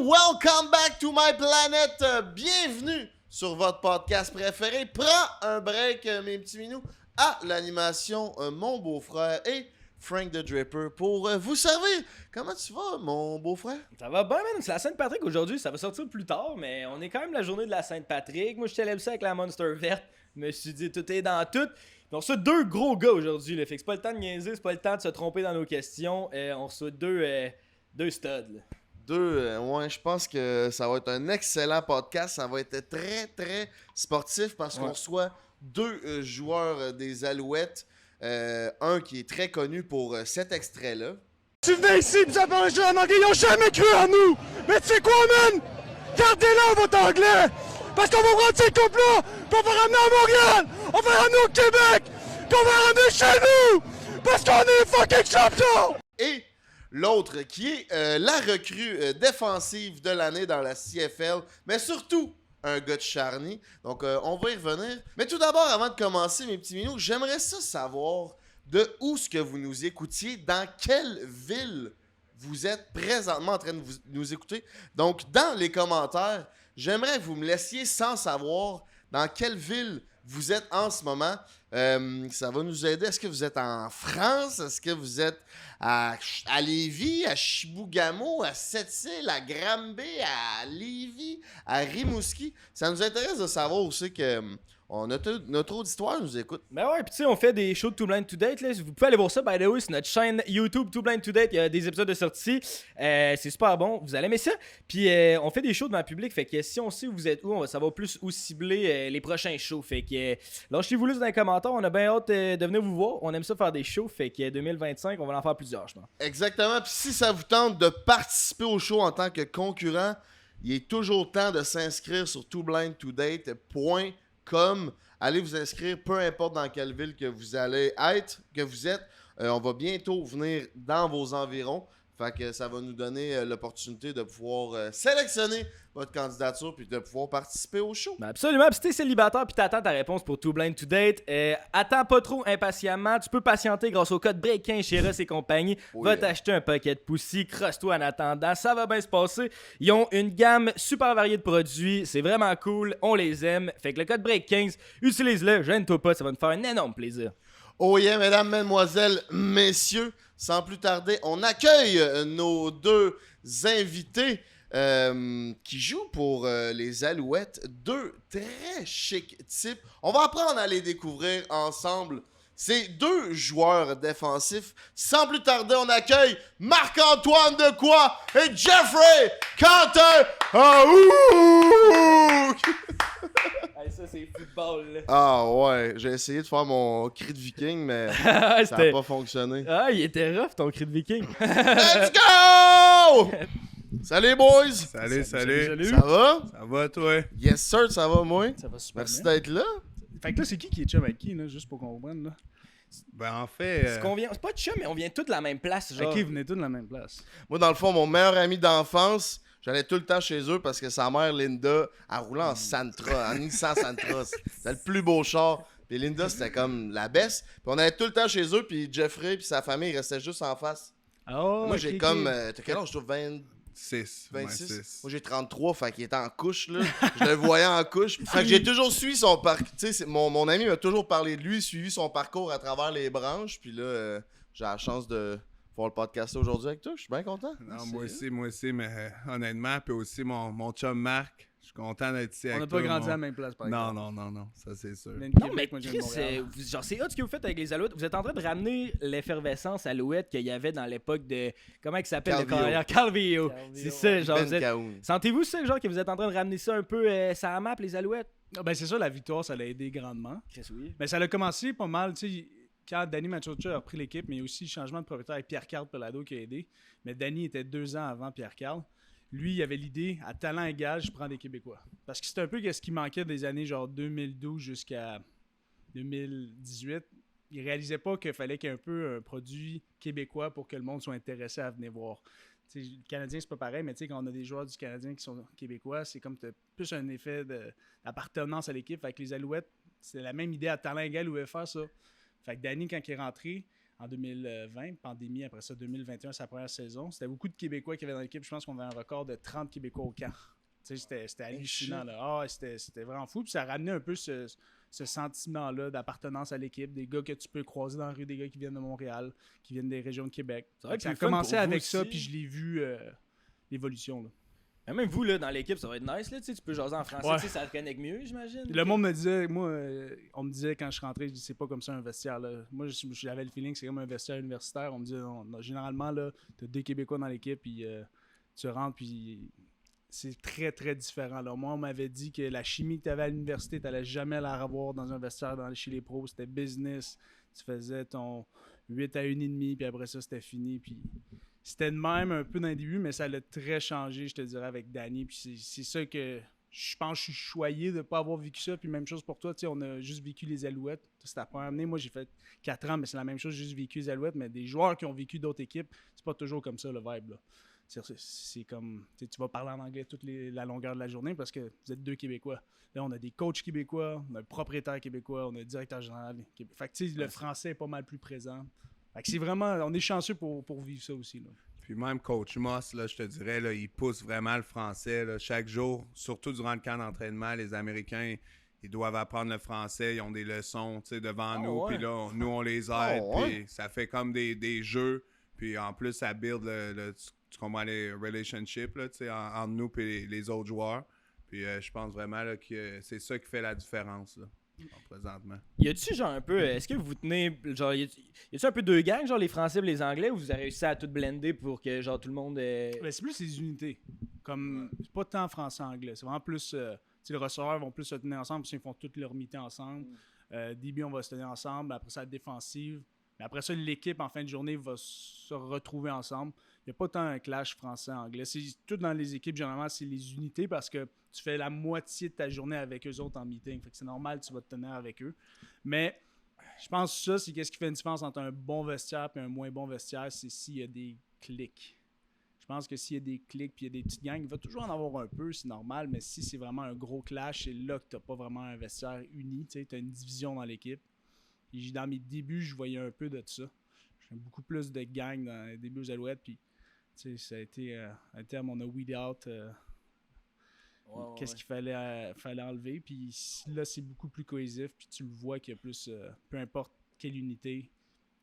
welcome back to my planet. Bienvenue sur votre podcast préféré. Prends un break, mes petits minous, à l'animation Mon Beau-Frère et Frank the Dripper pour vous servir. Comment tu vas, mon beau-frère? Ça va bien, man. C'est la Sainte-Patrick aujourd'hui. Ça va sortir plus tard, mais on est quand même la journée de la Sainte-Patrick. Moi, je célèbre ça avec la Monster verte. Je me suis dit, tout est dans tout. Puis on reçoit deux gros gars aujourd'hui. Là. Fait que c'est pas le temps de niaiser, c'est pas le temps de se tromper dans nos questions. On reçoit deux studs. Là. Ouais, je pense que ça va être un excellent podcast. Ça va être très, très sportif parce qu'on reçoit deux joueurs des Alouettes. Un qui est très connu pour cet extrait-là. Tu venais ici, pis ça parlait en anglais, ils ont jamais cru en nous! Mais tu sais quoi, man? Gardez-là votre anglais! Parce qu'on va prendre ces coupes-là, qu'on va ramener à Montréal! On va ramener au Québec! Qu'on va ramener chez nous! Parce qu'on est fucking champions! Et l'autre qui est la recrue défensive de l'année dans la CFL, mais surtout un gars de Charny. Donc, on va y revenir. Mais tout d'abord, avant de commencer, mes petits minous, j'aimerais ça savoir de où est-ce que vous nous écoutiez, dans quelle ville vous êtes présentement en train de nous écouter. Donc, dans les commentaires, j'aimerais que vous me laissiez sans savoir dans quelle ville vous êtes en ce moment. Ça va nous aider. Est-ce que vous êtes en France? Est-ce que vous êtes à Lévis, à Chibougamau, à Sept-Îles, à Granby, à Lévis, à Rimouski? Ça nous intéresse de savoir aussi que notre auditoire nous écoute. Ben ouais, pis tu sais, on fait des shows de Too Blind to Date. Là. Vous pouvez aller voir ça, by the way, sur notre chaîne YouTube Too Blind to Date. Il y a des épisodes de sortie. C'est super bon. Vous allez aimer ça. Puis on fait des shows devant le public. Fait que si on sait où vous êtes où, ça va plus où cibler les prochains shows. Fait que lâchez-vous là dans les commentaires. On a bien hâte de venir vous voir. On aime ça faire des shows. Fait que 2025, on va en faire plusieurs, je pense. Exactement. Puis si ça vous tente de participer au show en tant que concurrent, il est toujours temps de s'inscrire sur tooblindtodate.com. Allez vous inscrire, peu importe dans quelle ville que vous allez être, que vous êtes. On va bientôt venir dans vos environs. Fait que ça va nous donner l'opportunité de pouvoir sélectionner votre candidature puis de pouvoir participer au show. Ben absolument. Puis si t'es célibataire puis t'attends ta réponse pour Too Blind to Date, attends pas trop impatiemment. Tu peux patienter grâce au code BREAK15 chez Ross et compagnie. Va t'acheter un paquet de Pussy. Crosse-toi en attendant. Ça va bien se passer. Ils ont une gamme super variée de produits. C'est vraiment cool. On les aime. Fait que le code BREAK15, utilise-le. Gêne-toi pas. Ça va nous faire un énorme plaisir. Oh yeah, mesdames, mesdemoiselles, messieurs, sans plus tarder, on accueille nos deux invités qui jouent pour les Alouettes. Deux très chics types. On va apprendre à les découvrir ensemble. C'est deux joueurs défensifs. Sans plus tarder, on accueille Marc-Antoine Dequoy et Jeffrey Quentin Aouk! Hey, ça, c'est football, là. Ah ouais, j'ai essayé de faire mon cri de viking, mais ça n'a pas fonctionné. Ah, il était rough, ton cri de viking. Let's go! Salut, boys! Salut. Ça va? Ça va, toi? Yes, sir, ça va, moi? Ça va super Merci bien. d'être là. Fait que là, c'est qui est chum avec qui, là, juste pour qu'on comprenne, là? Ben, en fait... C'est pas de chum, mais on vient tous de la même place, genre. Ok, vous venez tous de la même place. Moi, dans le fond, mon meilleur ami d'enfance, j'allais tout le temps chez eux parce que sa mère, Linda, elle roulait en Sentra, en Nissan Sentra. C'était le plus beau char. Puis Linda, c'était comme la baisse. Puis on allait tout le temps chez eux, puis Jeffrey puis sa famille, ils restaient juste en face. Oh, Moi, j'ai comme... T'as quel âge, toi? 6. 26? Ouais, 6. Moi, j'ai 33, fait qu'il était en couche, là. Je le voyais en couche. Fait que j'ai toujours suivi son parcours. Tu sais, mon ami m'a toujours parlé de lui, suivi son parcours à travers les branches. Puis là, j'ai la chance de faire le podcast aujourd'hui avec toi. Je suis bien content. Non, moi aussi, mais honnêtement, puis aussi mon chum Marc, je suis content d'être ici On avec n'a toi. pas grandi à la même place, par exemple. Non, ça c'est sûr. Je viens de Non, Québec, mais moi, je viens Chris, de Montréal. genre, c'est hot ce que vous faites avec les Alouettes. Vous êtes en train de ramener l'effervescence Alouette qu'il y avait dans l'époque de... Comment il s'appelle le Calvillo. carrière? Calvillo. C'est ça, genre. Ben Vous êtes... Cahoun. Sentez-vous ça, genre, que vous êtes en train de ramener ça un peu sur la map, les Alouettes? Ah, ben, c'est sûr, la victoire, ça l'a aidé grandement. Chris, oui. Mais ça a commencé pas mal, tu sais, quand Danny Machocha a repris l'équipe, mais il y a aussi le changement de propriétaire avec Pierre-Carl Pelado qui a aidé. Mais Danny était 2 ans avant Pierre-Carl. Lui, il avait l'idée, à talent égal, je prends des Québécois. Parce que c'était un peu ce qui manquait des années genre 2012 jusqu'à 2018. Il réalisait pas qu'il fallait qu'il y ait un peu un produit québécois pour que le monde soit intéressé à venir voir. T'sais, le Canadien, c'est pas pareil, mais quand on a des joueurs du Canadien qui sont québécois, c'est comme plus un effet d'appartenance à l'équipe. Fait que les Alouettes, c'est la même idée à talent égal où il veut faire ça. Fait que Danny, quand il est rentré, en 2020, pandémie, après ça, 2021, sa première saison. C'était beaucoup de Québécois qui avaient dans l'équipe. Je pense qu'on avait un record de 30 Québécois au camp. C'était hallucinant. Là. C'était vraiment fou. Puis ça ramenait un peu ce sentiment-là d'appartenance à l'équipe, des gars que tu peux croiser dans la rue, des gars qui viennent de Montréal, qui viennent des régions de Québec. C'est vrai que Ça a c'est le fun commencé pour vous avec ça, aussi. puis je l'ai vu, l'évolution. Là. Mais même vous, là, dans l'équipe, ça va être nice, là, tu peux jaser en français, Ouais. tu sais, ça connecte mieux, j'imagine. Le monde me disait, moi, on me disait quand je rentrais, je dis c'est pas comme ça un vestiaire. Là. Moi, j'avais le feeling que c'est comme un vestiaire universitaire. On me disait, non, généralement, là, t'as 2 Québécois dans l'équipe, puis tu rentres, puis c'est très, très différent. Là. Moi, on m'avait dit que la chimie que t'avais à l'université, t'allais jamais la revoir dans un vestiaire chez les pros. C'était business. Tu faisais ton 8 à 1,5, puis après ça, c'était fini. Puis c'était de même un peu dans le début, mais ça l'a très changé, je te dirais, avec Danny. Puis c'est ça que je pense que je suis choyé de ne pas avoir vécu ça. Puis même chose pour toi, tu sais, on a juste vécu les Alouettes. C'était la première année. Moi, j'ai fait 4 ans, mais c'est la même chose, j'ai juste vécu les Alouettes. Mais des joueurs qui ont vécu d'autres équipes, c'est pas toujours comme ça, le vibe. Là. C'est comme, tu vas parler en anglais toute la longueur de la journée parce que vous êtes 2 Québécois. Là, on a des coachs québécois, on a un propriétaire québécois, on a un directeur général québécois. Fait que, tu sais, le français est pas mal plus présent. Fait que c'est vraiment, on est chanceux pour vivre ça aussi. Là. Puis même Coach Moss, là, je te dirais, là, il pousse vraiment le français. Là, chaque jour, surtout durant le camp d'entraînement, les Américains, ils doivent apprendre le français. Ils ont des leçons devant nous. Ouais. Puis là, nous, on les aide. Ouais. Puis ça fait comme des jeux. Puis en plus, ça build tu comprends les relationships là, entre nous et les autres joueurs. Puis je pense vraiment là, que c'est ça qui fait la différence là, présentement. Y a-tu genre un peu, est-ce que vous tenez, genre, y a-tu un peu 2 gangs, genre les Français et les Anglais, ou vous avez réussi à tout blender pour que genre tout le monde. Ben, c'est plus les unités. Comme, c'est pas tant français-anglais. C'est vraiment plus. Les receveurs vont plus se tenir ensemble parce qu'ils font toutes leurs mités ensemble. Début, on va se tenir ensemble. Après ça, la défensive. Mais après ça, l'équipe, en fin de journée, va se retrouver ensemble. Il n'y a pas tant un clash français-anglais. Tout dans les équipes, généralement, c'est les unités parce que tu fais la moitié de ta journée avec eux autres en meeting. Fait que c'est normal, tu vas te tenir avec eux. Mais je pense que ça, c'est qu'est-ce qui fait une différence entre un bon vestiaire et un moins bon vestiaire, c'est s'il y a des clics. Je pense que s'il y a des clics puis il y a des petites gangs, il va toujours en avoir un peu, c'est normal. Mais si c'est vraiment un gros clash, c'est là que tu n'as pas vraiment un vestiaire uni. Tu as une division dans l'équipe. Et dans mes débuts, je voyais un peu de ça. J'ai beaucoup plus de gangs dans les débuts aux Alouettes. Puis, ça a été un terme, on a weed out. Qu'est-ce qu'il fallait enlever. Puis là, c'est beaucoup plus cohésif. Puis tu le vois qu'il y a plus, peu importe quelle unité,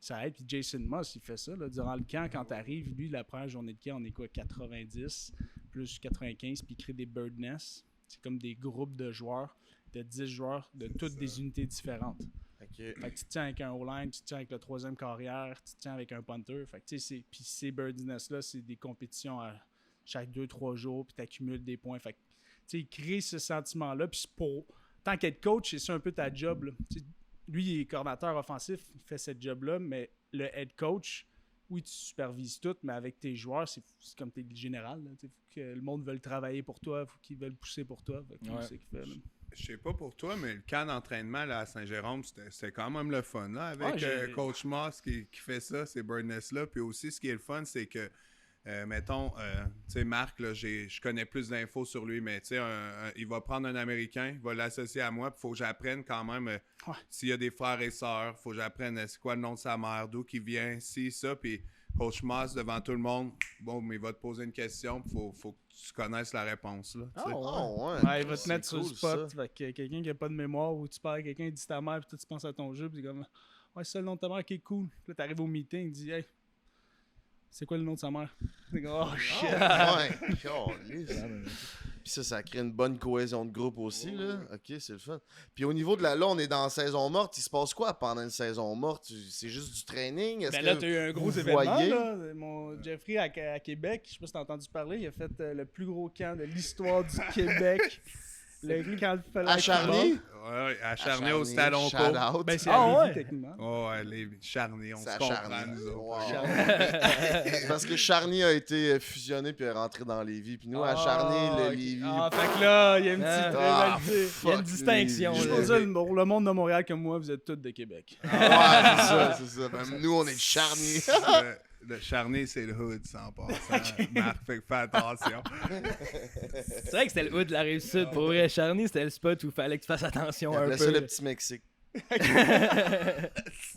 ça aide. Puis Jason Moss, il fait ça. Là, durant le camp, quand tu arrives, lui, la première journée de camp, on est quoi, 90 plus 95, puis il crée des bird nests. C'est comme des groupes de joueurs, de 10 joueurs, de toutes des unités différentes. Okay. Fait que tu te tiens avec un O-line, tu te tiens avec le 3e carrière, tu te tiens avec un punter. Fait que puis ces bird nests-là, c'est des compétitions à chaque 2-3 jours, puis tu accumules des points. Fait que il crée ce sentiment-là. Puis tant qu'être coach, c'est ça un peu ta job. Là. Lui, il est coordinateur offensif, il fait cette job-là, mais le head coach, oui, tu supervises tout, mais avec tes joueurs, c'est comme t'es le général. Il faut que le monde veuille travailler pour toi, il faut qu'ils veulent pousser pour toi. Fait que c'est ce qu'il fait, là. Je sais pas pour toi, mais le camp d'entraînement là, à Saint-Jérôme, c'était quand même le fun là, avec Coach Moss qui fait ça, ces birdness-là. Puis aussi, ce qui est le fun, c'est que, mettons, tu sais, Marc, là, je connais plus d'infos sur lui, mais tu sais, il va prendre un Américain, il va l'associer à moi, puis il faut que j'apprenne quand même s'il y a des frères et sœurs, il faut que j'apprenne c'est quoi le nom de sa mère, d'où il vient, ça, puis Coach Moss, devant tout le monde, bon, mais il va te poser une question, il faut que tu connaisses la réponse. Là, ouais, il va te mettre sur le spot. Fait que quelqu'un qui n'a pas de mémoire ou tu parles à quelqu'un, il dit ta mère, puis toi tu penses à ton jeu, puis c'est comme, ouais, c'est ça le nom de ta mère qui est cool. Puis là, tu arrives au meeting, il dit, hey, c'est quoi le nom de sa mère? C'est comme, oh shit! Puis ça crée une bonne cohésion de groupe aussi, là. OK, c'est le fun. Puis au niveau de là, on est dans la saison morte. Il se passe quoi pendant une saison morte? C'est juste du training? Ben là, tu as eu un gros événement, là. Mon Jeffrey à Québec, je sais pas si tu as entendu parler, il a fait le plus gros camp de l'histoire du Québec. Le camp de à Charny? Oui, à Charny au Stade Onco. Ben, c'est à Lévis, techniquement. Oh, ouais, Charny, on se comprend, nous autres. Wow. Parce que Charny a été fusionné puis est rentré dans Lévis. Puis nous, à Charny, le Lévis... fait que là, il y a une petite il y a une distinction. Je veux dire, pour le monde de Montréal comme moi, vous êtes tous de Québec. Ouais, c'est ça. Ben, nous, on est de Charny. Le Charny, c'est le hood, sans passant. Marc, fais attention. C'est vrai que c'était le hood de la Rive-Sud. Pour vrai, Charny, c'était le spot où il fallait que tu fasses attention un peu. Ça, le petit Mexique.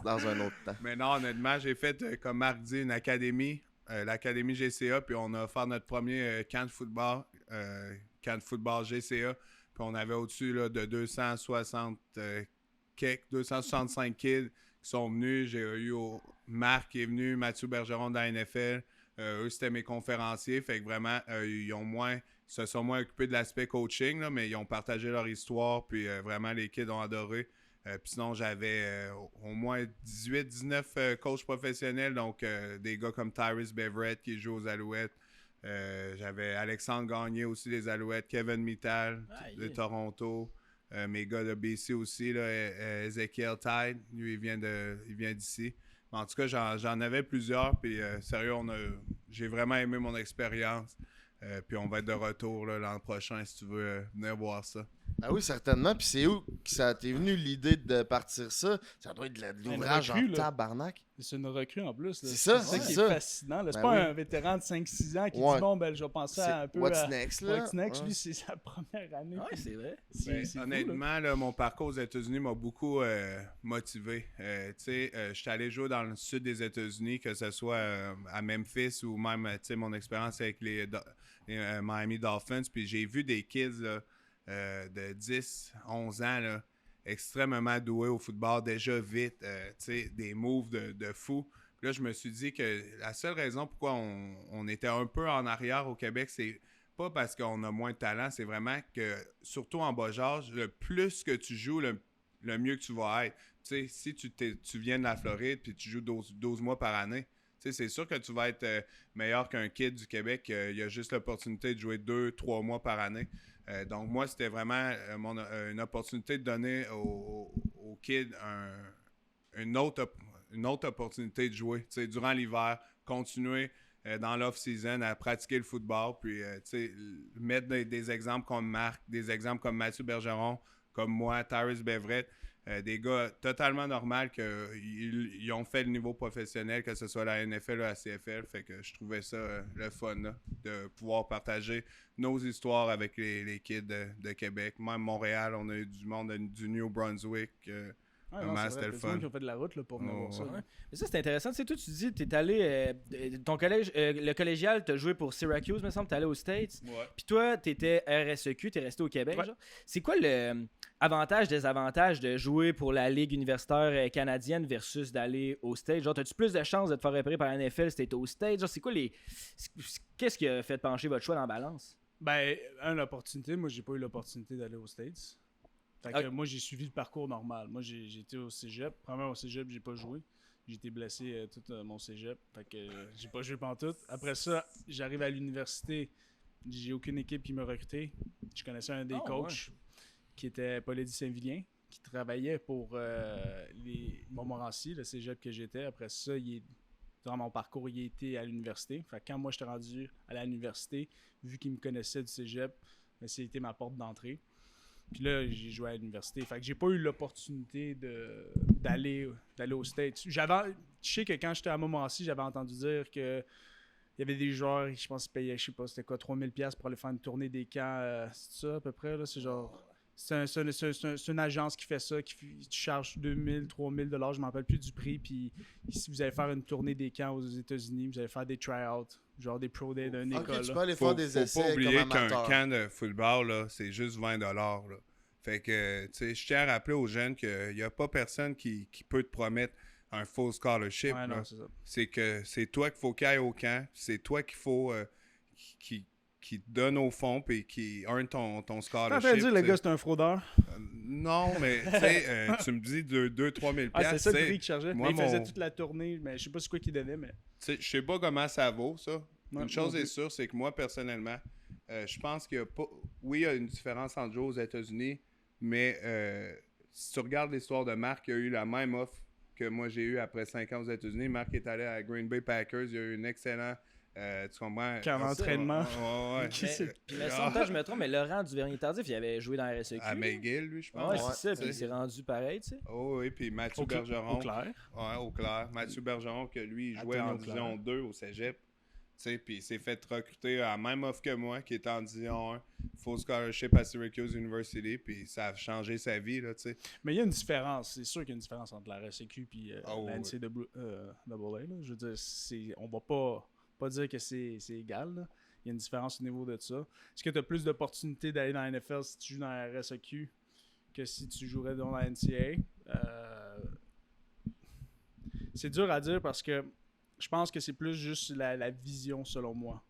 Dans un autre temps. Mais non, honnêtement, j'ai fait, comme Marc dit, une académie, l'académie GCA, puis on a offert notre premier camp de football GCA, puis on avait au-dessus là, de 265 kids qui sont venus. J'ai eu Marc qui est venu, Mathieu Bergeron de la NFL. Eux, c'était mes conférenciers. Fait que vraiment, ils se sont moins occupés de l'aspect coaching, là, mais ils ont partagé leur histoire. Puis vraiment, les kids ont adoré. Puis sinon, j'avais au moins 18-19 coachs professionnels. Donc, des gars comme Tyrese Beverett qui joue aux Alouettes. J'avais Alexandre Gagné aussi des Alouettes. Kevin Mittal de Toronto. Mes gars de BC aussi, là, Ezekiel Tide, lui, il vient d'ici. En tout cas, j'en avais plusieurs, puis sérieux, j'ai vraiment aimé mon expérience. Puis on va être de retour là, l'an prochain si tu veux venir voir ça. Ah oui, certainement. Puis c'est où que ça t'est venu l'idée de partir ça? Ça doit être de l'ouvrage en tabarnak. C'est une recrue en plus. Là. C'est ça, c'est c'est qui ça. est fascinant. Là. C'est Ben pas un vétéran de 5-6 ans qui dit bon, ben je vais penser un peu What's à next, là? What's next. Ouais. Lui, c'est sa première année. Ouais, c'est vrai. C'est Honnêtement, fou, là, mon parcours aux États-Unis m'a beaucoup motivé. Je suis allé jouer dans le sud des États-Unis, que ce soit à Memphis ou même mon expérience avec les Miami Dolphins. Puis j'ai vu des kids là, de 10, 11 ans là, extrêmement doués au football, déjà vite, des moves de fou. Puis là, je me suis dit que la seule raison pourquoi on était un peu en arrière au Québec, c'est pas parce qu'on a moins de talent, c'est vraiment que, surtout en bas âge, le plus que tu joues, le mieux que tu vas être. Tu sais, si tu viens de la Floride puis tu joues 12 mois par année, c'est sûr que tu vas être meilleur qu'un kid du Québec qui a juste l'opportunité de jouer 2-3 mois par année. Donc moi, c'était vraiment une opportunité de donner aux kids une autre opportunité de jouer. Durant l'hiver, continuer dans l'off-season à pratiquer le football, puis mettre des exemples comme Marc, des exemples comme Mathieu Bergeron, comme moi, Tyrese Beverett, des gars totalement normaux qu'ils ont fait le niveau professionnel, que ce soit la NFL ou la CFL. Fait que je trouvais ça le fun là, de pouvoir partager nos histoires avec les kids de Québec. Même Montréal, on a eu du monde du New Brunswick. C'était le fun. Qui ont fait de la route là, pour venir voir ça. Ouais. Mais ça, c'est intéressant. Tu sais, toi, tu dis, t'es allé. Ton collège, le collégial, t'as joué pour Syracuse, me semble, t'es allé aux States. Ouais. Puis toi, t'étais RSEQ, t'es resté au Québec. Ouais. Genre. C'est quoi le avantage, désavantage de jouer pour la Ligue universitaire canadienne versus d'aller aux States? Genre, t'as-tu plus de chances de te faire repérer par la NFL si t'étais aux States? Genre, c'est quoi les. Qu'est-ce qui a fait pencher votre choix dans la balance? Ben, l'opportunité. Moi, j'ai pas eu l'opportunité d'aller aux States. Fait que moi, j'ai suivi le parcours normal. Moi, j'ai été au cégep. Premièrement, au cégep, j'ai pas joué. J'ai été blessé tout mon cégep. Fait que j'ai pas joué pantoute. Après ça, j'arrive à l'université. J'ai aucune équipe qui m'a recruté. Je connaissais un des coachs qui était Paul-Édith Saint-Vilien, qui travaillait pour les Montmorency, le cégep que j'étais. Après ça, dans mon parcours, il a été à l'université. Fait que quand moi, j'étais rendu à l'université, vu qu'il me connaissait du cégep, c'était ma porte d'entrée. Puis là, j'ai joué à l'université. Fait que j'ai pas eu l'opportunité d'aller aux States. Je sais que quand j'étais à Montmorency, j'avais entendu dire que il y avait des joueurs, je pense qu'ils payaient, je sais pas, c'était quoi, 3000$ pour aller faire une tournée des camps. C'est ça, à peu près, là? C'est genre... C'est une agence qui fait ça, qui charge 2000, 3000$, je ne m'en rappelle plus du prix. Puis si vous allez faire une tournée des camps aux États-Unis, vous allez faire des try-outs, genre des pro days d'une école. Tu peux aller faire des essais faut pas oublier comme amateur. qu'un camp de football, là, c'est juste 20$. Là. Fait que, tu sais, je tiens à rappeler aux jeunes qu'il n'y a pas personne qui peut te promettre un full scholarship. Ouais, là. non, c'est ça. C'est que c'est toi qu'il faut qu'il aille au camp, c'est toi qu'il faut qui te donne au fond et qui earn ton scholarship. T'as dire le gars c'est un fraudeur? Non, mais tu sais, tu me dis 2-3 000$. C'est ça le prix qu'il chargeait. Moi, il faisait toute la tournée, mais je sais pas c'est quoi qu'il donnait, mais... Je sais pas comment ça vaut, ça. Ouais, une chose non est plus. sûre, c'est que moi, personnellement, je pense qu'il y a pas... Oui, il y a une différence entre jouer aux États-Unis, mais si tu regardes l'histoire de Marc, il a eu la même offre que moi j'ai eu après 5 ans aux États-Unis. Marc est allé à Green Bay Packers, il a eu un excellent... tu comprends? Camp d'entraînement. Ouais. Puis, mais sans doute, je me trompe, mais Laurent Duvernay-Tardif, il avait joué dans la RSEQ. À McGill, lui, je pense. Ouais, c'est ça, tu puis il sais. s'est rendu pareil, tu sais. Oh, oui, puis Mathieu Bergeron. Au clair. Ouais, au clair. Mathieu Bergeron, que lui, il jouait Anthony en Auclair. Division 2 au cégep. Tu sais, puis il s'est fait recruter à la même offre que moi, qui était en Division 1. full scholarship à Syracuse University, puis ça a changé sa vie, là, tu sais. Mais il y a une différence. C'est sûr qu'il y a une différence entre la RSEQ et la NCAA. Là. Je veux dire, on va pas dire que c'est égal. Là. Il y a une différence au niveau de ça. Est-ce que tu as plus d'opportunités d'aller dans la NFL si tu joues dans la RSEQ que si tu jouerais dans la NCAA? C'est dur à dire parce que je pense que c'est plus juste la vision, selon moi,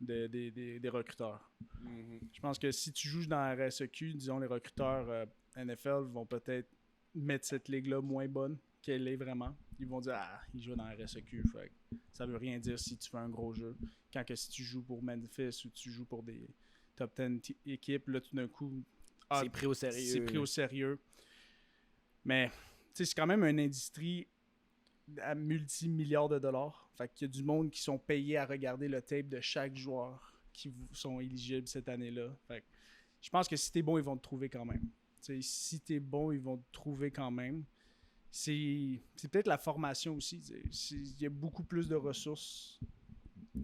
des recruteurs. Mm-hmm. Je pense que si tu joues dans la RSEQ, disons, les recruteurs NFL vont peut-être mettre cette ligue-là moins bonne qu'elle est vraiment. Ils vont dire « Ah, il joue dans la RSEQ. » Fait que ça veut rien dire si tu fais un gros jeu. Quand que si tu joues pour Memphis ou tu joues pour des top 10 équipes, là, tout d'un coup, c'est pris au sérieux. C'est pris au sérieux. Mais, tu sais, c'est quand même une industrie à multimilliards de dollars. Fait qu'il y a du monde qui sont payés à regarder le tape de chaque joueur qui sont éligibles cette année-là. Fait que je pense que si t'es bon, ils vont te trouver quand même. T'sais, si t'es bon, ils vont te trouver quand même. C'est peut-être la formation aussi. Il y a beaucoup plus de ressources.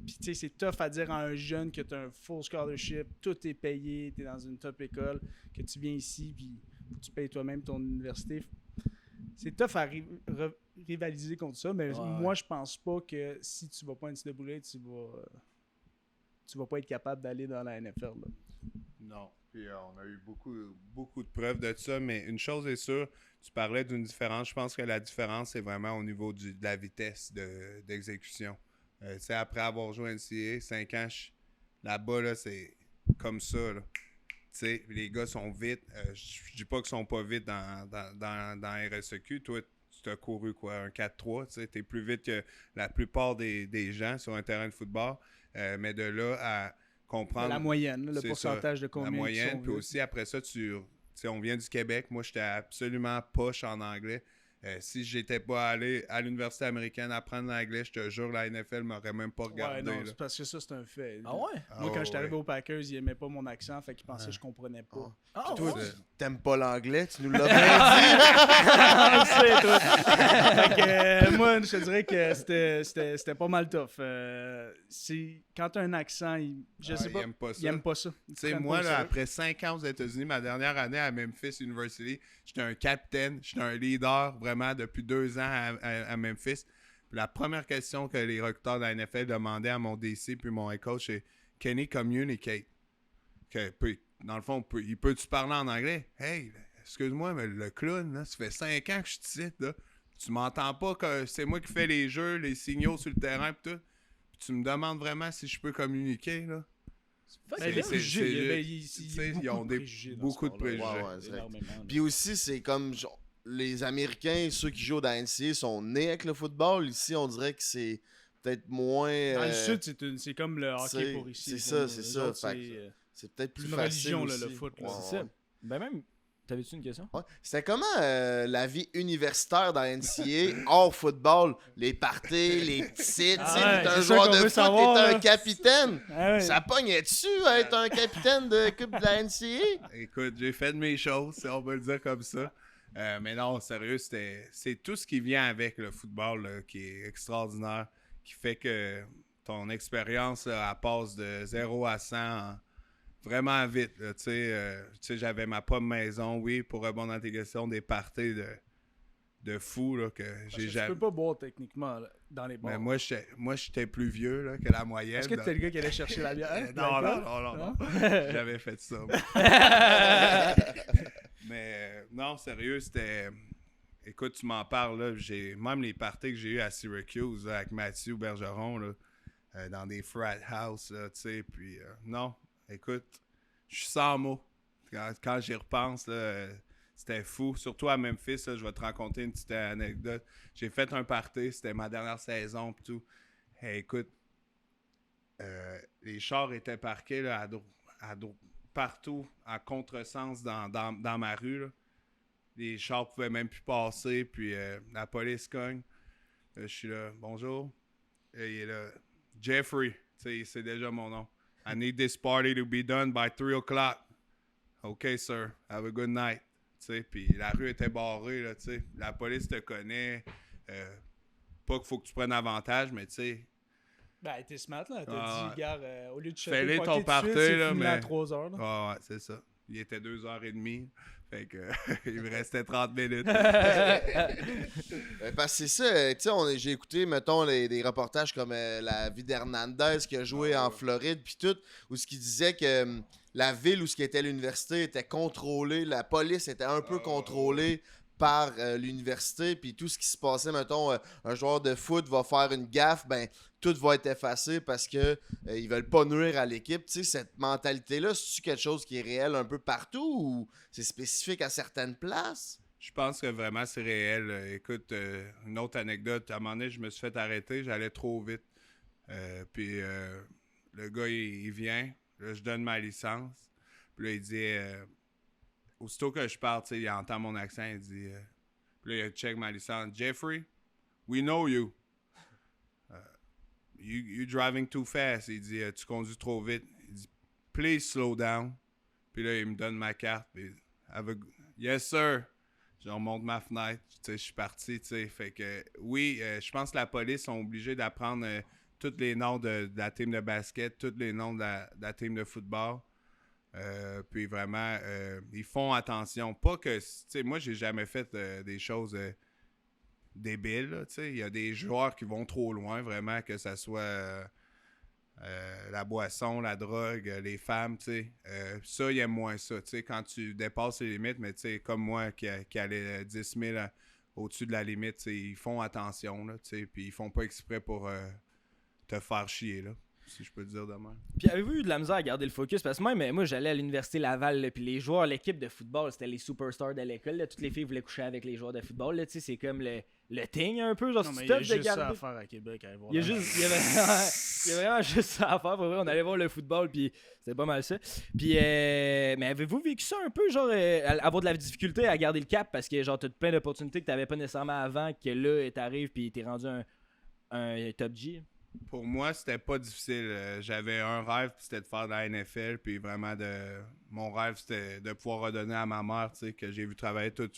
Puis tu sais, c'est tough à dire à un jeune que tu as un full scholarship, tout est payé, tu es dans une top école, que tu viens ici, puis tu payes toi-même ton université. C'est tough à rivaliser contre ça, mais moi, je pense pas que si tu vas pas à NCAA, tu vas pas être capable d'aller dans la NFL. Là. Non. Puis on a eu beaucoup de preuves de ça, mais une chose est sûre, tu parlais d'une différence. Je pense que la différence, c'est vraiment au niveau de la vitesse d'exécution. Tu sais, après avoir joué à NCAA, 5 ans, là-bas, là, c'est comme ça. Là. Tu sais, les gars sont vite. Je dis pas qu'ils sont pas vite dans RSEQ. Toi, tu t'as couru quoi, un 4-3. Tu sais, t'es plus vite que la plupart des gens sur un terrain de football. Mais de là à comprendre... La moyenne, le pourcentage de combien la moyenne, qui sont puis aussi après ça, on vient du Québec. Moi, j'étais absolument poche en anglais. Si j'étais pas allé à l'université américaine apprendre l'anglais, je te jure, la NFL m'aurait même pas regardé. Ouais, non, c'est parce que ça, c'est un fait. Ah ouais? Moi, quand j'étais arrivé aux Packers, ils aimaient pas mon accent, fait qu'ils pensaient que je comprenais pas. Ah, Toi, ouais. t'aimes pas l'anglais, tu nous l'as bien dit. Je sais, toi. Fait que, moi, je te dirais que c'était pas mal tough. Quand t'as un accent, je sais pas, ils aiment pas ça. Tu sais, moi, là, après 5 ans aux États-Unis, ma dernière année à Memphis University, j'étais un capitaine, j'étais un leader vraiment depuis 2 ans à Memphis. Puis la première question que les recruteurs de la NFL demandaient à mon DC puis mon head coach, c'est « Can he communicate? » Dans le fond, il peut-tu parler en anglais? « Hey, excuse-moi, mais le clown, là, ça fait 5 ans que je te cite, là. Tu m'entends pas que c'est moi qui fais les jeux, les signaux sur le terrain pis tout. Puis tu me demandes vraiment si je peux communiquer, là. » Ils ont beaucoup de préjugés. Puis aussi, c'est comme les Américains, ceux qui jouent dans la NCAA sont nés avec le football. Ici, on dirait que c'est peut-être moins... Dans le sud, c'est comme le hockey pour ici. C'est ça. C'est peut-être plus facile religion, aussi. là, le foot. Là. C'est ça. Ben même... T'avais-tu une question? Ouais. C'était comment la vie universitaire dans la NCAA hors football? Les parties, les titres, t'es un joueur de foot, t'es un capitaine. Ça pognait dessus être un capitaine de coupe de la NCAA? Écoute, j'ai fait de mes choses, si on peut le dire comme ça. Mais non, sérieux, c'est tout ce qui vient avec le football là, qui est extraordinaire, qui fait que ton expérience, elle passe de 0 à 100 vraiment vite. Tu sais, j'avais ma propre maison, oui, pour répondre à tes questions, des parties de fou là, que j'ai jamais... Tu peux pas boire techniquement là, dans les bars. Mais moi, j'étais plus vieux là, que la moyenne. Est-ce que t'es le gars qui allait chercher la bière? Non. J'avais fait ça. Mais non, sérieux, c'était... Écoute, tu m'en parles, là, même les parties que j'ai eues à Syracuse là, avec Mathieu Bergeron, là, dans des frat house, tu sais, puis non... Écoute, je suis sans mots. Quand j'y repense, là, c'était fou. Surtout à Memphis, là, je vais te raconter une petite anecdote. J'ai fait un party, c'était ma dernière saison pis tout. Hey, écoute, les chars étaient parqués là, partout, à contresens dans ma rue. Là. Les chars pouvaient même plus passer, puis la police cogne. Je suis là, bonjour. Et il est là, Jeffrey, c'est déjà mon nom. I need this party to be done by 3 o'clock. OK, sir. Have a good night. Puis la rue était barrée, là, tu sais. La police te connaît. Pas qu'il faut que tu prennes avantage, mais tu sais, Ben, t'es smart, là. T'as Ah, dit, gars, au lieu de Fais-les shooter ton party, c'est là, fini mais- à 3 heures. Là. Ouais, c'est ça. Il était 2h30. Fait que il me restait 30 minutes. Parce que c'est ça, tu sais, j'ai écouté, mettons, des reportages comme la vie d'Hernandez qui a joué en Floride, puis tout, où ce qui disait que la ville où ce qui était l'université était contrôlée, la police était un peu contrôlée par l'université, puis tout ce qui se passait, mettons, un joueur de foot va faire une gaffe, ben tout va être effacé parce que ils veulent pas nuire à l'équipe. Tu sais, cette mentalité-là, c'est-tu quelque chose qui est réel un peu partout ou c'est spécifique à certaines places? Je pense que vraiment c'est réel. Écoute, une autre anecdote. À un moment donné, je me suis fait arrêter, j'allais trop vite. Puis le gars, il vient. Là, je donne ma licence. Puis là, il dit... aussitôt que je parle, il entend mon accent, il dit... puis là, il check ma licence. Jeffrey, we know you. You driving too fast. Il dit, tu conduis trop vite. Il dit, please slow down. Puis là, il me donne ma carte. Puis, yes, sir. Je remonte ma fenêtre. Je suis parti. Fait que, oui, je pense que la police sont obligés d'apprendre tous les noms de la team de basket, tous les noms de la team de football. Puis vraiment, ils font attention. Pas que, tu sais, moi, j'ai jamais fait des choses débiles. Là, il y a des joueurs qui vont trop loin, vraiment, que ça soit la boisson, la drogue, les femmes. Ça, ils aiment moins ça. Quand tu dépasses les limites, mais comme moi qui allait 10 000 au-dessus de la limite, ils font attention. Puis ils font pas exprès pour te faire chier. Là. Si je peux te dire de même. Puis avez-vous eu de la misère à garder le focus? Parce que même, moi, j'allais à l'université Laval, puis les joueurs, l'équipe de football, c'était les superstars de l'école. Là. Toutes les filles voulaient coucher avec les joueurs de football. Là. C'est comme le thing un peu. Genre, Non, c'est mais il y a top de juste ça garder. à faire à Québec. À voir Il y a vraiment juste ça à faire. Pour vrai, on allait voir le football, puis c'était pas mal ça. Puis, mais avez-vous vécu ça un peu, genre, avoir de la difficulté à garder le cap? Parce que, genre, t'as plein d'opportunités que t'avais pas nécessairement avant, que là, t'arrives, puis t'es rendu un top G. Pour moi, c'était pas difficile. J'avais un rêve, puis c'était de faire de la NFL, puis vraiment mon rêve, c'était de pouvoir redonner à ma mère, que j'ai vu travailler tout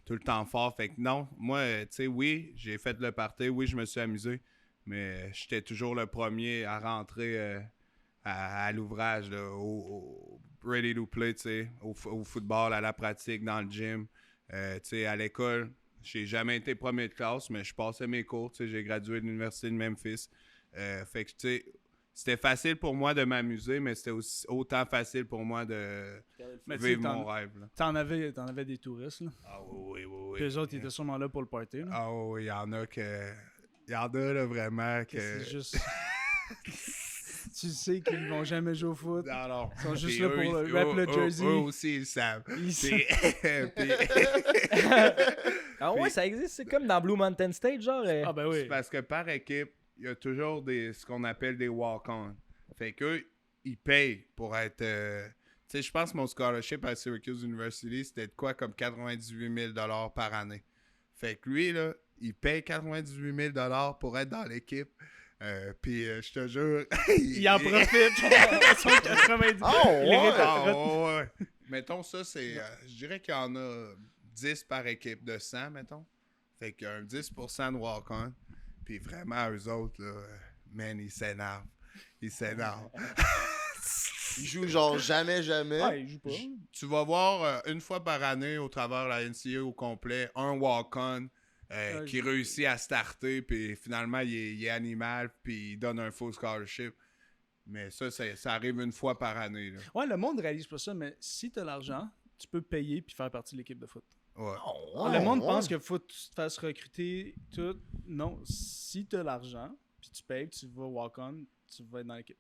le temps fort. Fait que non, moi, oui, j'ai fait le party, oui, je me suis amusé, mais j'étais toujours le premier à rentrer à l'ouvrage, là, au ready to play, au football, à la pratique, dans le gym, à l'école. J'ai jamais été premier de classe, mais je passais mes cours, j'ai gradué de l'Université de Memphis. Fait que, c'était facile pour moi de m'amuser, mais c'était aussi autant facile pour moi de vivre mon rêve. Là. T'en avais des touristes, là. Ah oui. Puis eux autres, ils étaient sûrement là pour le party, là. Ah oui, il y en a là, vraiment que... C'est juste... tu sais qu'ils vont jamais jouer au foot. Non. Ils sont juste Puis là pour rap le jersey. Eux aussi, ils le savent. Ah ouais, ça existe. C'est comme dans Blue Mountain State, genre. Ah ben oui. C'est parce que par équipe, il y a toujours ce qu'on appelle des walk-on. Fait qu'eux, ils payent pour être... tu sais, je pense que mon scholarship à Syracuse University, c'était de quoi comme 98 000 par année. Fait que lui, là, il paye 98 000 pour être dans l'équipe. Puis je te jure... Il en profite. Son 90. Ouais. Mettons ça, c'est... je dirais qu'il y en a 10 par équipe de 100, mettons. Fait qu'il y a un 10% de walk-on. Puis vraiment, eux autres, là, man, ils s'énervent. Ils jouent genre jamais. Ouais, ils jouent pas. Tu vas voir une fois par année au travers de la NCAA au complet, un walk-on qui réussit à starter, puis finalement, il est animal, puis il donne un faux scholarship. Mais ça arrive une fois par année. Là. Ouais, le monde réalise pas ça, mais si t'as l'argent, tu peux payer puis faire partie de l'équipe de foot. Ouais. Le monde pense que faut que tu te fasses recruter tout. Non, si tu as l'argent, puis tu payes, tu vas walk-on, tu vas être dans l'équipe.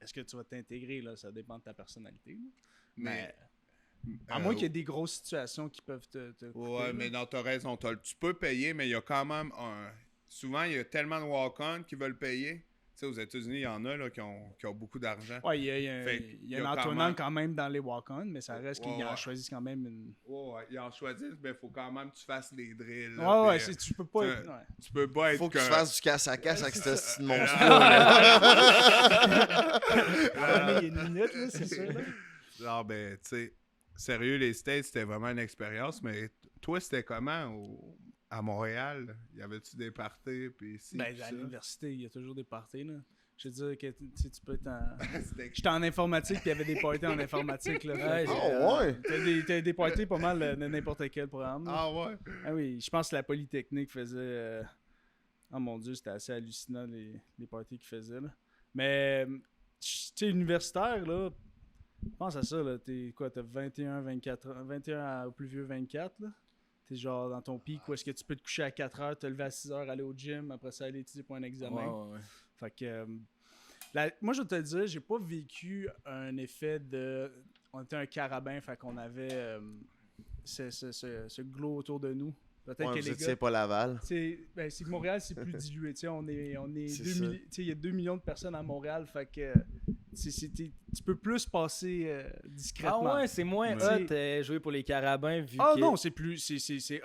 Est-ce que tu vas t'intégrer, là? Ça dépend de ta personnalité. Là. Mais à moins qu'il y ait des grosses situations qui peuvent te couper, ouais, mais non, t'as raison. Tu peux payer, mais il y a quand même souvent, il y a tellement de walk-on qui veulent payer. Tu sais, aux États-Unis, il y en a là, qui ont beaucoup d'argent. Ouais, il y a un entonnoir quand même dans les walk-on, mais ça reste qu'ils en choisissent quand même une... Ouais, ils en choisissent, mais il faut quand même que tu fasses les drills. Là, ouais, tu peux pas être... Tu peux pas être... Faut que tu fasses du casse-à-casse avec ce petit monstre. Il y a une minute, là, c'est sûr. Là. Non, ben, tu sais, sérieux, les States, c'était vraiment une expérience, mais toi, c'était comment à Montréal, y avait-tu des parties? Puis ici, Ben, puis à ça? l'université, il y a toujours des parties, là. Je veux dire que tu peux être en... C'était- J'étais en informatique, puis il y avait des parties en informatique, là. Ouais, Fait que, oh, ouais. T'as des parties pas mal de n'importe quel programme. Là. Ah ouais? Ah oui, je pense que la Polytechnique faisait... Oh mon Dieu, c'était assez hallucinant, les parties qu'ils faisaient, là. Mais, tu sais, universitaire, là, pense à ça, là. T'as 21, 24 ans, 21 au plus vieux 24, là. T'es genre dans ton pic où est-ce que tu peux te coucher à 4 heures, te lever à 6 heures, aller au gym, après ça aller étudier pour un examen. Ouais. Fait que... moi, je vais te le dire, j'ai pas vécu un effet de... On était un carabin, fait qu'on avait ce glow autour de nous. Peut-être que vous les étiez gars... pas Laval. C'est que Montréal, c'est plus dilué. On est C'est 2 ça. millions... Il y a 2 millions de personnes à Montréal, fait que... tu peux plus passer discrètement. Ah ouais, c'est moins Ouais. hot jouer pour les Carabins vu Ah que... non, c'est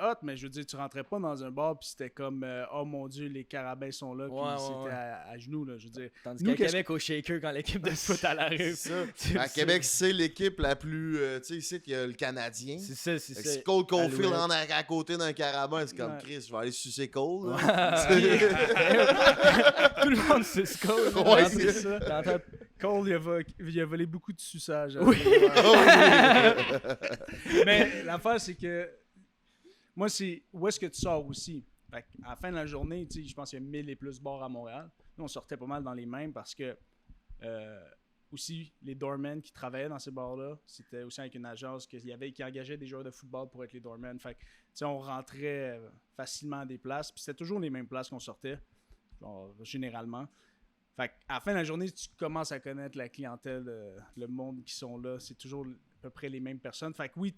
hot, mais je veux dire, tu rentrais pas dans un bar puis c'était comme oh mon Dieu, les carabins sont là, puis Ouais, c'était ouais. à genoux, là. Je veux dire, Tandis nous, qu'à Québec, au Shaker, quand l'équipe de foot à la rue... C'est ça. À Québec, c'est l'équipe la plus. Tu sais, ici, il y a le Canadien. C'est ça, Fait que c'est ça. si Cole Caulfield Alouette. rentre à côté d'un carabin, c'est comme Ouais. Chris, je vais aller sucer Cole. là. Tout le monde sait ce code. Ouais, c'est ça. Cole, il a volé beaucoup de suçage. Oui. Mais l'affaire, c'est que moi, c'est où est-ce que tu sors aussi. Fait à la fin de la journée, tu sais, je pense qu'il y a 1000 et plus bars à Montréal. Nous, on sortait pas mal dans les mêmes parce que aussi, les doormen qui travaillaient dans ces bars-là, c'était aussi avec une agence qui engageait des joueurs de football pour être les doormen. Fait que, tu sais, on rentrait facilement à des places, puis c'était toujours les mêmes places qu'on sortait, genre, généralement. Fait à la fin de la journée, tu commences à connaître la clientèle, le monde qui sont là, c'est toujours à peu près les mêmes personnes. Fait que oui,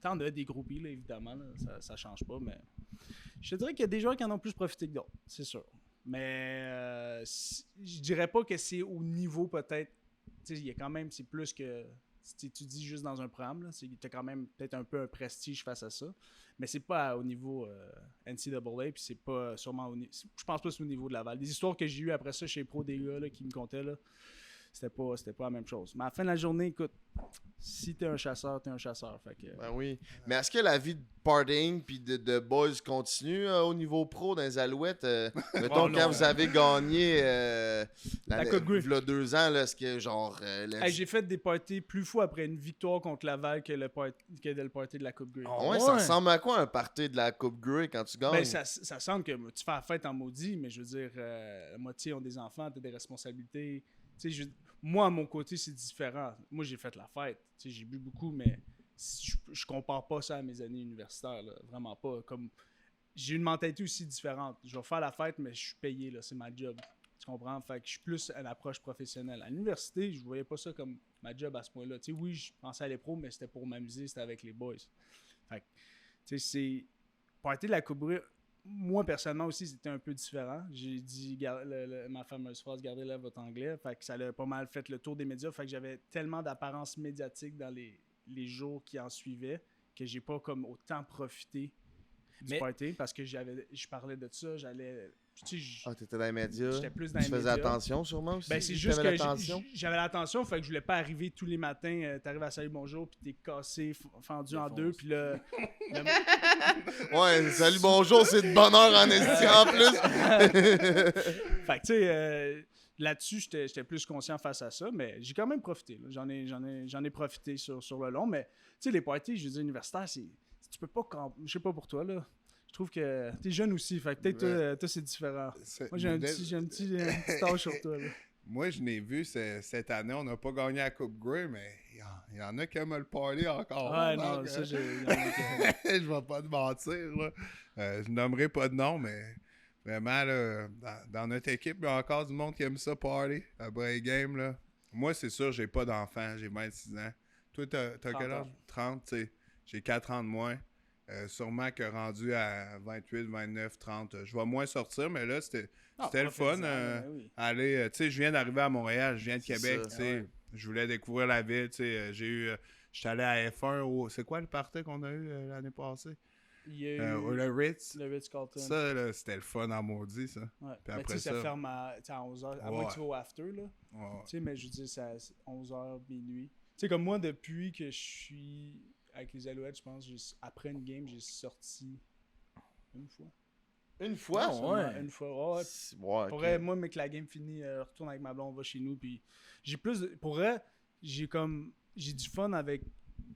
t'en as des groupies, là, évidemment, là, ça change pas, mais je te dirais qu'il y a des joueurs qui en ont plus profité que d'autres, c'est sûr. Mais je dirais pas que c'est au niveau peut-être, tu sais, il y a quand même, c'est plus que, si tu étudies juste dans un programme, là, t'as quand même peut-être un peu un prestige face à ça, mais c'est pas au niveau NCAA, puis c'est pas sûrement je pense pas que c'est au niveau de Laval. Des histoires que j'ai eues après ça chez Pro des gars là, qui me contaient, là, c'était pas la même chose. Mais à la fin de la journée, écoute, si t'es un chasseur, t'es un chasseur. Fait que, Ben oui. Mais est-ce que la vie de partying puis de boys continue au niveau pro dans les Alouettes? Mettons, non. quand vous avez gagné La Coupe Grey. il y a 2 ans, là, est-ce que genre. hey, j'ai fait des parties plus fous après une victoire contre Laval que le party de la Coupe Grey. Ouais, ça ressemble à quoi un party de la Coupe Grey quand tu gagnes? Ben, ça semble que tu fais la fête en maudit, mais je veux dire, la moitié ont des enfants, t'as des responsabilités. Tu sais, moi, à mon côté, c'est différent. Moi, j'ai fait la fête. Tu sais, j'ai bu beaucoup, mais je compare pas ça à mes années universitaires. Là. Vraiment pas. Comme, j'ai une mentalité aussi différente. Je vais faire la fête, mais je suis payé. Là, c'est ma job. Tu comprends? Fait que je suis plus à l'approche professionnelle. À l'université, je voyais pas ça comme ma job à ce point-là. Tu sais, oui, je pensais à aller pro, mais c'était pour m'amuser, c'était avec les boys. Fait que, tu sais, c'est... Party de la Coupe Grey, moi, personnellement aussi, c'était un peu différent. J'ai dit ma fameuse phrase « Gardez là votre anglais ». Fait que ça a pas mal fait le tour des médias. Fait que j'avais tellement d'apparence médiatique dans les jours qui en suivaient que j'ai pas comme autant profité du party parce que je parlais de ça. J'allais... Ah, t'étais dans les médias. J'étais plus dans Tu les faisais médias. attention sûrement aussi? Ben, c'est juste T'avais que l'attention? j'avais l'attention, fait que je voulais pas arriver tous les matins, t'arrives à salut bonjour, puis t'es cassé, fendu en deux, puis là... Ouais, salut, bonjour, c'est de bonheur en esti en plus. Fait que tu sais, là-dessus, j'étais plus conscient face à ça, mais j'ai quand même profité. Là. J'en ai profité sur le long, mais tu sais, les parties, je veux dire, universitaires, tu peux pas... Je sais pas pour toi, là. Je trouve que t'es jeune aussi, fait que peut-être toi, c'est différent. Moi, j'ai un petit tâche sur toi, là. Moi, je n'ai vu cette année, on n'a pas gagné la Coupe Grey, mais il y en a qui aiment le party encore. Ouais, donc, non, ça, je vais pas te mentir, là. Je nommerai pas de nom, mais vraiment, là, dans notre équipe, il y a encore du monde qui aime ça party, après les games, là. Moi, c'est sûr, j'ai pas d'enfant, j'ai 26 ans. Toi, t'as quel âge? 30, tu sais. J'ai 4 ans de moins. Sûrement que rendu à 28, 29, 30, je vais moins sortir, mais là, c'était le fun. Aller, tu sais, je viens d'arriver à Montréal, je viens de Québec, tu sais. Je voulais découvrir la ville, tu sais. J'étais allé à F1 c'est quoi le party qu'on a eu l'année passée? Il y a eu le Ritz. Le Ritz-Carlton. Ça, là, c'était le fun en maudit, ça. Ouais. Puis mais après tu sais, ça ça ferme à 11h, à moins que tu vas au after, là. Ouais. Tu sais, mais je veux dire, c'est à 11h, minuit. Tu sais, comme moi, depuis que je suis avec les Alouettes, je pense, après une game, j'ai sorti Une fois. Une fois? Ah, ouais. Une fois, ouais. Ouais, Pour ok. vrai, moi, mais que la game finit, retourne avec ma blonde, on va chez nous. Puis j'ai plus. Pour vrai, j'ai du fun avec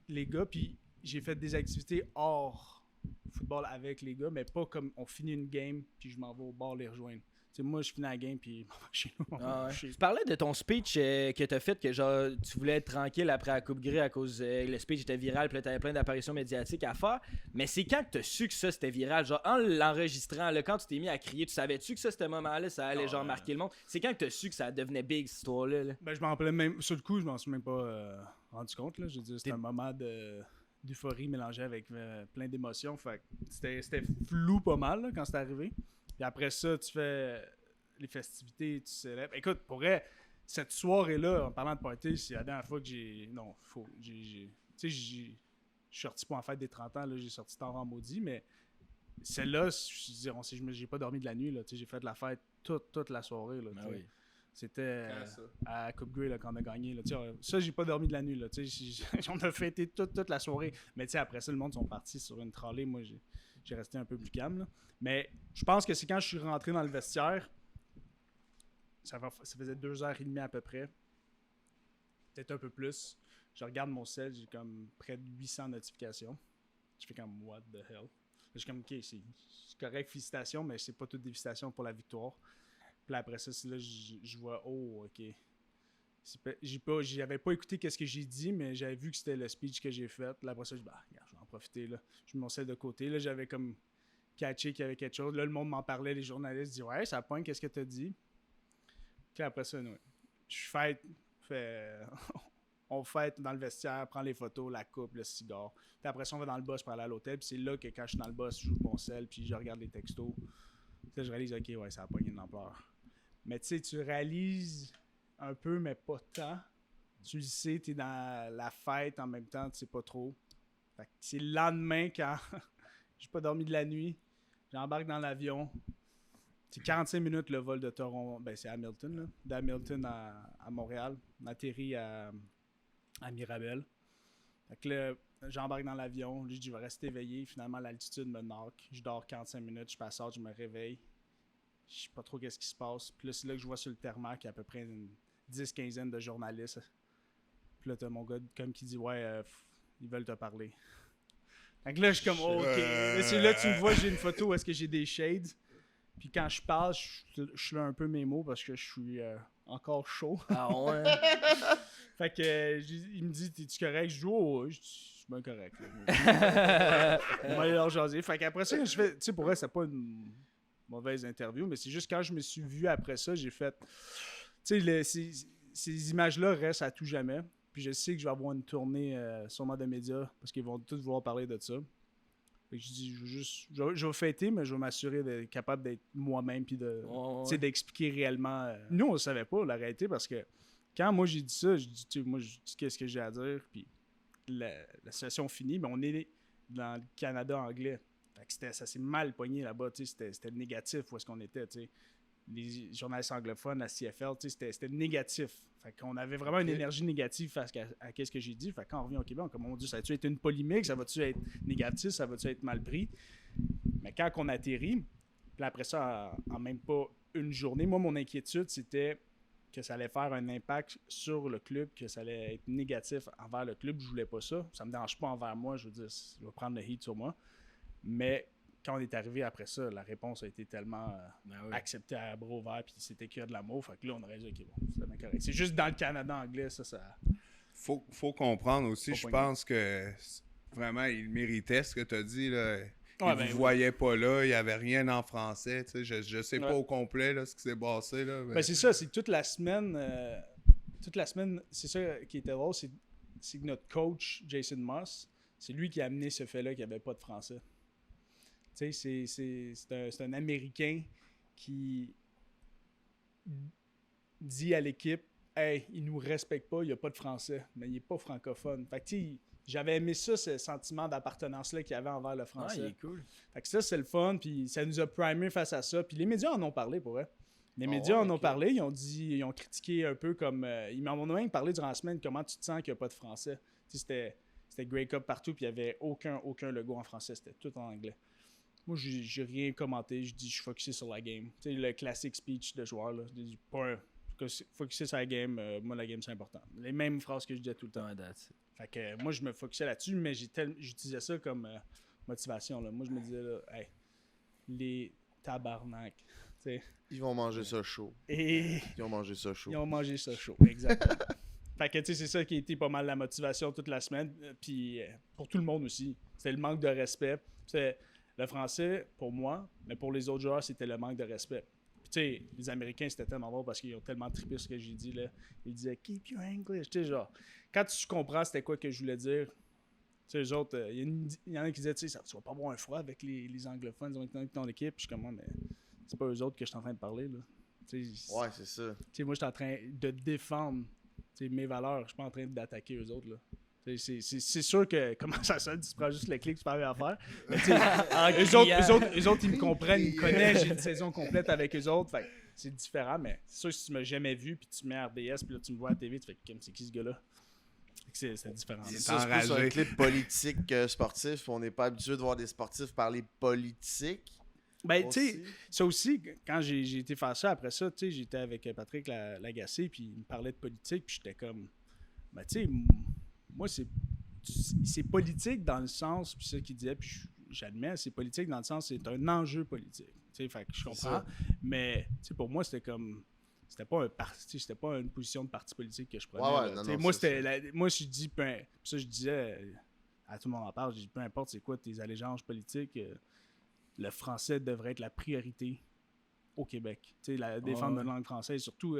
les gars. Puis j'ai fait des activités hors football avec les gars, mais pas comme on finit une game. Puis je m'en vais au bar les rejoindre. Tu sais, moi, je finis la game. Puis chez nous. Ah ouais. Tu parlais de ton speech que t'as fait, que genre tu voulais être tranquille après la Coupe Grey à cause le speech était viral, puis là t'avais plein d'apparitions médiatiques à faire. Mais c'est quand que t'as su que ça c'était viral? Genre en l'enregistrant, là, quand tu t'es mis à crier, tu savais-tu que ça, ce moment-là, ça allait genre marquer le monde? C'est quand que t'as su que ça devenait big cette histoire-là? Là? Ben, je m'en rappelais même. Sur le coup, je m'en suis même pas rendu compte. Là. Je veux dire, c'était un moment d'euphorie mélangé avec plein d'émotions. Fait que c'était flou pas mal là, quand c'est arrivé. Puis après ça, tu fais les festivités, tu célèbres. Écoute, pour vrai, cette soirée-là, en parlant de party, c'est la dernière fois que j'ai. Non, tu sais, je suis sorti pour en fête des 30 ans, là, j'ai sorti T'en vends maudit, mais celle-là, j'ai pas dormi de la nuit, là, tu sais, j'ai fait de la fête toute la soirée, là, tu sais. oui. C'était à Coupe Grey là, quand on a gagné. Là. Ça, j'ai pas dormi de la nuit. Là, on a fêté toute la soirée. Mais après ça, le monde sont partis sur une trolley. Moi, j'ai resté un peu plus calme. Là. Mais je pense que c'est quand je suis rentré dans le vestiaire, ça faisait 2h30 à peu près. Peut-être un peu plus. Je regarde mon cell, j'ai comme près de 800 notifications. Je fais comme what the hell. Je suis comme ok, c'est correct, félicitations, mais c'est pas toutes des félicitations pour la victoire. Puis là, après ça, c'est là je vois, oh, ok. J'avais pas écouté qu'est-ce que j'ai dit, mais j'avais vu que c'était le speech que j'ai fait. Là, après ça, regarde, je vais en profiter. Là. Je me montais de côté. Là, j'avais comme catché qu'il y avait quelque chose. Là, le monde m'en parlait. Les journalistes disaient, ouais, ça pointe, qu'est-ce que t'as dit? Puis après ça, je fête. On fête dans le vestiaire, prend les photos, la coupe, le cigare. Puis après ça, on va dans le bus pour aller à l'hôtel. Puis c'est là que quand je suis dans le bus, je joue mon sel, puis je regarde les textos. Puis là, je réalise, ok, ouais, ça a pogné de l'ampleur. Mais tu sais, tu réalises un peu, mais pas tant. Tu le sais, t'es dans la fête en même temps, tu sais pas trop. Fait que c'est le lendemain quand j'ai pas dormi de la nuit. J'embarque dans l'avion. C'est 45 minutes le vol de Toronto. Ben, c'est Hamilton, là. D'Hamilton à Montréal. On atterrit à Mirabel. Fait que là, j'embarque dans l'avion. Je dis, je vais rester éveillé. Finalement, l'altitude me knock. Je dors 45 minutes. Je passe je me réveille. Je sais pas trop qu'est-ce qui se passe. Puis là, c'est là que je vois sur le Thermac qu'il y a à peu près une 10-15 de journalistes. Puis là, t'as mon gars comme qui dit, ouais, ils veulent te parler. Fait que là, je suis comme, oh, ok. Là, c'est là que tu me vois, j'ai une photo où est-ce que j'ai des shades. Puis quand je parle, je suis là un peu mes mots parce que je suis encore chaud. Ah ouais? Fait que il me dit, t'es-tu correct? Je dis, oh, ouais. Je suis bien correct. On va aller leur jaser. Fait qu'après ça, je fais, tu sais, pour vrai, c'est pas une mauvaise interview, mais c'est juste quand je me suis vu après ça, j'ai fait, tu sais, ces images-là restent à tout jamais. Puis je sais que je vais avoir une tournée sûrement de médias parce qu'ils vont tous vouloir parler de ça. Fait que je dis, je vais fêter, mais je vais m'assurer d'être capable d'être moi-même puis d'expliquer réellement. Nous, on ne savait pas la réalité parce que quand moi j'ai dit ça, je dis, moi je dis qu'est-ce que j'ai à dire, puis la situation finit, mais on est dans le Canada anglais. Fait que ça s'est mal pogné là-bas, c'était négatif où est-ce qu'on était, t'sais. Les journalistes anglophones, la CFL, c'était négatif. Fait qu'on avait vraiment une énergie négative face à qu'est-ce que j'ai dit. Fait quand on revient au Québec, on comme mon Dieu, ça va-tu être une polémique, ça va-tu être négatif, ça va-tu être mal pris? Mais quand on atterrit, puis après ça, en même pas une journée, moi, mon inquiétude, c'était que ça allait faire un impact sur le club, que ça allait être négatif envers le club. Je voulais pas ça. Ça me dérange pas envers moi, je veux dire, je vais prendre le heat sur moi. Mais quand on est arrivé après ça, la réponse a été tellement acceptée à bras ouverts, puis c'était qu'il y a de l'amour. Fait que là, on aurait dit, ok, bon, c'était bien correct. C'est juste dans le Canada anglais, ça. Faut comprendre aussi, je pense que vraiment, il méritait ce que tu as dit, là. Il ne vous voyait pas là, il n'y avait rien en français. Je sais pas au complet là, ce qui s'est passé. Là, mais... Ben, c'est ça, c'est toute la semaine, c'est ça qui était drôle, c'est que notre coach, Jason Moss, c'est lui qui a amené ce fait-là qu'il n'y avait pas de français. Tu sais, c'est un Américain qui dit à l'équipe, hey, il nous respecte pas, il n'y a pas de français, mais il n'est pas francophone. Fait que tu sais, j'avais aimé ça, ce sentiment d'appartenance-là qu'il y avait envers le français. Ah, il est cool. Fait que ça, c'est le fun, puis ça nous a primé face à ça. Puis les médias en ont parlé, pour vrai. Les médias en ont parlé, ils ont critiqué un peu comme... ils m'en ont même parlé durant la semaine, comment tu te sens qu'il n'y a pas de français. Tu sais, c'était Grey Cup partout, puis il n'y avait aucun logo en français, c'était tout en anglais. moi, j'ai rien commenté. Je dis, je suis focusé sur la game. Tu sais, le classic speech de joueur, là. Je dis, focusé sur la game. Moi, la game, c'est important. Les mêmes phrases que je disais tout le temps. Fait que moi, je me focusais là-dessus, mais j'utilisais ça comme motivation, là. Moi, je me disais, là, hey, les tabarnak. T'sais. Ils vont manger ça chaud. Ils ont mangé ça chaud. Ils ont mangé ça chaud, exactement. Fait que, tu sais, c'est ça qui a été pas mal la motivation toute la semaine. Puis pour tout le monde aussi. C'était le manque de respect. C'était le français, pour moi, mais pour les autres joueurs, c'était le manque de respect. Puis, tu sais, les Américains, c'était tellement bon parce qu'ils ont tellement trippé ce que j'ai dit, là. Ils disaient « Keep your English ». Tu sais, genre, quand tu comprends c'était quoi que je voulais dire, tu sais, les autres, il y en a qui disaient « Tu sais, tu vas pas boire un froid avec les anglophones, ils ont été dans ton équipe. » Puis je suis comme « Mais c'est pas eux autres que je suis en train de parler, là. » Ouais, c'est ça. Tu sais, moi, je suis en train de défendre mes valeurs. Je suis pas en train d'attaquer eux autres, là. C'est sûr que, comment ça sonne, tu prends juste le clic, tu peux rien faire. Mais eux autres, ils me comprennent, ils me connaissent, j'ai une saison complète avec eux autres. Fait c'est différent, mais c'est sûr que si tu m'as jamais vu, puis tu mets RDS, puis là, tu me vois à la TV, tu fais c'est qui ce gars-là? C'est différent. C'est plus un clip politique que sportif. On n'est pas habitué de voir des sportifs parler politique. Ben, tu sais, ça aussi, quand j'ai été faire ça, après ça, tu sais, j'étais avec Patrick Lagacé, puis il me parlait de politique, puis j'étais comme, ben, tu sais, moi, c'est politique dans le sens, puis ça qu'il disait, puis j'admets, c'est politique dans le sens, c'est un enjeu politique. Tu sais, fait que je comprends. Mais, tu sais, pour moi, c'était comme, c'était pas un parti, c'était pas une position de parti politique que je prenais. Non, moi, moi, je dis, ça, je disais, à tout le monde en parle, je dis, peu importe c'est quoi tes allégeances politiques, le français devrait être la priorité au Québec. Tu sais, défendre notre langue française, surtout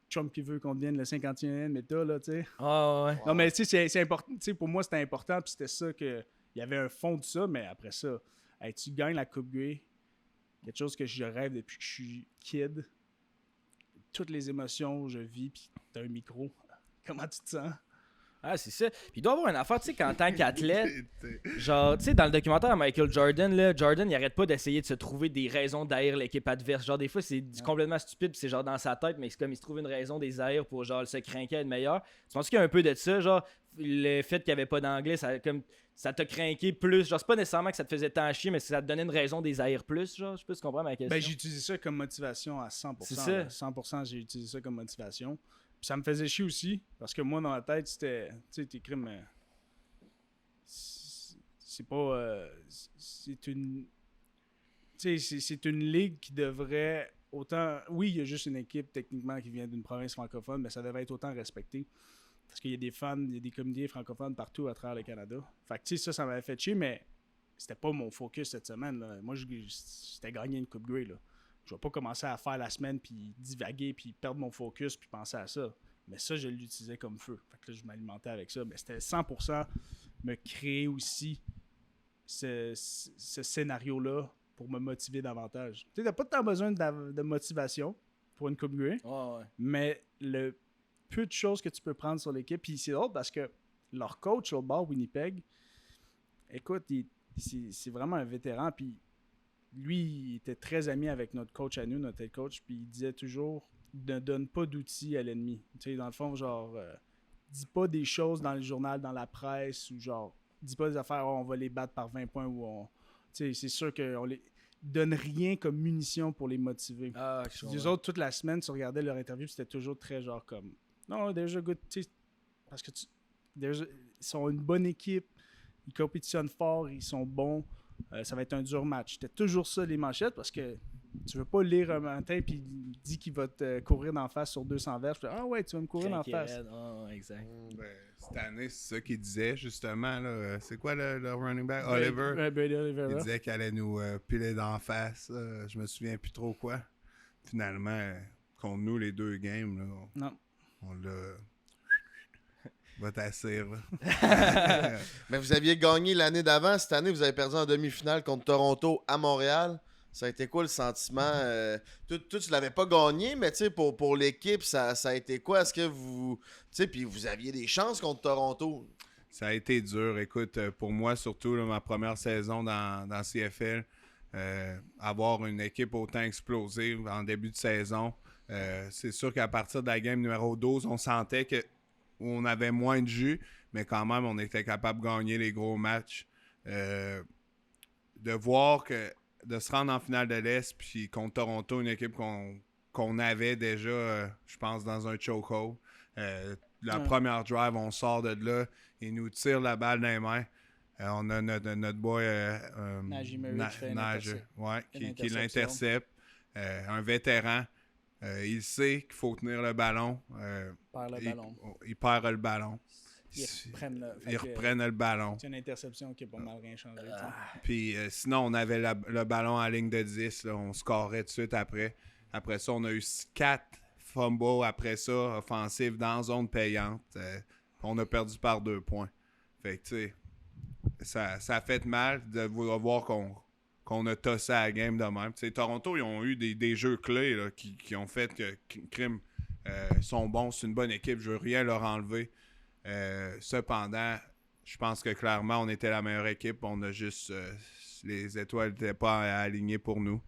Trump qui veut qu'on devienne le 51e État, là, tu sais. Non, mais tu sais, c'est important. Tu sais, pour moi, c'était important, puis c'était ça que... Il y avait un fond de ça, mais après ça, hey, tu gagnes la Coupe Grey, quelque chose que je rêve depuis que je suis kid. Toutes les émotions, je vis, puis t'as un micro. Comment tu te sens? Ah, c'est ça. Puis il doit y avoir une affaire, tu sais, qu'en tant qu'athlète, genre, tu sais, dans le documentaire Michael Jordan, là, Jordan, il arrête pas d'essayer de se trouver des raisons d'haïr l'équipe adverse. Genre, des fois, c'est complètement stupide, puis c'est genre dans sa tête, mais c'est comme il se trouve une raison des haïrs pour, genre, se craquer à être meilleur. Tu penses qu'il y a un peu de ça, genre, le fait qu'il n'y avait pas d'anglais, ça t'a craqué plus. Genre, c'est pas nécessairement que ça te faisait tant chier, mais ça te donnait une raison des haïrs plus, genre, je sais pas si tu comprends ma question. Ben, j'ai utilisé ça comme motivation à 100%. C'est ça. 100%, j'ai utilisé ça comme motivation. Puis ça me faisait chier aussi, parce que moi, dans la tête, c'était... Tu sais, tes crimes... c'est pas... c'est une... Tu sais, c'est une ligue qui devrait autant... Oui, il y a juste une équipe, techniquement, qui vient d'une province francophone, mais ça devrait être autant respecté. Parce qu'il y a des fans, il y a des communautés francophones partout à travers le Canada. Fait que, tu sais, ça m'avait fait chier, mais c'était pas mon focus cette semaine, là. Moi, c'était gagner une Coupe Grey, là. Je vais pas commencer à faire la semaine, puis divaguer, puis perdre mon focus, puis penser à ça. Mais ça, je l'utilisais comme feu. Fait que là, je m'alimentais avec ça. Mais c'était 100% me créer aussi ce scénario-là pour me motiver davantage. Tu sais, t'as pas tant besoin de motivation pour une Coupe Grey, mais le peu de choses que tu peux prendre sur l'équipe. Puis c'est drôle parce que leur coach au bord, Winnipeg, écoute, c'est vraiment un vétéran, puis lui, il était très ami avec notre coach à nous, notre head coach, puis il disait toujours ne donne pas d'outils à l'ennemi. Tu sais, dans le fond, genre, dis pas des choses dans le journal, dans la presse, ou genre, dis pas des affaires, on va les battre par 20 points, ou on. Tu sais, c'est sûr qu'on les donne rien comme munition pour les motiver. Les autres, toute la semaine, tu regardais leur interview, c'était toujours très genre comme, non, déjà good, tu sais, parce que ils sont une bonne équipe, ils compétitionnent fort, ils sont bons. Ça va être un dur match. C'était toujours ça les manchettes parce que tu veux pas lire un matin puis il dit qu'il va te courir d'en face sur 200 verges. Ah ouais, tu vas me courir d'en face. Exact. Cette année, c'est ça qu'il disait justement. Là, c'est quoi le running back? Oliver. Brady Oliver. Il disait qu'il allait nous piler d'en face. Je me souviens plus trop quoi. Finalement, contre nous, les deux games, là, on l'a... Va t'assir, là. Mais vous aviez gagné l'année d'avant. Cette année, vous avez perdu en demi-finale contre Toronto à Montréal. Ça a été quoi le sentiment? Toi, tu l'avais pas gagné, mais pour l'équipe, ça a été quoi? Est-ce que vous... Puis vous aviez des chances contre Toronto? Ça a été dur. Écoute, pour moi, surtout, là, ma première saison dans CFL, avoir une équipe autant explosive en début de saison, c'est sûr qu'à partir de la game numéro 12, on sentait que on avait moins de jus, mais quand même, on était capable de gagner les gros matchs. de voir de se rendre en finale de l'Est, puis contre Toronto, une équipe qu'on avait déjà, je pense, dans un chokehold. La première drive, on sort de là, il nous tire la balle dans les mains. On a notre boy Najee Murray qui l'intercepte. Un vétéran. Il sait qu'il faut tenir le ballon. Il perd le ballon. Ils reprennent le ballon. C'est une interception qui a pas mal rien changé. Puis sinon, on avait le ballon à la ligne de 10. Là, on scorait tout de suite après. Après ça, on a eu 4 fumbles après ça, offensifs dans zone payante. On a perdu par 2 points. Fait que, tu sais, ça a fait mal de voir qu'on a tossé à la game de même. T'sais, Toronto, ils ont eu des jeux clés là, qui ont fait que Crime sont bons. C'est une bonne équipe. Je veux rien leur enlever. Cependant, je pense que clairement, on était la meilleure équipe. On a juste... les étoiles n'étaient pas alignées pour nous.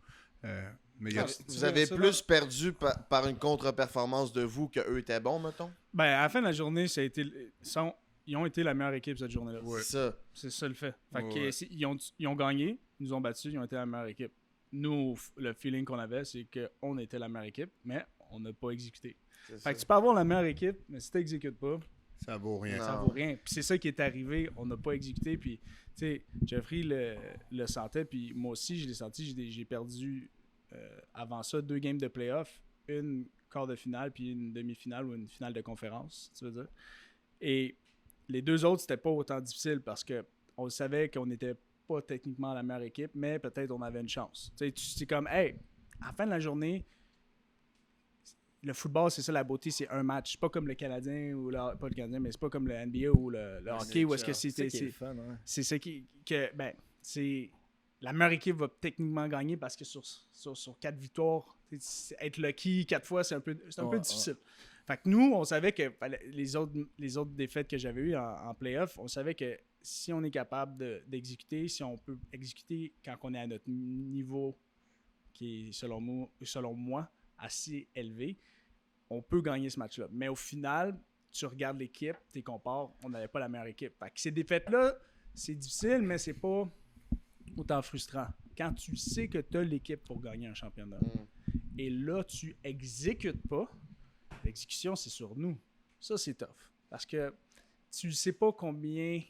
Mais vous avez plus perdu par une contre-performance de vous qu'eux étaient bons, mettons? Ben, à la fin de la journée, ils ont été la meilleure équipe cette journée-là. Ouais. C'est ça le fait. Ils ont gagné, ils nous ont battus, ils ont été la meilleure équipe. Nous, le feeling qu'on avait, c'est qu'on était la meilleure équipe, mais on n'a pas exécuté. Fait que tu peux avoir la meilleure équipe, mais si tu n'exécutes pas, ça vaut rien. Ça vaut rien. Puis c'est ça qui est arrivé, on n'a pas exécuté. Puis, tu sais, Jeffrey le sentait, puis moi aussi, je l'ai senti. J'ai perdu, avant ça, 2 games de playoff, une quart de finale, puis une demi-finale ou une finale de conférence, tu veux dire. Et les 2 autres, c'était pas autant difficile parce qu'on savait qu'on n'était pas techniquement la meilleure équipe, mais peut-être on avait une chance. Tu sais, c'est comme, hey, à la fin de la journée, le football, c'est ça la beauté, c'est un match. C'est pas comme le Canadien ou pas le Canadien, mais c'est pas comme le NBA ou le hockey où est-ce que c'est ça c'est la meilleure équipe va techniquement gagner parce que sur 4 victoires, être lucky 4 fois, c'est un peu difficile. Fait que nous, on savait que les autres défaites que j'avais eues en playoff, on savait que si on est capable d'exécuter, si on peut exécuter quand on est à notre niveau qui est, selon moi, assez élevé, on peut gagner ce match-là. Mais au final, tu regardes l'équipe, tu compares, on n'avait pas la meilleure équipe. Fait que ces défaites-là, c'est difficile, mais c'est pas autant frustrant. Quand tu sais que tu as l'équipe pour gagner un championnat, et là, tu exécutes pas, l'exécution, c'est sur nous. Ça, c'est tough. Parce que tu ne sais pas combien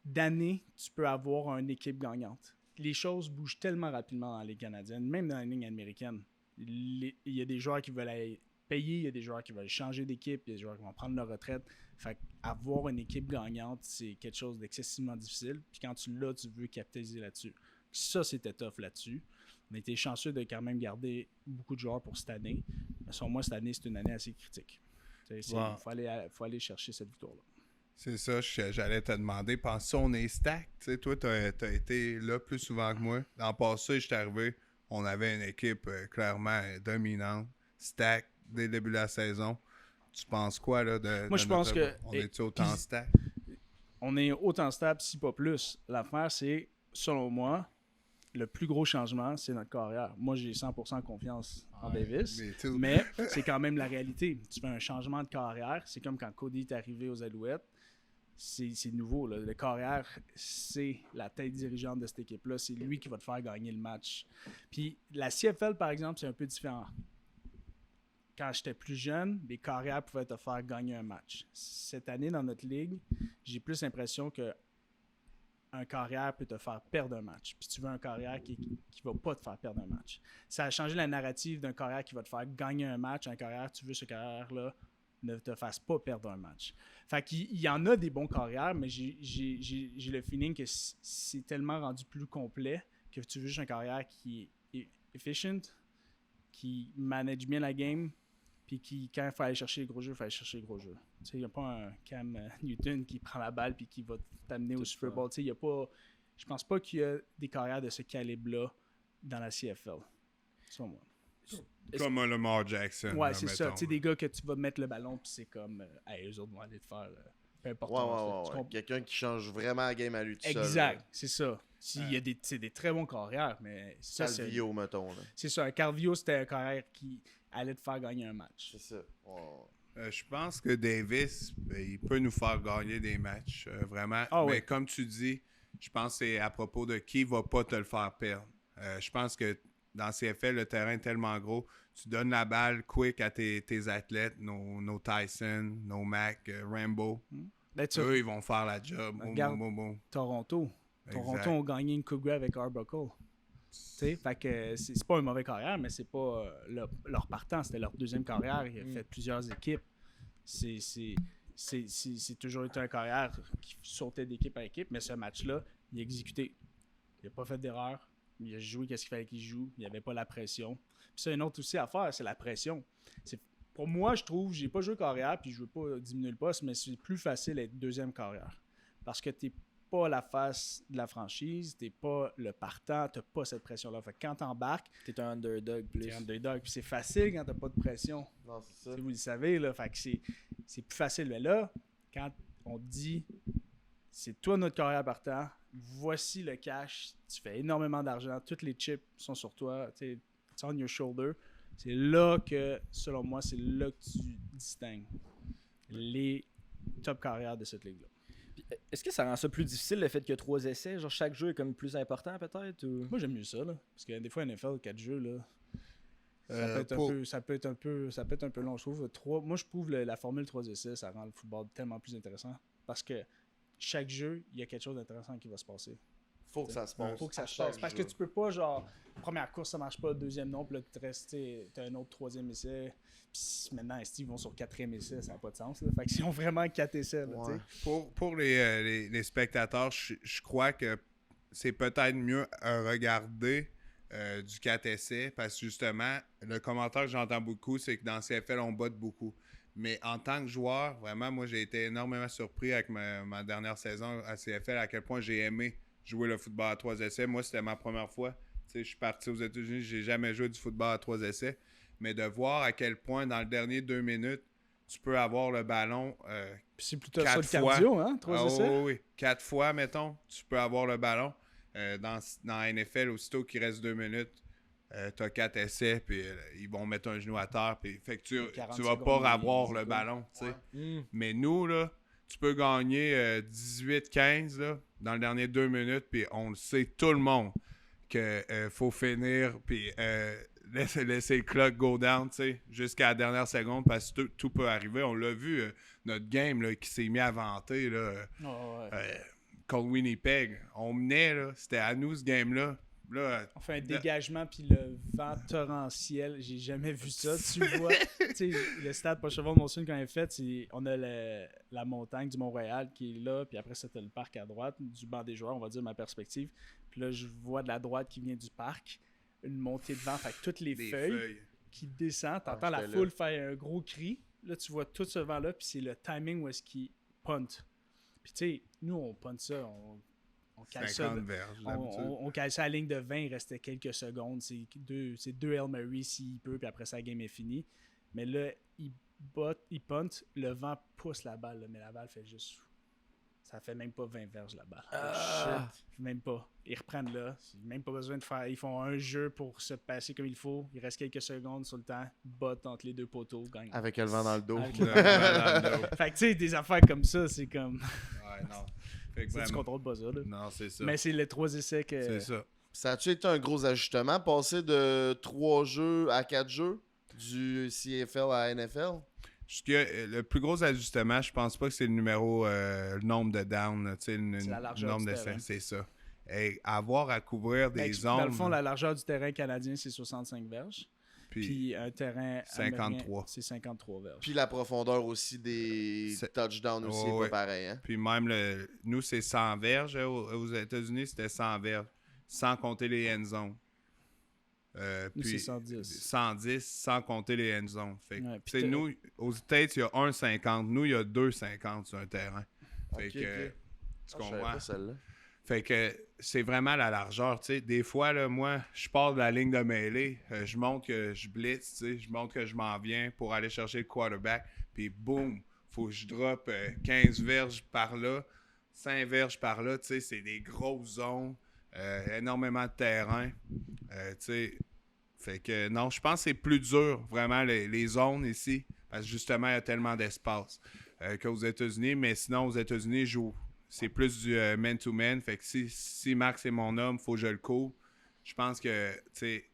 d'années tu peux avoir une équipe gagnante. Les choses bougent tellement rapidement dans la Ligue canadienne, même dans la Ligue américaine. Il y a des joueurs qui veulent aller payer, il y a des joueurs qui veulent changer d'équipe, il y a des joueurs qui vont prendre leur retraite. Fait avoir une équipe gagnante, c'est quelque chose d'excessivement difficile. Puis quand tu l'as, tu veux capitaliser là-dessus. Ça, c'était tough là-dessus. On a été chanceux de quand même garder beaucoup de joueurs pour cette année. Mais selon moi, cette année, c'est une année assez critique. Il faut aller chercher cette victoire-là. C'est ça, j'allais te demander, pense on est stack. Tu sais, toi, t'as été là plus souvent que moi. Dans le passé, j'étais arrivé, on avait une équipe clairement dominante, stack dès le début de la saison. Tu penses quoi là moi, je pense que on est autant stack? On est autant stable, si pas plus. L'affaire, c'est, selon moi, le plus gros changement, c'est notre carrière. Moi, j'ai 100% confiance en Davis, mais c'est quand même la réalité. Tu fais un changement de carrière, c'est comme quand Cody est arrivé aux Alouettes. C'est nouveau. Là. Le carrière, c'est la tête dirigeante de cette équipe-là. C'est lui qui va te faire gagner le match. Puis la CFL, par exemple, c'est un peu différent. Quand j'étais plus jeune, les carrières pouvaient te faire gagner un match. Cette année, dans notre ligue, j'ai plus l'impression que un carrière peut te faire perdre un match. Puis tu veux un carrière qui va pas te faire perdre un match. Ça a changé la narrative d'un carrière qui va te faire gagner un match. Un carrière, tu veux ce carrière-là ne te fasse pas perdre un match. Fait qu'il y en a des bons carrières, mais j'ai le feeling que c'est tellement rendu plus complet que tu veux juste un carrière qui est efficient, qui manage bien la game, puis qui, quand il faut aller chercher les gros jeux, il faut aller chercher les gros jeux. Il n'y a pas un Cam Newton qui prend la balle puis qui va t'amener au Super Bowl. Je pense pas qu'il y a des carrières de ce calibre-là dans la CFL. Selon moi. Comme un Lamar Jackson. Ouais, c'est ça. Tu sais, des gars que tu vas mettre le ballon, puis c'est comme, hey, eux autres vont aller te faire peu importe. Ouais. Quelqu'un qui change vraiment la game à lui tout seul. Exact, c'est ça. Il y a des très bons carrières, mais ça, Calvillo, mettons. Là. C'est ça. Un Calvillo, c'était un carrière qui allait te faire gagner un match. C'est ça. Je pense que Davis, il peut nous faire gagner des matchs, vraiment. Ah, mais oui. comme tu dis, Je pense que c'est à propos de qui va pas te le faire perdre. Je pense que dans CFL, le terrain est tellement gros. Tu donnes la balle quick à tes athlètes, nos Tyson, nos Mac, Rambo. Eux, ils vont faire la job. Regarde Toronto. Toronto ont gagné une Coupe Grey avec Arbuckle. Fait que c'est pas une mauvaise carrière, mais c'est pas leur partant. C'était leur deuxième carrière. Il a fait plusieurs équipes. C'est toujours été une carrière qui sautait d'équipe à équipe, mais ce match-là, il a exécuté. Il n'a pas fait d'erreur. Il a joué ce qu'il fallait qu'il joue. Il n'y avait pas la pression. Puis ça, une autre aussi affaire, c'est la pression. Pour moi, je trouve, j'ai pas joué carrière, puis je veux pas diminuer le poste, mais c'est plus facile d'être deuxième carrière. Parce que t'es pas la face de la franchise, t'es pas le partant, t'as pas cette pression-là. Fait que quand t'embarques, T'es un underdog plus. t'es un underdog. Puis c'est facile quand t'as pas de pression. Non, c'est ça. Vous le savez, là. Fait que c'est plus facile. Mais là, quand on te dit, c'est toi notre carrière partant, voici le cash, tu fais énormément d'argent, toutes les chips sont sur toi, it's on your shoulder. C'est là que, selon moi, c'est là que tu distingues les top carrières de cette ligue-là. Puis, est-ce que ça rend ça plus difficile le fait qu'il y a 3 essais? Genre chaque jeu est comme plus important peut-être? Ou... Moi, j'aime mieux ça, là. Parce que des fois, NFL, 4 jeux, là, ça peut être un peu long, je trouve. Moi, je trouve la formule 3 essais, ça rend le football tellement plus intéressant. Parce que chaque jeu, il y a quelque chose d'intéressant qui va se passer. Faut que ça se passe. Faut que ça se passe. Parce que tu peux pas, genre, première course, ça marche pas, deuxième non, puis là, tu restes, t'as un autre troisième essai. Puis maintenant, ils vont sur quatrième essai, ça n'a pas de sens. Là. Fait qu'ils ont vraiment 4 essais. Là, pour les spectateurs, je crois que c'est peut-être mieux à regarder du 4 essais parce que justement, le commentaire que j'entends beaucoup, c'est que dans CFL, on botte beaucoup. Mais en tant que joueur, vraiment, moi, j'ai été énormément surpris avec ma dernière saison à CFL, à quel point j'ai aimé jouer le football à 3 essais. Moi, c'était ma première fois. Je suis parti aux États-Unis, j'ai jamais joué du football à 3 essais. Mais de voir à quel point, dans le dernier 2 minutes, tu peux avoir le ballon puis c'est plutôt 4 ça le fois. cardio, hein, 3 essais? Oui. 4 fois, mettons, tu peux avoir le ballon. Dans la NFL, aussitôt qu'il reste 2 minutes, tu as 4 essais, puis ils vont mettre un genou à terre. Puis, fait que tu vas pas avoir le ballon. Ouais. Mais nous, là, tu peux gagner 18-15 là, dans les derniers 2 minutes, puis on le sait, tout le monde, qu'il faut finir, puis laisser le clock go down jusqu'à la dernière seconde, parce que tout peut arriver. On l'a vu, notre game là, qui s'est mis à vanter là, contre Winnipeg. On menait, là, c'était à nous ce game-là. Là, on fait un dégagement, puis le vent torrentiel, j'ai jamais vu ça. Tu vois, le stade Pocheval-Monson, quand il est fait, on a la montagne du Mont-Royal qui est là, puis après, c'était le parc à droite, du banc des joueurs, on va dire ma perspective. Puis là, je vois de la droite qui vient du parc, une montée de vent, fait que toutes les feuilles qui descendent, t'entends la foule faire un gros cri. Là, tu vois tout ce vent-là, puis c'est le timing où est-ce qu'il punt. Puis tu sais, nous, on punt ça, on cale ça, on cale ça à la ligne de 20, il restait quelques secondes. C'est deux Hail Mary s'il peut, puis après ça, la game est finie. Mais là, il punt, le vent pousse la balle, là, mais la balle fait juste... Ça fait même pas 20 verges la balle. Même pas. Ils reprennent là. Même pas besoin de faire... Ils font un jeu pour se passer comme il faut. Il reste quelques secondes sur le temps. Botte entre les deux poteaux. Gagne. Avec le vent dans le dos. Fait que tu sais, des affaires comme ça, c'est comme... Ouais, non. Fait que tu contrôles pas ça, là. Non, c'est ça. Mais c'est les 3 essais que... C'est ça. Ça a-tu été un gros ajustement, passer de 3 jeux à 4 jeux du CFL à NFL? Le plus gros ajustement, je pense pas que c'est le nombre de downs, c'est la largeur du terrain. C'est ça. Et avoir à couvrir des zones... Dans le fond, la largeur du terrain canadien, c'est 65 verges. Puis un terrain 53. C'est 53 verges. Puis la profondeur aussi des touchdowns aussi est pas pareil. Hein? Puis même, nous, c'est 100 verges. Aux États-Unis, c'était 100 verges. Sans compter les end zones. Nous, c'est 110. 110 sans compter les end zones. Fait nous, aux States, il y a 1,50. Nous, il y a 2,50 sur un terrain. Fait que, tu comprends? Fait que c'est vraiment la largeur. T'sais. Des fois, là, moi, je pars de la ligne de mêlée. Je montre que je blitz. Je montre que je m'en viens pour aller chercher le quarterback. Puis boum, faut que je drop 15 verges par là, 5 verges par là. C'est des grosses zones. Énormément de terrain. Fait que non, je pense que c'est plus dur, vraiment, les zones ici. Parce que justement, il y a tellement d'espace qu'aux États-Unis. Mais sinon, aux États-Unis, c'est plus du man-to-man. Fait que si Marc, c'est mon homme, faut que je le couvre. Je pense que, tu sais,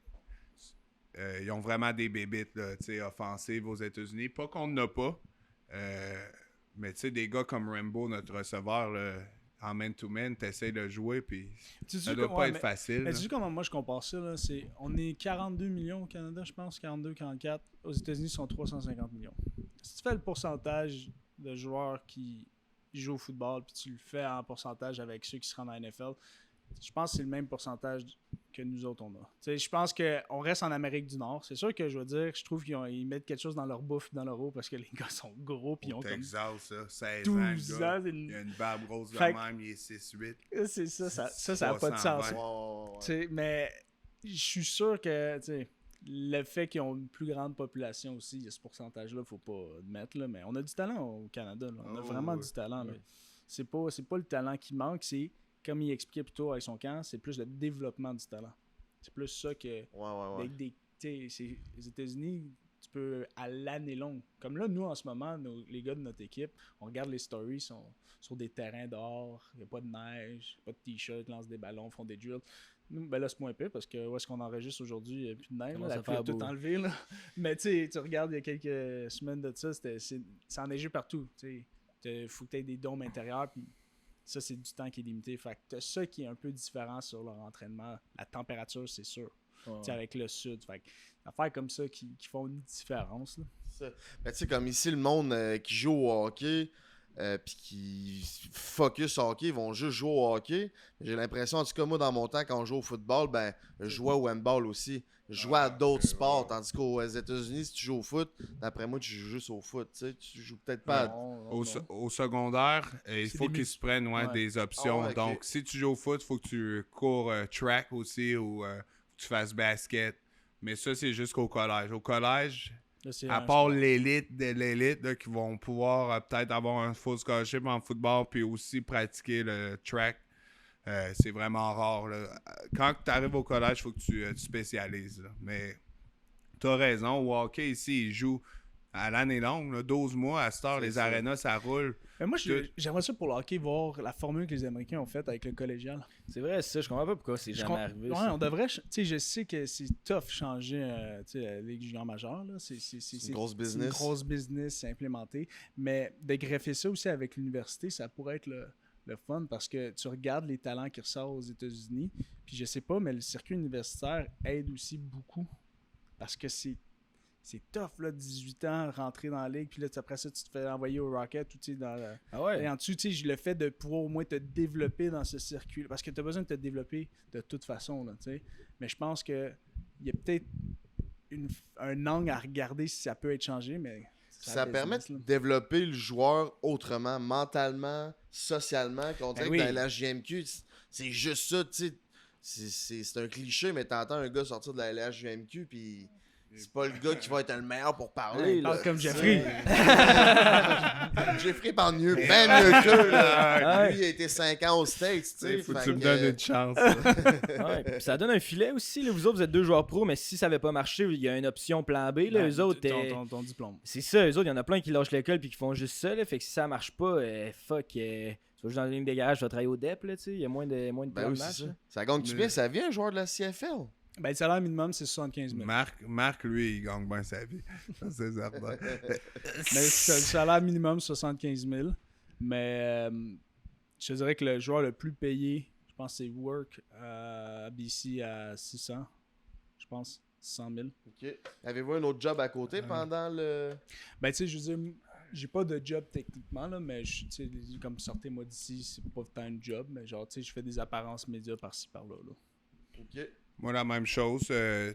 ils ont vraiment des bébites là, offensives aux États-Unis. Pas qu'on n'en a pas, mais tu sais, des gars comme Rambo, notre receveur, là, en man-to-man, t'essaies de jouer, puis ça doit pas être facile. Mais tu sais comment moi je compare ça, là, on est 42 millions au Canada, je pense, 42, 44. Aux États-Unis, ils sont 350 millions. Si tu fais le pourcentage de joueurs qui jouent au football, puis tu le fais en pourcentage avec ceux qui se rendent à la NFL, je pense que c'est le même pourcentage que nous autres on a. T'sais, je pense qu'on reste en Amérique du Nord. C'est sûr que je veux dire, je trouve qu'ils mettent quelque chose dans leur bouffe, dans leur eau, parce que les gars sont gros, puis ils ont comme Texas, ça, 16 12 ans, ans. il a une barbe grosse de Fait que- même, il est 6'8". C'est ça n'a pas de sens. 320. T'sais, mais je suis sûr que le fait qu'ils ont une plus grande population aussi, il y a ce pourcentage-là, faut pas admettre. Là, mais on a du talent au Canada. Là. On a vraiment du talent. Là. C'est pas le talent qui manque, c'est, comme il expliquait plus tôt avec son camp, c'est plus le développement du talent. C'est plus ça que les États-Unis, tu peux à l'année longue. Comme là, nous, en ce moment, les gars de notre équipe, on regarde les stories, sont sur des terrains dehors, il n'y a pas de neige, pas de t-shirt, lancent des ballons, font des drills. Nous, ben là, c'est moins épais parce que où est-ce qu'on enregistre aujourd'hui, il n'y a plus de neige, là, la pluie a tout enlevé. Là. Mais tu regardes, il y a quelques semaines de ça, c'est enneigé partout. Il faut que tu aies des dômes intérieurs, puis ça, c'est du temps qui est limité. Fait que t'as ça qui est un peu différent sur leur entraînement. La température, c'est sûr. Avec le sud. Fait que affaires comme ça qui font une différence. Là. Ben, tu sais, comme ici, le monde qui joue au hockey, puis qui focus hockey, ils vont juste jouer au hockey. J'ai l'impression, en tout cas, moi, dans mon temps, quand on joue au football, ben, je jouais au handball aussi. Je jouais à d'autres sports, tandis qu'aux États-Unis, si tu joues au foot, d'après moi, tu joues juste au foot. Tu sais, tu joues peut-être pas Au secondaire, il faut qu'ils se prennent des options. Ah ouais, donc, si tu joues au foot, il faut que tu cours track aussi ou que tu fasses basket. Mais ça, c'est jusqu'au collège. Au collège, là, à part l'élite de l'élite là, qui vont pouvoir peut-être avoir un full scholarship en football puis aussi pratiquer le track, c'est vraiment rare. Là. Quand tu arrives au collège, il faut que tu spécialises. Là. Mais tu as raison. Au hockey, ici, ils jouent à l'année longue. Là, 12 mois, à cette heure, les arénas, ça roule. Mais moi, j'aimerais ça pour le hockey voir la formule que les Américains ont faite avec le collégial. C'est vrai, c'est ça. Je comprends pas pourquoi c'est jamais arrivé. Ouais, ça. on devrait. Je sais que c'est tough changer la Ligue junior majeure. Là. C'est une grosse business. C'est une grosse business implémentée. Mais de greffer ça aussi avec l'université, ça pourrait être le fun parce que tu regardes les talents qui ressortent aux États-Unis. Puis je sais pas, mais le circuit universitaire aide aussi beaucoup parce que c'est tough, là, 18 ans, rentrer dans la ligue, puis là, après ça, tu te fais envoyer au Rocket, ou et en dessous, le fait de pouvoir au moins te développer dans ce circuit, parce que tu as besoin de te développer de toute façon, là, mais je pense qu'il y a peut-être un angle à regarder si ça peut être changé, mais... Ça permet de développer le joueur autrement, mentalement, socialement, qu'on dirait que dans la LHJMQ, c'est juste ça, tu sais, c'est un cliché, mais t'entends un gars sortir de la LHJMQ, puis... C'est pas le gars qui va être le meilleur pour parler. Il parle comme Jeffrey. Jeffrey parle mieux, bien mieux qu'eux. Là. Lui, il a été 5 ans aux States. Il faut que tu me donnes une chance. Ouais, ça donne un filet aussi. Là. Vous autres, vous êtes 2 joueurs pro, mais si ça n'avait pas marché, il y a une option plan B. Là. Eux autres, ton diplôme. C'est ça. Eux autres, il y en a plein qui lâchent l'école et qui font juste ça. Là. Fait que si ça marche pas, fuck. Tu vas juste dans la ligne des garages, tu vas travailler au DEP. Là, il y a moins de plans de match. Ça gagne du bien. Ça vient un joueur de la CFL. Ben, le salaire minimum, c'est 75 000. Marc, lui, il gagne bien sa vie. C'est certain. Mais le salaire minimum, 75 000. Mais je te dirais que le joueur le plus payé, je pense que c'est Work à BC à 600. Je pense 600 000. OK. Avez-vous un autre job à côté pendant le... Ben, tu sais, je veux dire, j'ai pas de job techniquement, là, mais comme sortez-moi d'ici, c'est pas tant un job, mais genre, tu sais, je fais des apparences médias par-ci, par-là. Là. OK. Moi, la même chose. Je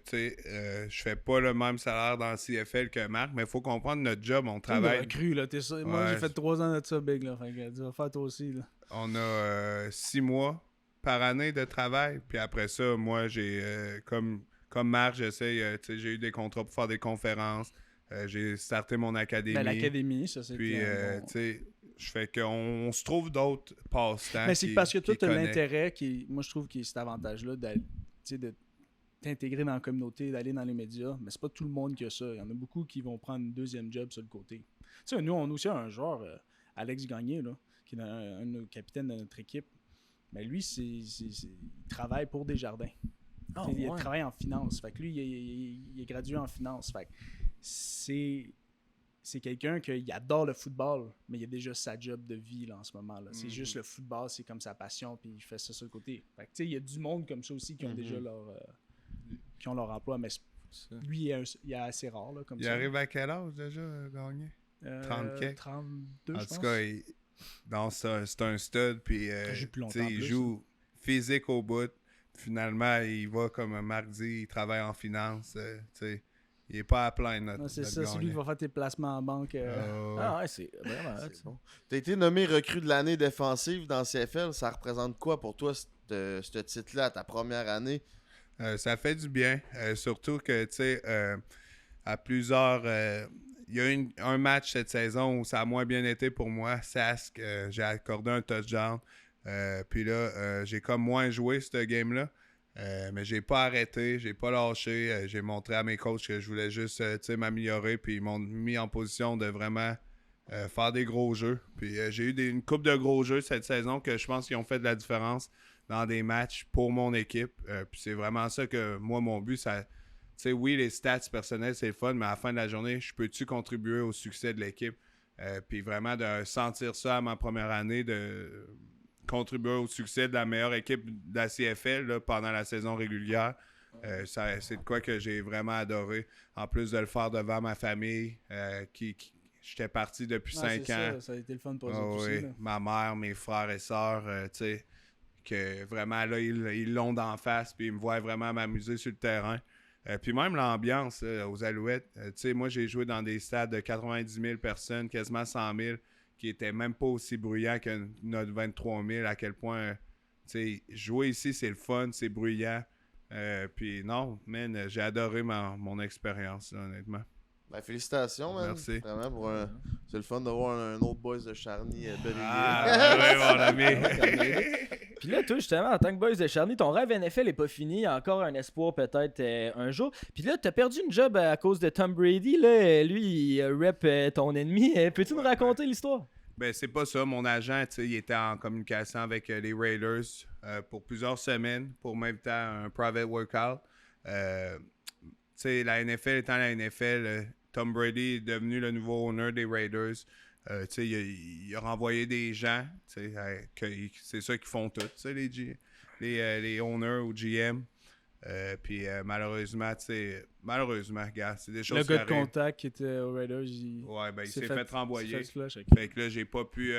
fais pas le même salaire dans le CFL que Marc, mais il faut comprendre notre job. On travaille. Cru, là, t'es ça. Ouais. Moi, j'ai fait 3 ans de ça, Big. Là, fait que tu vas faire toi aussi. Là. On a 6 mois par année de travail. Puis après ça, moi, j'ai comme Marc, j'essaie. J'ai eu des contrats pour faire des conférences. J'ai starté mon académie. Ben, l'académie, ça, c'est. Puis, je fais qu'on se trouve d'autres passe-temps. Mais c'est parce que toi, tu as l'intérêt, moi, je trouve qu'il y a cet avantage-là de t'intégrer dans la communauté, d'aller dans les médias. Mais c'est pas tout le monde qui a ça. Il y en a beaucoup qui vont prendre une deuxième job sur le côté. Tu sais, nous, on a aussi un joueur, Alex Gagné, là, qui est un de nos capitaines de notre équipe, mais lui, il travaille pour Desjardins. Oh, Il ouais. travaille en finance. Fait que lui, il est gradué en finance. Fait que c'est quelqu'un qui adore le football, mais il a déjà sa job de vie là, en ce moment. Là. C'est juste le football, c'est comme sa passion, puis il fait ça sur le côté. Fait que, il y a du monde comme ça aussi qui ont déjà qui ont leur emploi, mais lui, il est assez rare. Là, comme Il ça. arrive à quel âge déjà, gagner? 30 quelques? 32, En je tout pense. cas, c'est un stud, puis Il joue plus longtemps, tu sais, il plus, joue physique au bout. Finalement, il va comme Marc dit, il travaille en finance. Tu sais, il est pas à plein notre Non, c'est ça, c'est lui qui va faire tes placements en banque. Ah ouais, c'est vraiment hot, C'est ça. bon. T'as été nommé recrue de l'année défensive dans CFL. Ça représente quoi pour toi, ce titre-là, ta première année? Ça fait du bien. Surtout que, tu sais, à plusieurs... il y a eu un match cette saison où ça a moins bien été pour moi. Sask, j'ai accordé un touchdown. Puis là, j'ai comme moins joué ce game-là. Mais j'ai pas arrêté, j'ai pas lâché. J'ai montré à mes coachs que je voulais juste m'améliorer. Puis ils m'ont mis en position de vraiment faire des gros jeux. Puis j'ai eu une couple de gros jeux cette saison que je pense qu'ils ont fait de la différence dans des matchs pour mon équipe. Puis c'est vraiment ça que moi, mon but, ça... Tu sais, oui, les stats personnels, c'est le fun, mais à la fin de la journée, je peux-tu contribuer au succès de l'équipe? Puis vraiment de sentir ça à ma première année, de contribuer au succès de la meilleure équipe de la CFL là, pendant la saison régulière. C'est de quoi que j'ai vraiment adoré. En plus de le faire devant ma famille, j'étais parti depuis 5 ans. Ça a été le fun pour eux Ah autres oui, aussi. Là. ma mère, mes frères et sœurs, tu sais, que vraiment là, ils l'ont d'en face, puis ils me voient vraiment m'amuser sur le terrain. Puis même l'ambiance aux Alouettes, tu sais, moi j'ai joué dans des stades de 90 000 personnes, quasiment 100 000, qui étaient même pas aussi bruyants que notre 23 000, à quel point, tu sais, jouer ici c'est le fun, c'est bruyant. Puis non, man, j'ai adoré mon expérience, là, honnêtement. Ben, félicitations, man. Merci. Vraiment, c'est le fun de voir un autre boys de Charny briller. Ah, ouais, mon ami. Puis là, toi, justement, en tant que boys de Charny, ton rêve NFL est pas fini. Il y a encore un espoir peut-être un jour. Puis là, t'as perdu une job à cause de Tom Brady. Là. Lui, il rep ton ennemi. Peux-tu nous raconter l'histoire? Ben, c'est pas ça. Mon agent, tu sais, il était en communication avec les Raiders pour plusieurs semaines pour m'inviter à un private workout. Tu sais, la NFL étant la NFL, Tom Brady est devenu le nouveau owner des Raiders. Tu sais, il a renvoyé des gens, tu sais, c'est ça qu'ils font tout, tu sais, les owners ou GM. Puis malheureusement, tu sais, gars, c'est des choses Le qui gars de arrivent. contact qui était aux Raiders, il s'est fait renvoyer. s'est fait flush, ok. Fait que là,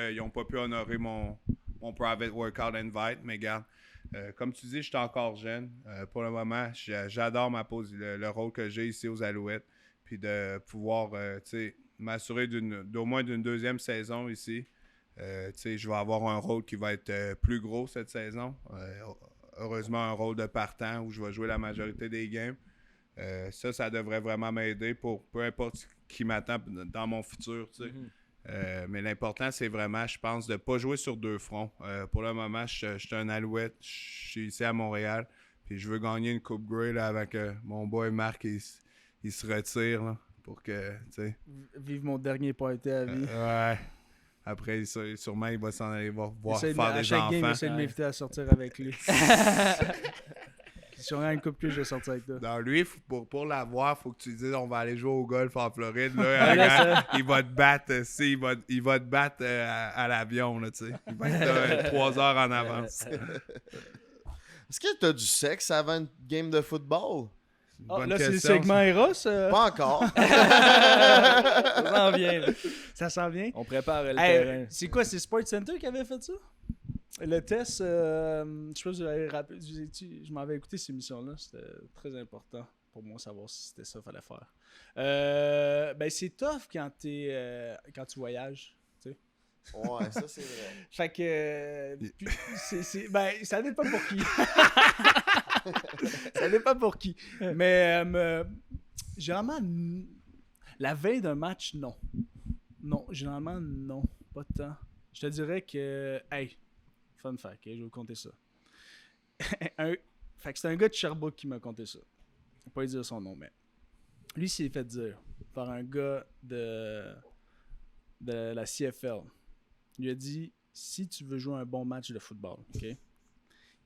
ils n'ont pas pu honorer mon private workout invite, mais regarde, comme tu dis, je suis encore jeune. Pour le moment, j'adore le rôle que j'ai ici aux Alouettes, puis de pouvoir, tu sais, m'assurer d'au moins d'une deuxième saison ici. Tu sais, je vais avoir un rôle qui va être plus gros cette saison. Heureusement, un rôle de partant où je vais jouer la majorité des games. Ça devrait vraiment m'aider pour peu importe qui m'attend dans mon futur, tu sais. Mais l'important, c'est vraiment, je pense, de ne pas jouer sur deux fronts. Pour le moment, je suis un Alouette. Je suis ici à Montréal. Puis je veux gagner une Coupe Grey là, avec mon boy Marc. Il se retire là, pour que, tu sais. Vive mon dernier party à vie. Ouais. Après, sûrement, il va s'en aller voir Essaye faire à des chaque enfants. game, essaie de m'inviter à sortir avec lui. Si on a une coupe plus, je vais sortir avec toi. Non, lui, pour l'avoir, faut que tu dises on va aller jouer au golf en Floride. Là, Ouais, regarde, il va te battre, il va te battre à l'avion, là, tu sais. Il va être là 3 heures en avance. Est-ce que t'as du sexe avant une game de football? Bonne Là, c'est le question, segment Eros. Pas encore. Ça s'en vient. Là. Ça s'en vient. On prépare le Hey, terrain. c'est quoi, c'est Sports Center qui avait fait ça? Le test, je sais pas si vous avez rappelé, je m'avais écouté cette émission-là, c'était très important pour moi savoir si c'était ça qu'il fallait faire. Ben c'est tough quand tu voyages, tu sais. Ouais, ça c'est vrai. Fait que, ben ça dépend pour qui. Ça dépend pour qui. Mais généralement, la veille d'un match, non. Non, généralement, non. Pas de temps. Je te dirais que, hey, fun fact, je vais vous conter ça. Fait que c'est un gars de Sherbrooke qui m'a conté ça. Je vais pas lui dire son nom, mais lui, il s'est fait dire par un gars de la CFL. Il lui a dit, si tu veux jouer un bon match de football, OK?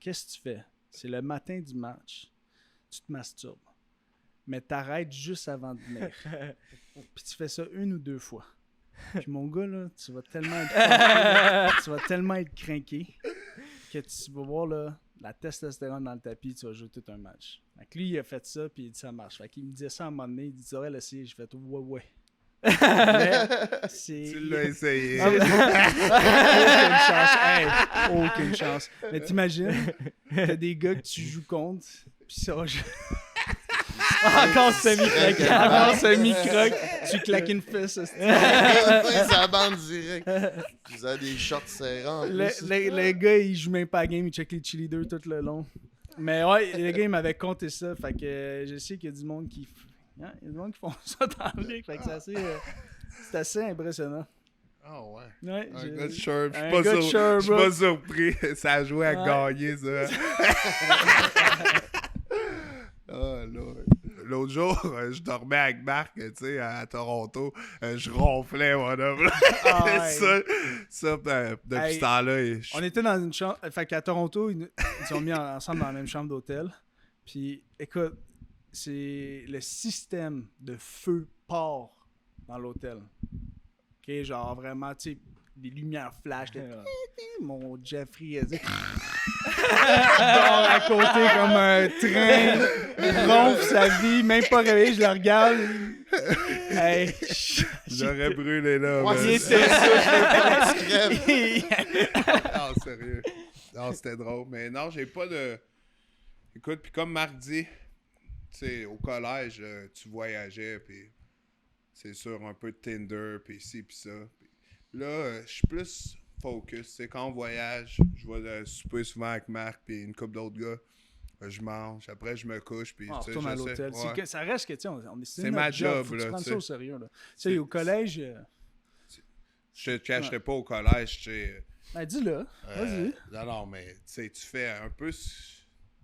Qu'est-ce que tu fais? C'est le matin du match, tu te masturbes, mais t'arrêtes juste avant de venir. Puis tu fais ça 1 ou 2 fois. Puis mon gars, là, tu vas tellement être craqué que tu vas voir là, la testostérone dans le tapis, tu vas jouer tout un match. Fait que lui, il a fait ça, puis il dit ça marche. Fait qu'il me disait ça à un moment donné, il dit tu aurais l'essayer. J'ai fait ouais. Mais c'est... Tu l'as essayé. Aucune chance. Mais t'imagines, t'as des gars que tu joues contre, puis ça va... Encore semi-croc, tu claques une fesse. Ça bande direct. Vous avez des shorts serrants. Le gars, il joue même pas à game, il check les cheerleaders tout le long. Mais ouais, le gars, il m'avait compté ça. Fait que je sais qu'il y a du monde qui... Il y a du monde qui font ça dans le ligue. Fait que c'est assez impressionnant. Ah ouais. Ouais, Un gars de Sherb. Je Un suis gars de Sherbrooke. pas surpris. Ça a joué à gagner, ça. Oh, Lord. L'autre jour, je dormais avec Marc, tu sais, à Toronto. Je ronflais, mon homme. Depuis ce temps-là. On était dans une chambre. Fait qu'à Toronto, ils ont mis ensemble dans la même chambre d'hôtel. Puis, écoute, c'est le système de feu part dans l'hôtel. OK, genre vraiment, tu sais, des lumières flash. Mon Jeffrey, il dit... dort à côté comme un train, il ronfle sa vie, même pas réveillé, je le regarde. Hey, j'aurais brûlé là. Ouais, mais... c'est ça, je Non, sérieux. Non, c'était drôle. Mais non, j'ai pas de... Écoute, puis comme Marc dit, tu sais, au collège, tu voyageais, puis c'est sûr, un peu de Tinder, puis ci, puis ça. Puis là, je suis plus focus. C'est quand on voyage, je vais souper souvent avec Marc, puis une couple d'autres gars. Je mange, après je me couche, puis on tu sais, retourne à l'hôtel. Ouais. Ça reste que, tu sais, c'est ma job, faut que là. Tu prends ça au sérieux, là. Tu sais, au collège... Je te cacherai pas au collège, tu sais... Ben, dis-le, vas-y. Non, mais tu sais, tu fais un peu...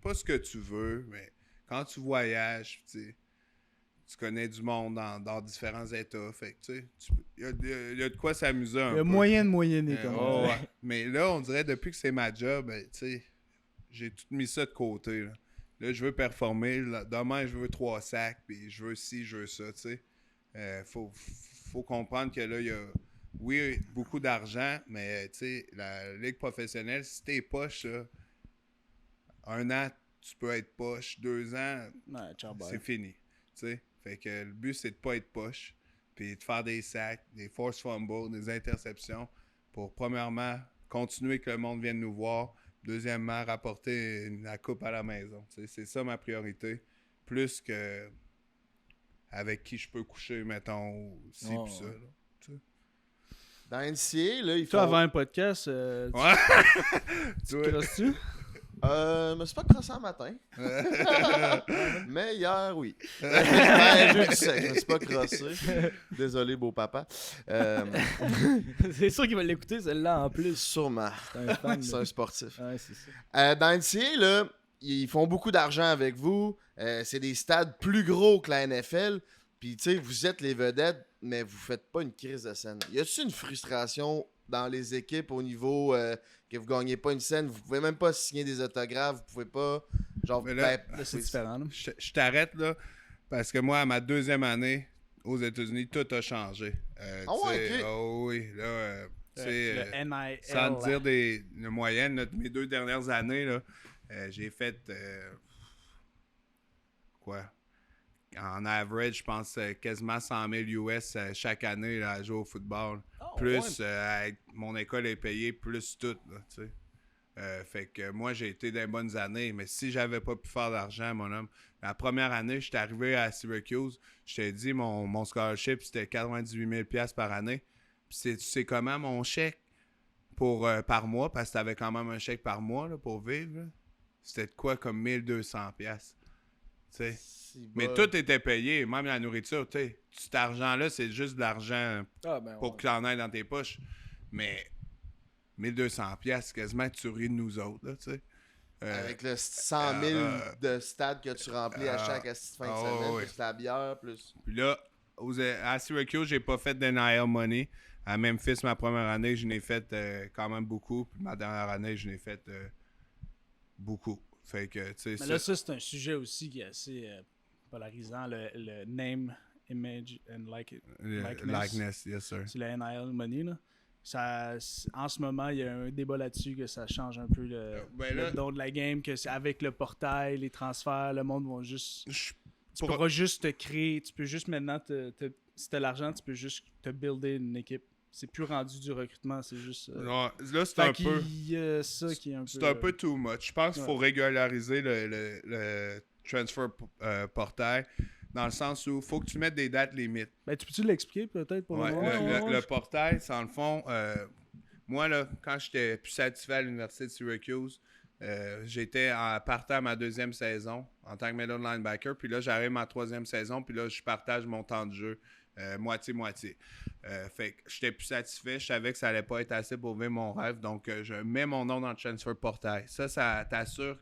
Pas ce que tu veux, mais quand tu voyages, tu connais du monde dans différents états, fait que tu sais, il y a de quoi s'amuser un peu. Il y a moyen de moyenner, comme ouais. Mais là, on dirait, depuis que c'est ma job, ben, tu sais, j'ai tout mis ça de côté, là. Là, je veux performer. Là, demain, je veux 3 sacs, puis je veux ci, je veux ça, tu sais. Faut comprendre que là, il y a, oui, beaucoup d'argent, mais, tu sais, la ligue professionnelle, si t'es poche, là, 1 an, tu peux être poche. 2 ans, c'est fini, tu sais. Fait que le but, c'est de pas être poche, puis de faire des sacs, des force fumbles, des interceptions, pour, premièrement, continuer que le monde vienne nous voir. Deuxièmement, rapporter la coupe à la maison. T'sais, c'est ça ma priorité. Plus que avec qui je peux coucher, mettons, ci pis ça. Là, dans NCA, là, il faut... Toi, avant un podcast, tu crosses-tu? Je me suis pas crossé un matin. Mais hier, oui. Jeudi sec, je me suis pas crossé. Désolé, beau papa. C'est sûr qu'il va l'écouter, celle-là, en plus. Sûrement. C'est un sportif. Ouais, c'est ça. Dans NCA, là, ils font beaucoup d'argent avec vous. C'est des stades plus gros que la NFL. Puis, tu sais, vous êtes les vedettes, mais vous faites pas une crise de scène. Y a-t-il une frustration dans les équipes au niveau que vous gagnez pas une scène, vous pouvez même pas signer des autographes, vous pouvez pas genre là, c'est différent. Là. Je t'arrête là parce que moi à ma 2e année aux États-Unis, tout a changé. Okay. Oh oui, là le NIL. Sans te dire le moyenne là, de mes 2 dernières années là, j'ai fait quoi? En average, je pense quasiment 100 000 US chaque année là, à jouer au football. Plus mon école est payée, plus tout. Là, tu sais. Fait que moi, j'ai été dans les bonnes années. Mais si j'avais pas pu faire d'argent, mon homme, la première année, j'étais arrivé à Syracuse. Je t'ai dit, mon scholarship, c'était 98 000 $ par année. Puis tu sais comment mon chèque par mois, parce que t'avais quand même un chèque par mois là, pour vivre, là, c'était de quoi comme 1200 $. Tu sais. Mais tout était payé, même la nourriture, tu sais. Cet argent-là, c'est juste de l'argent pour que tu en aies dans tes poches. Mais 1200 $, quasiment tu ris de nous autres, là, tu sais. Avec le 100 000 de stade que tu remplis à chaque fin de semaine, plus la bière, plus... Puis là, à Syracuse, j'ai pas fait de NIL money. À Memphis, ma première année, je n'ai fait quand même beaucoup. Puis ma dernière année, je n'ai fait beaucoup. Fait que, tu sais, Mais là, ça, c'est un sujet aussi qui est assez polarisant, le name, image and likeness, yes sir. C'est le NIL money, là. En ce moment, il y a un débat là-dessus que ça change un peu le don de la game, que c'est avec le portail, les transferts, le monde va juste... Tu pourras juste te créer, tu peux juste maintenant, si t'as l'argent, tu peux juste te builder une équipe. C'est plus rendu du recrutement, c'est juste... Non, là, c'est un peu... ça qui est un peu... C'est un peu too much. Je pense qu'il faut régulariser le transfer portail dans le sens où il faut que tu mettes des dates limites. Ben, tu peux-tu l'expliquer peut-être pour le portail, c'est en le fond... moi, là, quand j'étais plus satisfait à l'Université de Syracuse, j'étais partant à ma deuxième saison en tant que middle linebacker. Puis là, j'arrive ma troisième saison. Puis là, je partage mon temps de jeu moitié-moitié. Fait que j'étais plus satisfait. Je savais que ça allait pas être assez pour vivre mon rêve. Donc, je mets mon nom dans le transfer portail. Ça t'assure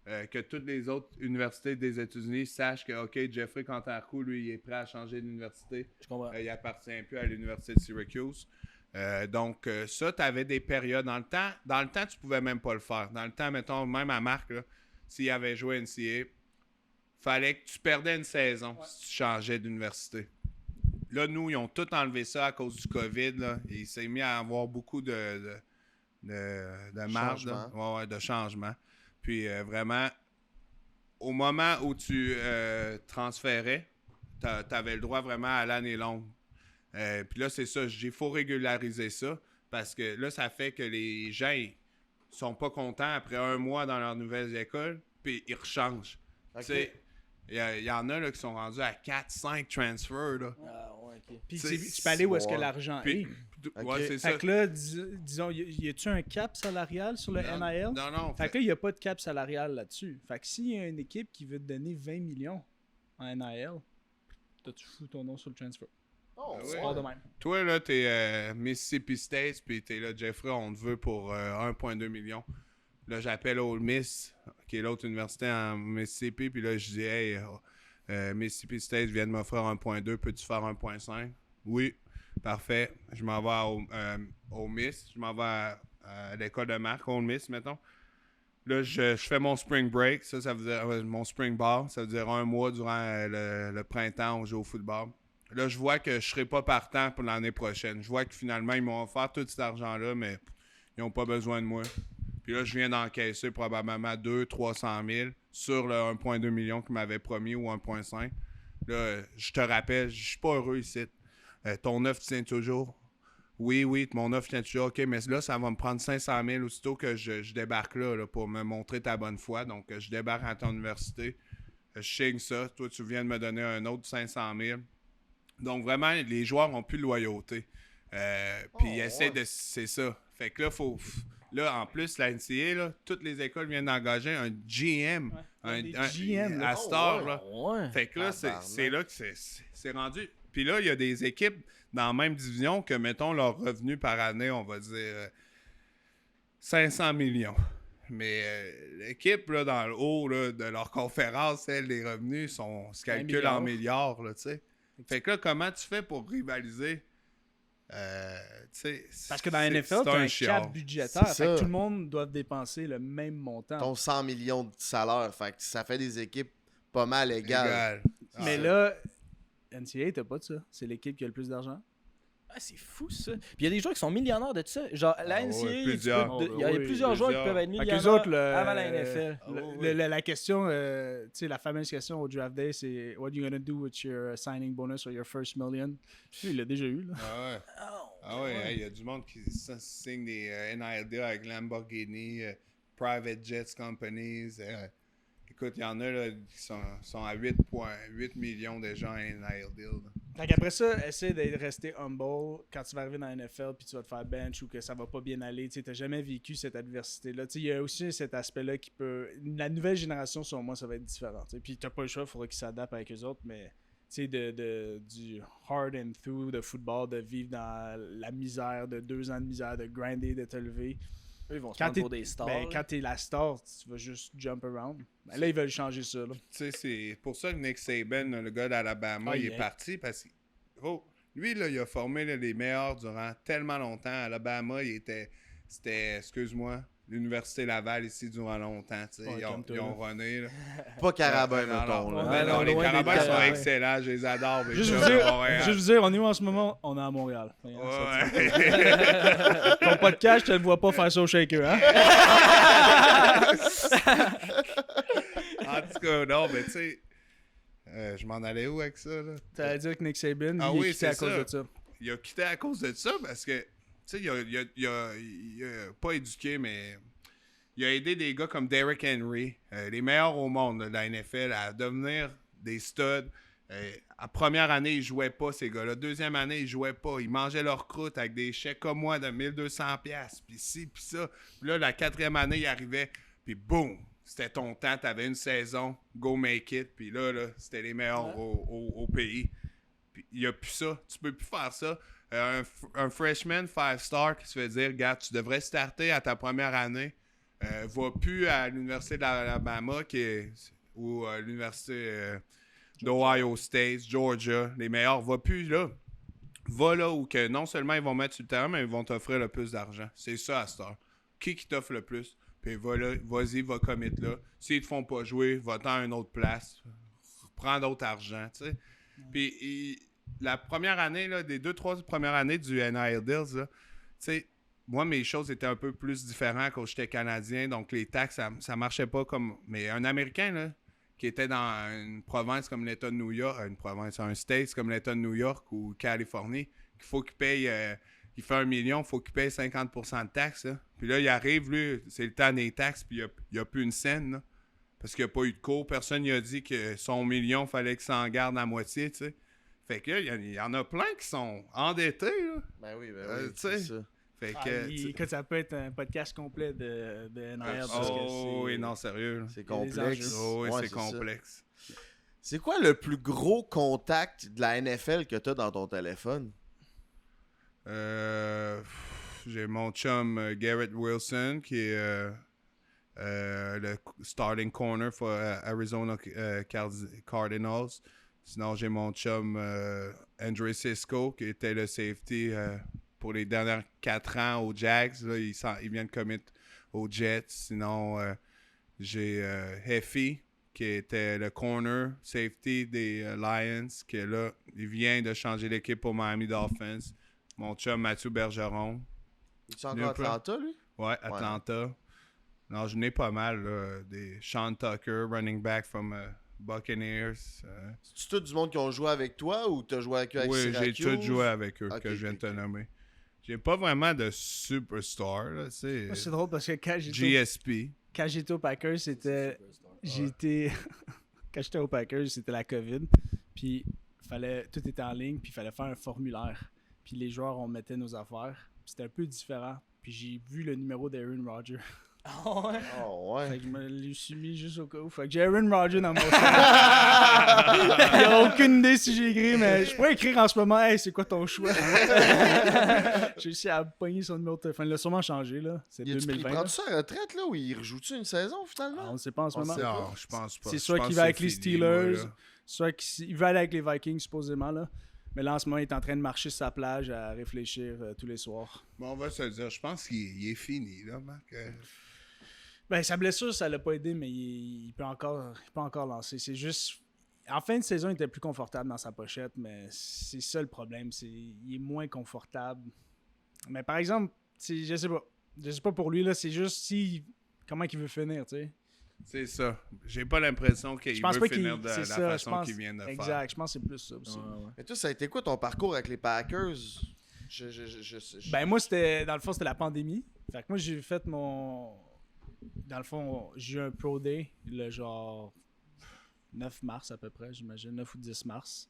que toutes les autres universités des États-Unis sachent que, OK, Jeffrey Cantarcou, lui, il est prêt à changer d'université. Je comprends. Il appartient plus à l'Université de Syracuse. Donc, ça, tu avais des périodes. Dans le temps, tu pouvais même pas le faire. Dans le temps, mettons, même à Marc, là, s'il avait joué NCAA, fallait que tu perdais une saison si tu changeais d'université. Là, nous, ils ont tout enlevé ça à cause du COVID. Là. Il s'est mis à avoir beaucoup de marge, de changement. Puis, vraiment, au moment où tu transférais, tu avais le droit vraiment à l'année longue. Puis là, c'est ça. Il faut régulariser ça parce que là, ça fait que les gens ils sont pas contents après un mois dans leur nouvelle école, puis ils rechangent. Okay. Il y en a là, qui sont rendus à 4-5 transfers. Là. Ah, ouais, ok. Puis tu peux aller où est-ce que l'argent est. Ouais, c'est ça. Fait que là, disons, y a-tu un cap salarial sur le NIL? Non. Fait que là, il n'y a pas de cap salarial là-dessus. Fait que s'il y a une équipe qui veut te donner 20 millions en NIL, tu fous ton nom sur le transfer. Oh, c'est pas de même. Toi, là, t'es Mississippi State, puis t'es là, Jeffrey, on te veut pour 1,2 million. Là, j'appelle Ole Miss, qui est l'autre université en Mississippi, puis là, je dis, hey, Mississippi State vient de m'offrir 1,2, peux-tu faire 1,5? Oui, parfait. Je m'en vais au Miss, je m'en vais à l'école de Marc, Ole Miss, mettons. Là, je fais mon spring break, ça veut dire mon spring ball, ça veut dire un mois durant le printemps, on joue au football. Là, je vois que je ne serai pas partant pour l'année prochaine. Je vois que finalement, ils m'ont offert tout cet argent-là, mais ils n'ont pas besoin de moi. Puis là, je viens d'encaisser probablement 200-300 000 sur le 1,2 million qu'ils m'avaient promis ou 1,5. Là, je te rappelle, je suis pas heureux ici. Ton offre tient toujours. Oui, mon offre tient toujours. OK, mais là, ça va me prendre 500 000 aussitôt que je débarque là pour me montrer ta bonne foi. Donc, je débarque à ton université. Je signe ça. Toi, tu viens de me donner un autre 500 000. Donc, vraiment, les joueurs n'ont plus de loyauté. Puis, ils essaient de... C'est ça. Fait que là, là, en plus, la NCAA, là, toutes les écoles viennent d'engager un GM. Un GM à Star. Là. Ouais. Fait que là, c'est là que c'est rendu. Puis là, il y a des équipes dans la même division que, mettons, leur revenu par année, on va dire 500 millions. Mais l'équipe, là, dans le haut là, de leur conférence, les revenus se calculent en milliards, là, tu sais. Fait que là, comment tu fais pour rivaliser? Parce que dans la NFL, tu as un cap budgétaire. Fait que tout le monde doit dépenser le même montant. Ton 100 millions de salaire. Fait que ça fait des équipes pas mal égales. Mais là, NCAA, t'as pas de ça. C'est l'équipe qui a le plus d'argent. Ah, c'est fou ça. Puis il y a des joueurs qui sont millionnaires de ça. Genre, la NCAA, il y a plusieurs joueurs qui peuvent être millionnaires avant la NFL. La question, tu sais, la fameuse question au draft day, c'est What are you gonna do with your signing bonus or your first million? Il l'a déjà eu, là. Ah ouais, il y a du monde qui signe des NIL deals avec Lamborghini, Private Jets Companies. Écoute, il y en a là, qui sont à 8,8 millions de gens en NIL deal. Fait qu'après ça, essaie de rester humble quand tu vas arriver dans la NFL puis tu vas te faire bench ou que ça va pas bien aller. Tu n'as jamais vécu cette adversité-là. Il y a aussi cet aspect-là qui peut... La nouvelle génération, selon moi, ça va être différent. Puis tu n'as pas le choix, il faudra qu'ils s'adaptent avec eux autres, mais du hard and through de football, de vivre dans la misère, de 2 ans de misère, de grinder, de te lever. Eux, ils vont se prendre pour des stars. Quand t'es la star, tu vas juste jump around. Là, ils veulent changer ça. Tu sais, c'est pour ça que Nick Saban, le gars d'Alabama, il est parti parce que Lui, là, il a formé là, les meilleurs durant tellement longtemps. À Alabama, c'était, excuse-moi, l'Université Laval ici durant longtemps. Ouais, Ils ont runné. Là. Pas Carabin, Non, mettons. non, là. ben non, les loin des Carabins sont Carabins. excellents, je les adore. mais Juste ça, vous dire, Montréal. juste vous dire, on est où en ce moment? On est à Montréal. Ouais. Ton podcast, je te le vois pas faire ça au shaker, hein? En tout cas, non, mais tu sais, je m'en allais où avec ça, là? T'allais dire que Nick Saban, Ah il oui, est quitté à c'est cause ça. de ça. Il a quitté à cause de ça parce que, tu sais, il a pas éduqué, mais il a aidé des gars comme Derrick Henry, les meilleurs au monde là, de la NFL, à devenir des studs. À première année, ils jouaient pas, ces gars-là. Deuxième année, ils jouaient pas. Ils mangeaient leur croûte avec des chèques comme moi de 1200$, puis ci, puis ça. Puis là, la quatrième année, ils arrivaient, puis boum! C'était ton temps, t'avais une saison, go make it. Puis là, c'était les meilleurs au pays. Puis il n'y a plus ça. Tu peux plus faire ça. Un freshman 5-star qui se fait dire, regarde, tu devrais starter à ta première année. Va plus à l'Université d'Alabama ou à l'Université d'Ohio State, Georgia, les meilleurs. Va plus là. Va là où que non seulement ils vont mettre sur le terrain, mais ils vont t'offrir le plus d'argent. C'est ça à cette heure. Qui t'offre le plus? Puis va là, vas-y, va commit là. S'ils te font pas jouer, va-t'en à une autre place. Prends d'autres argent, tu sais. Puis la première année, là, des 2-3 premières années du NIL Deals, là, tu sais, moi, mes choses étaient un peu plus différentes quand j'étais Canadien. Donc, les taxes, ça marchait pas comme... Mais un Américain, là, qui était dans une province comme l'État de New York, un States comme l'État de New York ou Californie, qu'il faut qu'il paye... il fait 1 million, il faut qu'il paye 50% de taxes. Là. Puis là, il arrive, lui, c'est le temps des taxes, puis il n'y a plus une scène. Là, parce qu'il n'y a pas eu de cours. Personne n'a dit que son million, il fallait qu'il s'en garde à moitié, tu sais. Fait que là, il y en a plein qui sont endettés, là. Ben oui, tu c'est sais. ça. Fait que... Écoute, ça peut être un podcast complet de NIL. parce que oui, non, sérieux. Là. C'est Il y a des complexe. enjeux. Oh, oui, Ouais, c'est ça. complexe. C'est quoi le plus gros contact de la NFL que t'as dans ton téléphone? J'ai mon chum Garrett Wilson qui est le starting corner pour Arizona Cardinals. Sinon, j'ai mon chum Andre Cisco qui était le safety pour les dernières 4 ans aux Jags. Là, il vient de commit aux Jets. Sinon, j'ai Heffy qui était le corner safety des Lions qui est là. Il vient de changer l'équipe pour Miami Dolphins. Mon chum Mathieu Bergeron. Es-tu encore à Atlanta, lui? Ouais, Atlanta. Non, je n'ai pas mal. Là, des Sean Tucker, running back from Buccaneers. C'est-tu tout du monde qui ont joué avec toi ou t'as joué avec eux avec Oui, Syracuse? j'ai tout joué avec eux Ok, que je viens de te ok. nommer. J'ai pas vraiment de superstar. Là, Moi, c'est drôle parce que quand GSP. j'étais au Packers, c'était... Quand j'étais au Packers, c'était la COVID. Puis tout était en ligne, puis il fallait faire un formulaire. Puis les joueurs, on mettait nos affaires. Puis c'était un peu différent. Puis j'ai vu le numéro d'Aaron Rodgers. Ah ouais? Oh, ouais. Fait que je me l'ai soumis juste au cas où. Fait que j'ai Aaron Rodgers dans mon sac. Il n'y a aucune idée si j'ai écrit, mais je pourrais écrire en ce moment. Hey, c'est quoi ton choix? J'ai réussi à pogner son numéro de téléphone. Il a sûrement changé, là. C'est Il 2020. là. prend-tu sa retraite, là, ou il rejoue-tu une saison, finalement? Ah, on ne sait pas en ce moment. Non, je pense pas. C'est Je soit pense qu'il que va avec c'est les fini, moi, Steelers, là. soit qu'il va aller avec les Vikings, supposément, là. Mais là, en ce moment, il est en train de marcher sur sa plage à réfléchir tous les soirs. Bon, on va se le dire. Je pense qu'il est fini, là, Marc. Ben, sa blessure, ça l'a pas aidé, mais il peut encore lancer. C'est juste... En fin de saison, il était plus confortable dans sa pochette, mais c'est ça le problème. Il est moins confortable. Mais par exemple, je sais pas. Je sais pas pour lui, là, c'est juste comment il veut finir, tu sais. C'est ça. J'ai pas l'impression qu'il Je pense veut pas finir de c'est la ça, façon je pense. qu'il vient de faire. Exact, je pense que c'est plus ça aussi. Mais toi, ça a été quoi ton parcours avec les Packers? Ben moi, dans le fond, c'était la pandémie. Fait que moi, j'ai fait mon... Dans le fond, j'ai eu un Pro Day, le genre 9 mars à peu près, j'imagine, 9 ou 10 mars.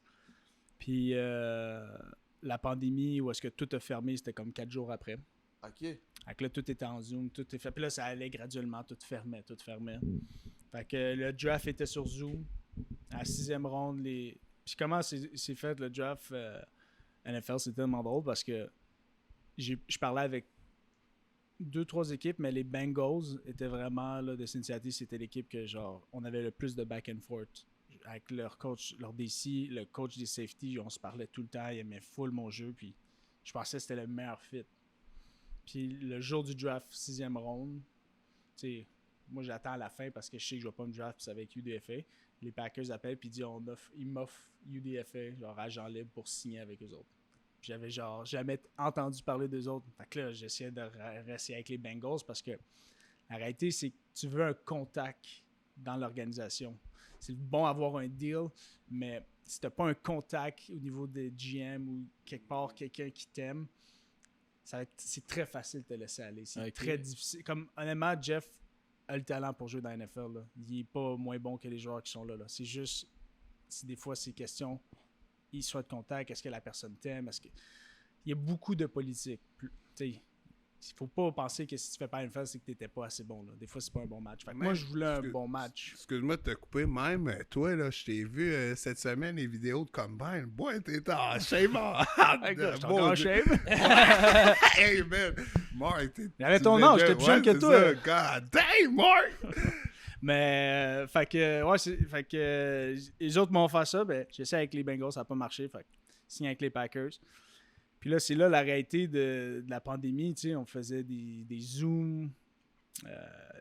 Puis la pandémie, où est-ce que tout a fermé, c'était comme 4 jours après. OK. Fait que là, tout était en Zoom, tout est fait. Puis là, ça allait graduellement, tout fermait. Fait que le draft était sur Zoom, à la 6e ronde. Puis comment c'est fait le draft NFL, c'est tellement drôle parce que je parlais avec 2-3 équipes, mais les Bengals étaient vraiment, là, de Cincinnati, c'était l'équipe que, genre, on avait le plus de back and forth. avec leur coach, leur DC, le coach des safety, on se parlait tout le temps, il aimait full mon jeu, puis je pensais que c'était le meilleur fit. Puis le jour du draft, 6e ronde, tu sais, moi j'attends à la fin parce que je sais que je vais pas me draft, puis c'est avec UDFA. Les Packers appellent, puis ils m'offrent UDFA, genre agent libre pour signer avec eux autres. J'avais genre jamais entendu parler d'eux autres. Fait que là, j'essayais de rester avec les Bengals parce que la réalité, c'est que tu veux un contact dans l'organisation. C'est bon avoir un deal, mais si tu n'as pas un contact au niveau des GM ou quelque part quelqu'un qui t'aime, c'est très facile de te laisser aller. C'est très difficile. Comme honnêtement, Jeff a le talent pour jouer dans la NFL. Là. Il n'est pas moins bon que les joueurs qui sont là. C'est juste, des fois, c'est question, il soit de contact, est-ce que la personne t'aime, il y a beaucoup de politique. Il ne faut pas penser que si tu fais pas une phase, c'est que tu n'étais pas assez bon. Là. Des fois, c'est pas un bon match. Fait que moi, je voulais un bon match. Excuse-moi de te couper. Même toi, là, je t'ai vu cette semaine les vidéos de Combine. Boy, t'étais en shame. J'étais encore en shame. Hey, man. Mark, j'avais ton âge, j'étais plus jeune que toi. God damn, Mark! Mais, fait que les autres m'ont fait ça. Ben, j'essaie avec les Bengals, ça n'a pas marché. Fait que signé avec les Packers. Puis là, c'est là la réalité de la pandémie. Tu sais, on faisait des Zooms,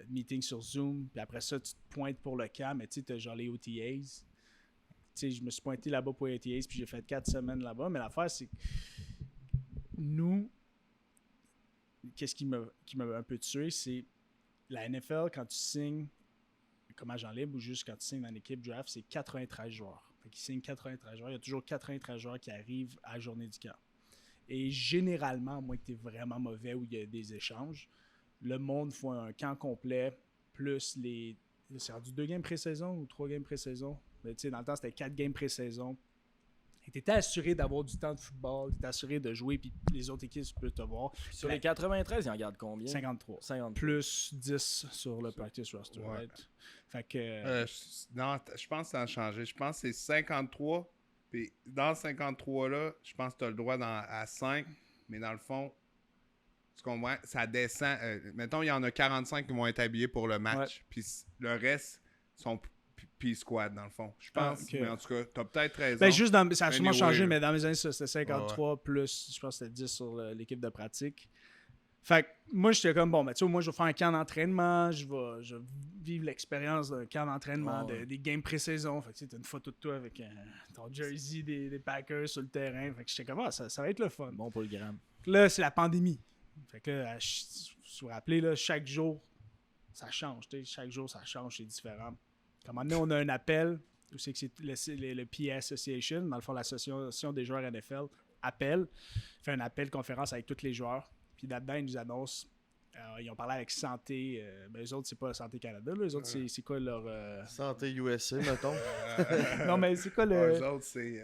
meetings sur Zoom. Puis après ça, tu te pointes pour le camp. Mais tu sais, tu as genre les OTAs. Tu sais, je me suis pointé là-bas pour les OTAs. Puis j'ai fait 4 semaines là-bas. Mais l'affaire, c'est que nous, qu'est-ce qui m'a un peu tué, c'est la NFL, quand tu signes comme agent libre ou juste quand tu signes dans l'équipe draft, c'est 93 joueurs. Fait qu'ils signent 93 joueurs. Il y a toujours 93 joueurs qui arrivent à la journée du camp. Et généralement, à moins que tu es vraiment mauvais ou il y a des échanges, le monde fait un camp complet, plus les... C'est rendu 2 games pré-saison ou 3 games pré-saison? Mais tu sais, dans le temps, c'était 4 games pré-saison. Et tu étais assuré d'avoir du temps de football, tu étais assuré de jouer, puis les autres équipes peuvent te voir. Sur les 93, ils en gardent combien? 53. 53. Plus 10 sur le practice roster. Ouais. Right? Fait que... non, je pense que ça a changé. Je pense que c'est 53. Puis dans 53-là, je pense que tu as le droit à 5, mais dans le fond, tu comprends, ça descend. Mettons, il y en a 45 qui vont être habillés pour le match, puis le reste sont P-squad, dans le fond. Je pense, mais en tout cas, tu as peut-être raison. Ben, juste ça a sûrement changé, mais dans mes années, c'était 53 plus, je pense que c'était 10 sur l'équipe de pratique. Fait que moi, j'étais comme, bon, ben, tu sais, moi, je vais faire un camp d'entraînement, je vais vivre l'expérience d'un camp d'entraînement, des games pré-saison. Fait que tu sais, t'as une photo de toi avec ton jersey des Packers sur le terrain. Fait que j'étais comme, ça va être le fun. Bon pour le gramme. Là, c'est la pandémie. Fait que là, si vous vous rappelez, là, chaque jour, ça change. Chaque jour, ça change, c'est différent. Comme maintenant, on a un appel, où c'est que c'est le PA Association, dans le fond, l'association des joueurs NFL, fait un appel conférence avec tous les joueurs. Puis là-dedans, ils nous annoncent, ils ont parlé avec Santé, eux autres, c'est pas Santé Canada, là, eux autres, c'est quoi leur... Santé USA, mettons. Non, mais c'est quoi le... Eux autres, c'est...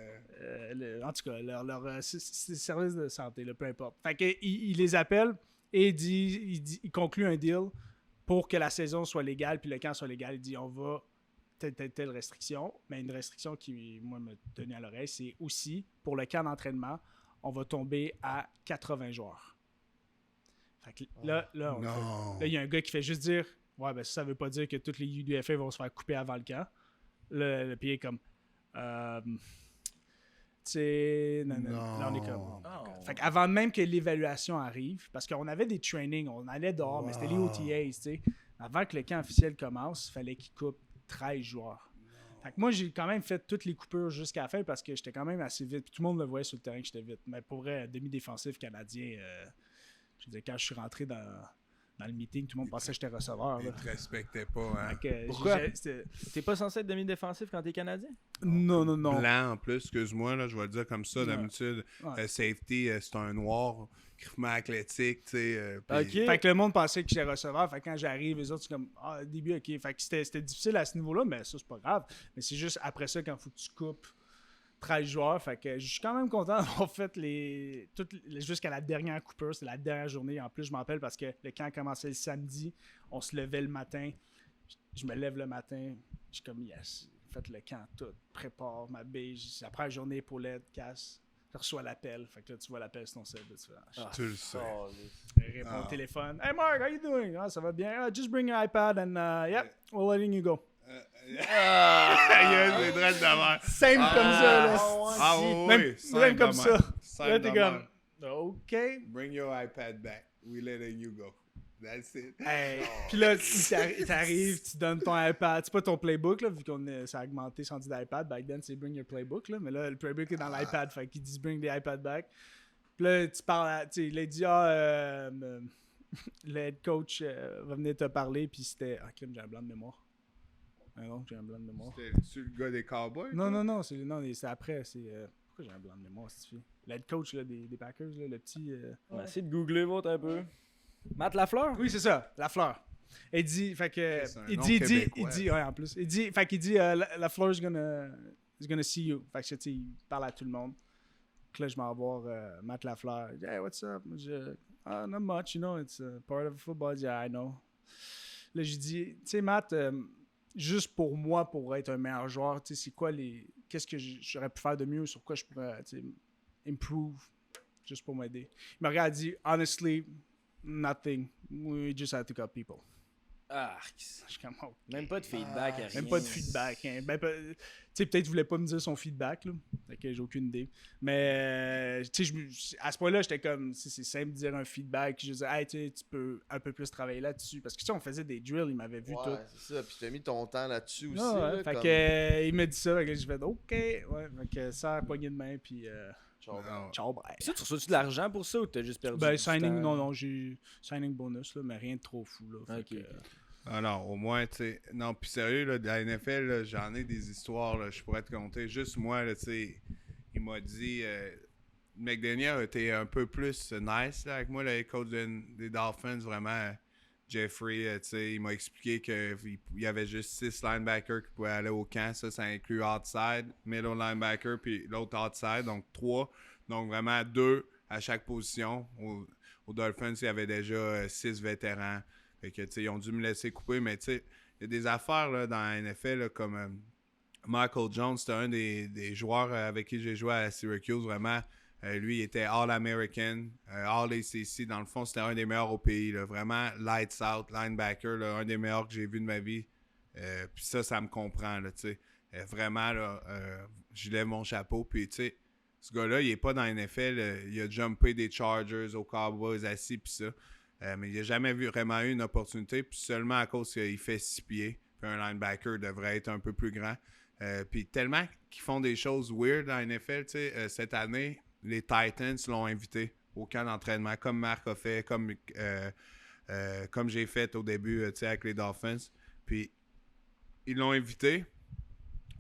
en tout cas, leur service de santé, là, peu importe. Fait qu'il les appelle et il conclut un deal pour que la saison soit légale, puis le camp soit légal. Il dit, on va... telle restriction, mais une restriction qui, moi, me tenait à l'oreille, c'est aussi, pour le camp d'entraînement, on va tomber à 80 joueurs. Fait que là, il y a un gars qui fait juste dire, ouais, ben ça veut pas dire que tous les UDFA vont se faire couper avant le camp. Le pied est comme, tu sais, non, on est comme... Fait qu'avant même que l'évaluation arrive, parce qu'on avait des trainings, on allait dehors, mais c'était les OTAs, tu sais. Avant que le camp officiel commence, il fallait qu'ils coupent 13 joueurs. Fait que moi, j'ai quand même fait toutes les coupures jusqu'à la fin parce que j'étais quand même assez vite. Puis tout le monde le voyait sur le terrain que j'étais vite. Mais pour vrai, demi-défensif canadien, je veux dire, quand je suis rentré dans le meeting, tout le monde pensait que j'étais receveur. Ils te respectaient pas, hein? Pourquoi? T'es pas censé être demi-défensif quand t'es Canadien? Non. Blanc en plus, excuse-moi, là, je vais le dire comme ça. D'habitude, safety, c'est un noir, griffement athlétique, tu sais. Fait que le monde pensait que j'étais receveur. Fait que quand j'arrive, les autres, c'est comme, au début, ok. Fait que c'était difficile à ce niveau-là, mais ça, c'est pas grave. Mais c'est juste après ça, quand il faut que tu coupes 13 joueurs. Fait que je suis quand même content d'avoir fait jusqu'à la dernière coupure. C'était la dernière journée. En plus, je m'en rappelle parce que le camp commençait le samedi. On se levait le matin. Je me lève le matin. Je suis comme, yes, faites le camp tout. Prépare, m'habille. La première journée, épaulette, casse. Je reçois l'appel. Fait que là, tu vois l'appel sur ton cell. Tu le sais. Je réponds au téléphone. Hey Mark, how you doing? Ah, ça va bien? Just bring your iPad and yep, we're letting you go. C'est drôle de même. Simple comme ça, là. Ah oui, Même simple comme de ça. même. Là, Simple t'es de comme, même. OK. Bring your iPad back. We letting you go. That's it. Hey. Puis là, t'arrives, tu donnes ton iPad. C'est pas ton playbook, là, vu qu'on ça a augmenté sans dire d'iPad. Back then, c'est bring your playbook, là. Mais là, le playbook est dans l'iPad. Fait qu'ils disent bring the iPad back. Puis là, tu parles, tu sais, il a dit, le head coach va venir te parler. Puis c'était, crime, j'ai un blanc de mémoire. Non, j'ai un blanc de mémoire. C'était-tu le gars des Cowboys? Non, c'est après. Pourquoi j'ai un blanc de mémoire, si tu fais? Le head coach là, des Packers, là, le petit. On va essayer de googler, votre un peu. Matt Lafleur? Oui, c'est ça, Lafleur. Il dit, fait que. C'est un Il nom dit, québécois. ouais, en plus. Il dit, Lafleur is gonna see you. Fait que, tu sais, il parle à tout le monde. Puis là, je m'en vais voir Matt Lafleur. Hey, what's up? Not much, you know, it's part of football. Yeah, I know. Là, j'ai dit, tu sais, Matt, juste pour moi, pour être un meilleur joueur, tu sais, c'est quoi les. Qu'est-ce que j'aurais pu faire de mieux? Sur quoi je pourrais, tu sais, improve? Juste pour m'aider. Il m'a regardé et dit, honestly, nothing. We just had to cut people. Je suis comme, oh, Même pas de feedback, rien. même pas de feedback. Hein. Ben, tu sais, peut-être qu'il voulait pas me dire son feedback, là. Fait que j'ai aucune idée. Mais, tu sais, à ce point-là, j'étais comme, c'est simple de dire un feedback. Je disais, hey, tu peux un peu plus travailler là-dessus. Parce que, tu sais, on faisait des drills, il m'avait vu tout. Ouais, c'est ça. Puis t'as mis ton temps là-dessus aussi. Ah, ouais. là, Fait comme- que, il m'a dit ça. Fait que j'ai fait, OK. Ouais, fait que ça a poigné de main, puis Ciao, Non. ciao, bye. Pis ça, tu reçois-tu de l'argent pour ça ou t'as juste perdu Ben, du signing, temps? non, j'ai signing bonus, là, mais rien de trop fou, là. Fait Ok, que, ok. Ah non, au moins, tu sais. Non, puis sérieux, là, de la NFL, là, j'en ai des histoires, là, je pourrais te compter. Juste moi, là, tu sais, il m'a dit. McDaniel a été un peu plus nice là, avec moi, le coach des Dolphins, vraiment. Jeffrey, tu sais, il m'a expliqué qu'il y avait juste 6 linebackers qui pouvaient aller au camp. Ça inclut outside, middle linebacker, puis l'autre outside, donc 3. Donc vraiment 2 à chaque position. Aux Dolphins, il y avait déjà 6 vétérans. Fait que, tu sais, ils ont dû me laisser couper, mais tu sais, il y a des affaires là, dans la NFL là, comme Michael Jones, c'était un des joueurs avec qui j'ai joué à Syracuse, vraiment. Lui, il était All-American, All-ACC. Dans le fond, c'était un des meilleurs au pays. Là. Vraiment, lights out, linebacker, là, un des meilleurs que j'ai vu de ma vie. Puis ça me comprend. Là, vraiment, là, je lève mon chapeau. Puis, tu sais, ce gars-là, il est pas dans la NFL. Il a jumpé des Chargers aux Cowboys assis, puis ça. Mais il n'a jamais vraiment eu une opportunité. Puis seulement à cause qu'il fait 6 pieds. Puis un linebacker devrait être un peu plus grand. Puis tellement qu'ils font des choses weird dans la NFL, tu sais, cette année, les Titans l'ont invité au camp d'entraînement, comme Marc a fait, comme j'ai fait au début, tu sais, avec les Dolphins. Puis, ils l'ont invité.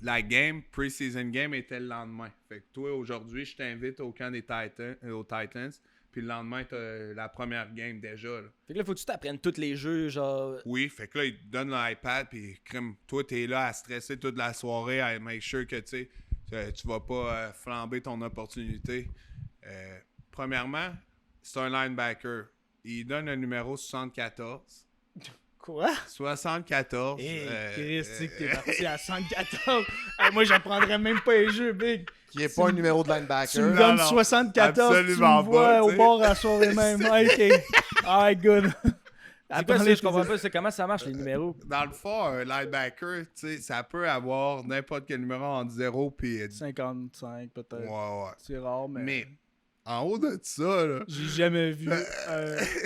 La game, pre-season game, était le lendemain. Fait que toi, aujourd'hui, je t'invite au camp des aux Titans. Puis le lendemain, t'as la première game déjà. Là. Fait que là, faut-tu t'apprennes tous les jeux, genre. Oui, fait que là, il te donne l'iPad, puis crème, toi, t'es là à stresser toute la soirée, à make sure que, tu sais, tu vas pas flamber ton opportunité. Premièrement, c'est un linebacker. Il donne le numéro 74. Quoi? 74. Hey, Christy, t'es parti à 114. Hey, moi, j'apprendrais même pas les jeux, big. Qui est pas un numéro de Tu me linebacker. donnes non, 74, tu absolument me vois pas, tu au sais. bord à la soirée même. OK. Alright, good. C'est quoi ça? Je comprends pas ça. Comment ça marche, les numéros? Dans le fond, un linebacker, tu sais, ça peut avoir n'importe quel numéro entre 0 et 55, peut-être. Ouais. C'est rare, Mais en haut de ça, là. j'ai jamais vu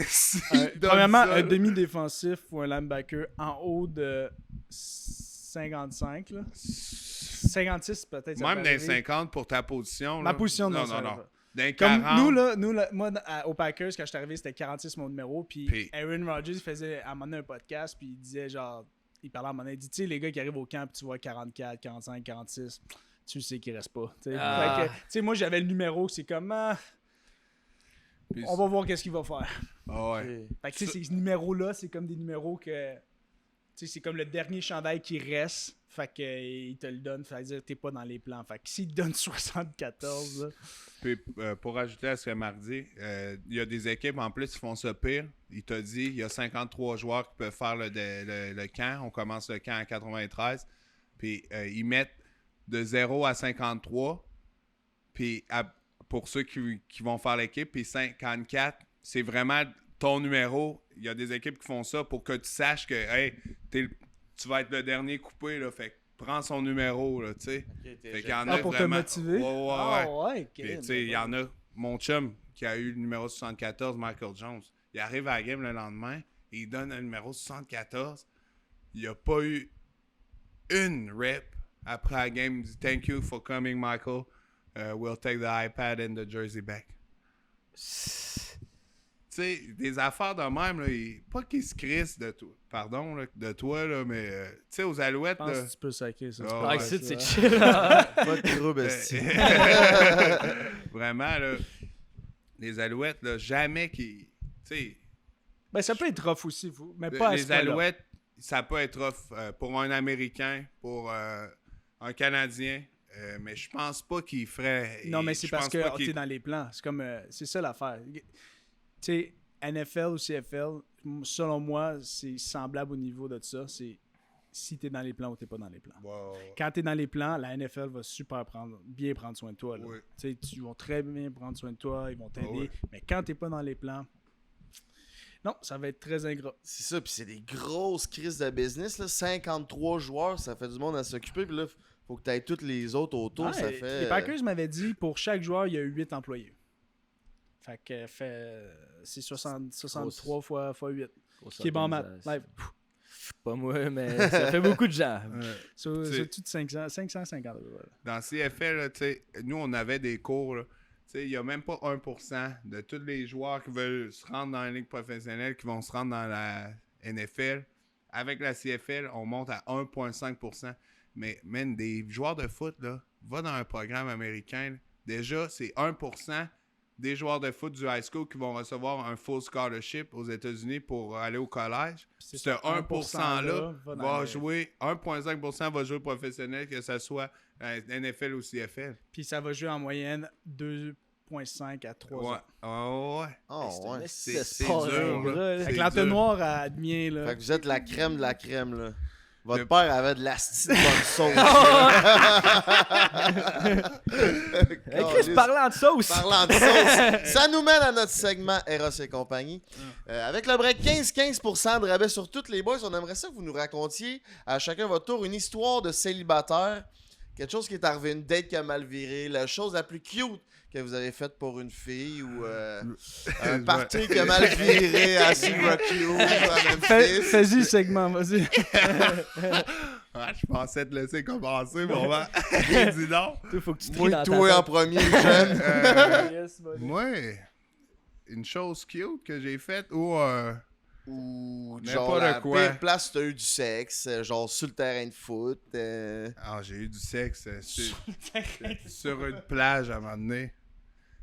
s'il donne premièrement, ça, un là, demi-défensif ou un linebacker en haut de 55, là. 56, peut-être. ça même peut dans les arriver. 50 pour ta position. Ma là. position, non, non, ça non, arrive non. pas. Dans les Comme 40, moi, aux Packers, quand je suis arrivé, c'était 46 mon numéro. Puis Aaron Rodgers faisait à un moment donné un podcast, puis il disait genre, il parlait à un moment donné, il dit, tu sais, les gars qui arrivent au camp, puis tu vois 44, 45, 46, tu sais qu'ils restent pas. Tu sais. Ah. Fait que, tu sais, moi, j'avais le numéro, c'est comme, puis- on va voir qu'est-ce qu'il va faire. Ah ouais. Fait que, tu sais, ces numéros-là, c'est comme des numéros que, tu sais, c'est comme le dernier chandail qui reste. Fait que, il te le donne, fait dire, t'es pas dans les plans. Fait que s'il te donne 74, là, Puis pour ajouter à ce que Marc dit, il y a des équipes en plus qui font ça pire. Il t'a dit, il y a 53 joueurs qui peuvent faire le camp. On commence le camp en 93. Puis ils mettent de 0 à 53. Puis pour ceux qui vont faire l'équipe, puis 54, c'est vraiment ton numéro. Il y a des équipes qui font ça pour que tu saches que hey, tu vas être le dernier coupé, là, fait que prends son numéro, là, tu sais. Fait qu'il y en a pour te vraiment... motiver? Ouais. Ah ouais, Puis, tu sais, il y en a... Mon chum, qui a eu le numéro 74, Michael Jones, il arrive à la game le lendemain, et il donne le numéro 74. Il a pas eu une rep après la game. Il dit « Thank you for coming, Michael. We'll take the iPad and the jersey back. » Tu sais, des affaires de même, là, pas qu'ils se crissent de toi, pardon, là, de toi, là, mais tu sais, aux Alouettes, Je pense là... que tu peux saquer ça. Ah, Ah, ouais, ici, c'est c'est chill. là. Pas de trouble, esti. Vraiment, là, les Alouettes, là, jamais qu'ils... Tu sais, Ben, ça peut être rough aussi, mais pas à ce les point-là. Alouettes, ça peut être rough pour un Américain, pour un Canadien, mais je pense pas qu'il ferait... Non, mais c'est je parce pense pas que qu'il- t'es dans les plans. C'est comme... c'est ça l'affaire. Tu sais, NFL ou CFL, selon moi, c'est semblable au niveau de ça. C'est si t'es dans les plans ou t'es pas dans les plans. Wow. Quand t'es dans les plans, la NFL va bien prendre soin de toi. Là. Oui. Tu sais, ils vont très bien prendre soin de toi, ils vont t'aider. oui. Mais quand t'es pas dans les plans, non, ça va être très ingrat. C'est ça, puis c'est des grosses crises de business, là. 53 joueurs, ça fait du monde à s'occuper, puis là, faut que tu aies tous les autres autour, Ouais, ça fait... Les Packers m'avaient dit, pour chaque joueur, il y a 8 employés. Fait que c'est 63 fois 8. Qui est bon math. Live. Pas moi, mais ça fait beaucoup de gens. Sur C'est- tout de 550. Voilà. Dans CFL, là, tu sais, nous, on avait des cours, là. Tu sais, il n'y a même pas 1% de tous les joueurs qui veulent se rendre dans la ligue professionnelle qui vont se rendre dans la NFL. Avec la CFL, on monte à 1,5%. Mais, man, des joueurs de foot, là, va dans un programme américain, là, déjà, c'est 1% des joueurs de foot du high school qui vont recevoir un full scholarship aux États-unis pour aller au collège. C'est Ce 1%-là va dans va la- jouer, 1,5% va jouer professionnel, que ce soit NFL ou CFL. Puis ça va jouer en moyenne 2,5 à 3 Ouais. ans. Ouais. Oh, ouais. C'est dur, là. Avec C'est l'entonnoir à Admien, là. Fait que vous êtes la crème de la crème, là. Votre Le- père avait de la style bonne sauce. Hey, Chris, parlant de sauce. Parlant de sauce, ça nous mène à notre segment Eros et compagnie. Avec le break 15% de rabais sur toutes les boys, on aimerait ça que vous nous racontiez à chacun votre tour une histoire de célibataire. Quelque chose qui est arrivé, une date qui a mal viré, la chose la plus cute que vous avez faite pour une fille ou un party qui a mal viré à Syracuse ou à Memphis. Fais-y le segment, vas-y. Je pensais te laisser commencer, mais on va. Dis donc. Toi, faut que tu tries Moi, dans ta toi en tête. premier, jeune. Yes, buddy. Moi, une chose cute que j'ai faite ou Ou N'importe genre la quoi. pire place où t'as eu du sexe, genre sur le terrain de foot. j'ai eu du sexe sur une plage à un moment donné.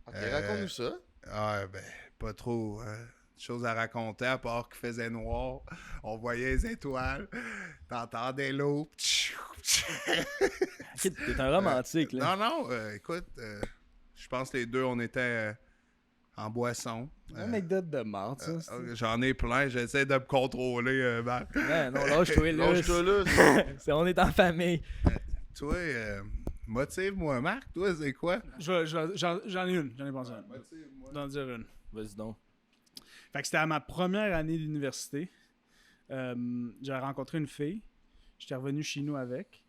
Ok, raconte-nous ça. Ah, ben, pas trop de choses à raconter à part qu'il faisait noir. On voyait les étoiles. T'entendais l'eau. T'es un romantique, là. Non, écoute, je pense que les deux, on était en boisson. Une anecdote de merde, ça. c'est- J'en ai plein, j'essaie de me contrôler. Non, non, lâche-toi, là. Lâche-toi là. On est en famille. Toi, motive-moi, Marc, toi, c'est quoi? J'en ai une, j'en ai pensé une. Motive-moi. D'en dire une. Vas-y donc. Fait que c'était à ma première année d'université. J'avais rencontré une fille. J'étais revenu chez nous avec.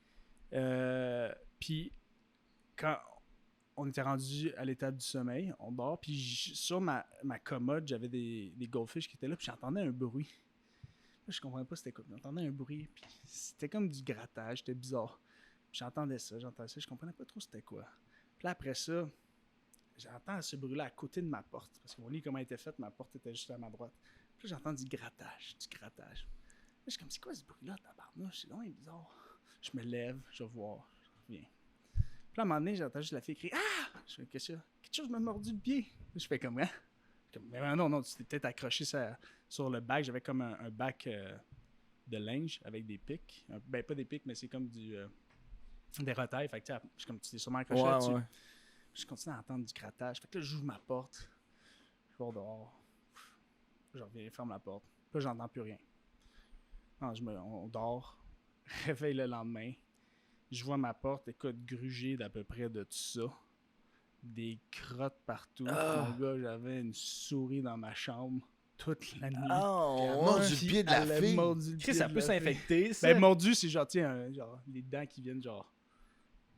Puis, quand on était rendu à l'étape du sommeil, on dort. Puis, sur ma commode, j'avais des goldfish qui étaient là. Puis, j'entendais un bruit. Là, je comprenais pas c'était quoi. J'entendais un bruit. Puis, c'était comme du grattage. C'était bizarre. Puis, j'entendais ça. Je comprenais pas trop c'était quoi. Puis là, après ça, j'entends ce bruit-là à côté de ma porte. Parce que mon lit, comment il était fait, ma porte était juste à ma droite. Puis là, j'entends du grattage. Là, je suis comme, c'est quoi ce bruit-là, tabarnouche? C'est donc bizarre. Je me lève, je vais voir, je reviens. Puis là, à un moment donné, j'entends juste la fille crier, ah! Je fais, qu'est-ce qu'il y a? Quelque chose m'a mordu le pied. Là, je fais comme, hein? Mais non, tu t'es peut-être accroché sur le bac. J'avais comme un bac de linge avec des pics. Ben, pas des pics, mais c'est comme des retailles. Fait que, tu sais, je suis comme, tu t'es sûrement accroché là-dessus. Ouais. Je continue à entendre du grattage. Fait que là, j'ouvre ma porte. Je vais dehors. Je reviens, ferme la porte. Puis là, j'entends plus rien. Non, on dort. Réveille le lendemain. Je vois ma porte, écoute, grugée d'à peu près de tout ça. Des crottes partout. Mon gars, j'avais une souris dans ma chambre. toute la nuit. Oh, mordu le pied de la Elle a fille. mordu le Chris, pied ça de peut la fille. s'infecter, ça. Ben, mordu, c'est genre, tiens, genre, les dents qui viennent, genre,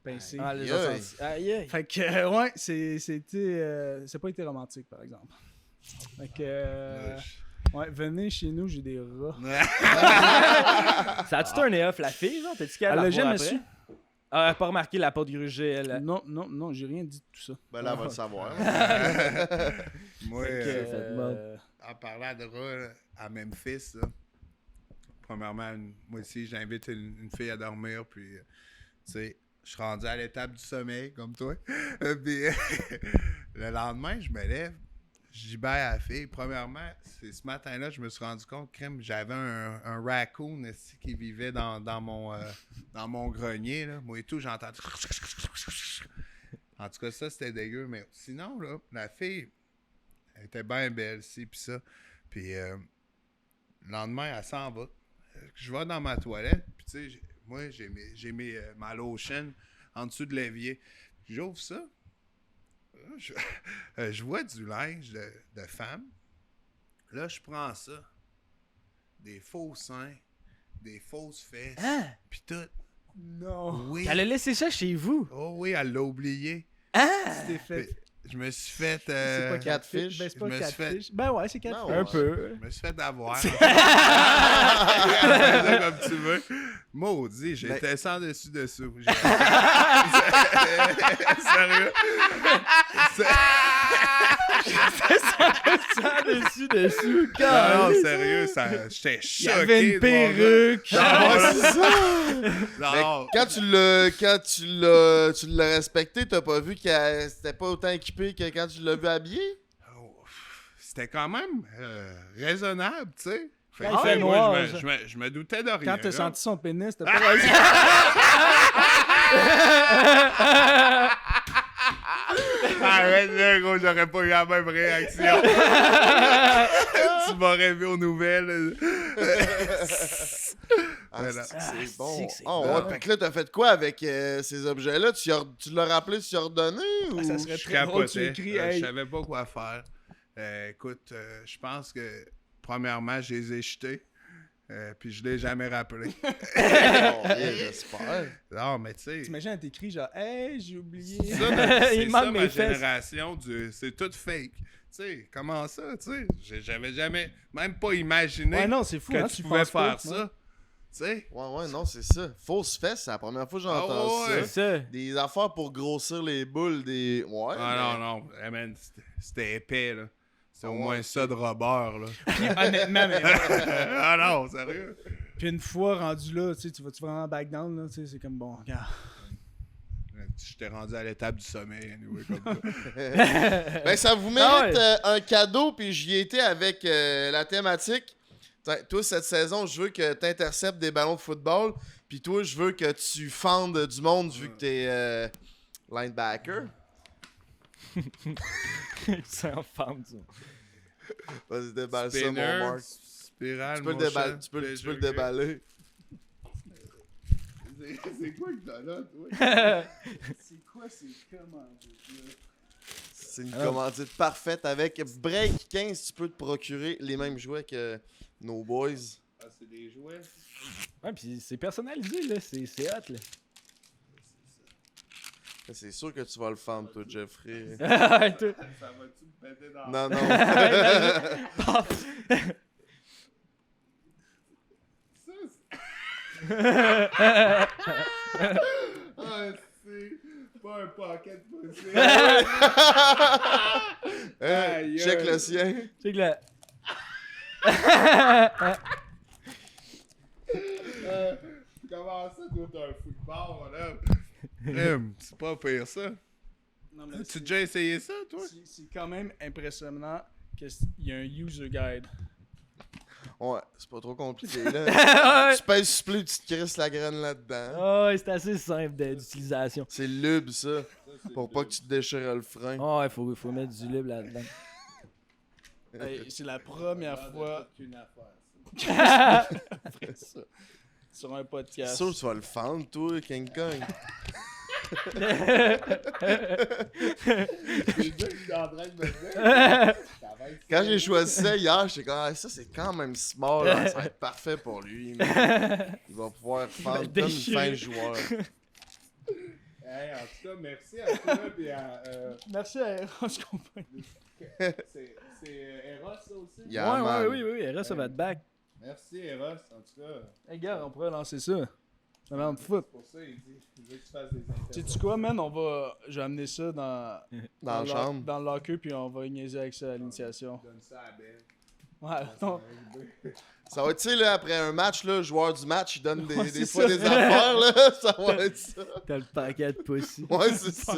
pincer. Ah, les Aïe. autres, aïe, aïe. Fait que, ouais, c'est pas été romantique, par exemple. Fait que, ouais, venez chez nous, j'ai des rats. Ça a-tu turné off la fille, genre? T'as-tu qu'elle Elle l'a la jamais après? su. Ah, elle a pas remarqué la porte grugée, elle. Non, j'ai rien dit de tout ça. Ben là, elle va le savoir. Moi, Fait que, fait mal. en parlant de rats, à Memphis, là, premièrement, moi aussi, j'invite une fille à dormir, puis, tu sais, je suis rendu à l'étape du sommeil, comme toi. Puis, le lendemain, je me lève, je dis bye à la fille. Premièrement, c'est ce matin-là, je me suis rendu compte que j'avais un raccoon ici, qui vivait dans mon grenier. Là. Moi et tout, j'entends. En tout cas, ça, c'était dégueu. Mais sinon, là, la fille, elle était bien belle, ici, puis ça. Puis, le lendemain, elle s'en va. Je vais dans ma toilette, puis tu sais, moi, j'ai mis ma lotion en dessous de l'évier. J'ouvre ça. Je vois du linge de femme. Là, je prends ça. Des faux seins, des fausses fesses, Hein? puis tout. Non. Oui. Elle a laissé ça chez vous. Oh oui, elle l'a oublié. C'était fait. Je me suis fait... C'est pas catfish. Ben, c'est pas Je me suis fait- catfish. Ben ouais, c'est catfish. ouais. Un peu. Je me suis fait d'avoir. Comme tu veux. Maudit, j'étais sans dessus-dessous. Sérieux? Ça dessus. Non, sérieux, j'étais Il y choqué. avait une de voir ça. perruque. Ouais, c'est ça. Non, Quand tu l'as respecté, t'as pas vu qu'elle c'était pas autant équipé que quand tu l'as vu habillé? oh, c'était quand même raisonnable, tu sais. Fait Ah que, ouais, moi, noir, je me doutais de rien. Quand t'as là. senti son pénis, t'as pas réussi. Arrête là, gros, j'aurais pas eu la même réaction. Tu m'aurais vu aux nouvelles. Ah, Voilà. c'est bon. c'est que c'est Oh, bon. ouais, fait que là, t'as fait quoi avec ces objets-là? Tu l'as rappelé, tu l'as redonné? Ou... Ça serait Je très drôle, tu capotais. écris, Je hey. savais pas quoi faire. Écoute, je pense que, premièrement, je les ai jetés. Puis je l'ai jamais rappelé. Bon, bien, j'espère. Non, mais tu sais... T'imagines, elle t'écrit genre, hey, j'ai oublié. C'est Il ça manque ma mes fesses. génération, c'est tout fake. Tu sais, comment ça, tu sais? J'avais jamais, même pas imaginé Ouais, non, c'est fou, que hein, tu tu pouvais penses pas, faire ça. Tu sais? Ouais, non, c'est ça. Fausse fesse, c'est la première fois que j'entends Ah ouais. ça. C'est ça. Des affaires pour grossir les boules, des... Ouais, Ah mais- non, hey, man, c'était épais, là. C'était au Ouais. moins ça de Robert, là. Puis honnêtement, mais... Ah non, sérieux? Puis une fois rendu là, tu sais, tu vas-tu vraiment back down, là, tu sais, c'est comme bon, regarde. J'étais rendu à l'étape du sommeil, anyway, comme ça. Ben, ça vous Ah mérite ouais. un cadeau, puis j'y étais avec la thématique. Toi, cette saison, je veux que tu interceptes des ballons de football, puis toi, je veux que tu fendes du monde vu que t'es linebacker. C'est en femme, ça. Vas-y, déballe ça, mon Spinner, Mark. spirale, Tu peux le mon déballer. chat, Tu peux le pleasure déballer. C'est quoi que t'as là, toi? C'est quoi ces commandes, C'est une commandite parfaite. Avec Break 15, tu peux te procurer les mêmes jouets que nos boys. Ah, c'est des jouets? Ouais, pis c'est personnalisé, là. C'est hot, là. C'est sûr que tu vas le fendre, toi, Jeffrey. Ouais, toi. Ça va-tu me péter dans Non, non. Ah, c'est pas un pocket pussy. Hey, check le sien. C'est que là. Comment ça, toi, t'as un football, là? C'est pas pire, ça. Non, mais Tu as déjà essayé ça, toi? c'est quand même impressionnant qu'il y a un user guide. Ouais, c'est pas trop compliqué, là. Ouais. Tu pèses sur play, tu te crisses la graine là-dedans. Ah ouais, c'est assez simple d'utilisation. C'est lube, ça. Pour pas que tu te déchires le frein. Ah ouais, faut mettre du libre là-dedans. Hey, c'est la première fois Qu'une affaire, après ça sur un C'est podcast. sûr que tu vas le fendre, toi, King Kong. Quand j'ai choisi ça hier, j'étais comme, ah, ça c'est quand même smart, là, ça va être parfait pour lui. Mais il va pouvoir faire comme une fin joueur. Hey, en tout cas, merci à toi et à. Merci à Eros Compagnie. C'est Eros, ça aussi? Yeah, man. oui, Eros, ça va être back. Merci, Eros, en tout cas. Hey, gars, on pourrait lancer ça. Ça va me foutre. Pour ça, il veut que tu fasses des interviews. Sais-tu quoi, man? Je vais amener ça dans Dans la chambre. Dans le locker, puis on va niaiser avec ça à l'initiation. Donne ça à Ben. Ouais, non. Ça va être, tu sais, là, après un match, là, le joueur du match, il donne des c'est fois ça. des affaires, là. Ça va être ça. T'as le paquet de pussy. Ouais, c'est ça.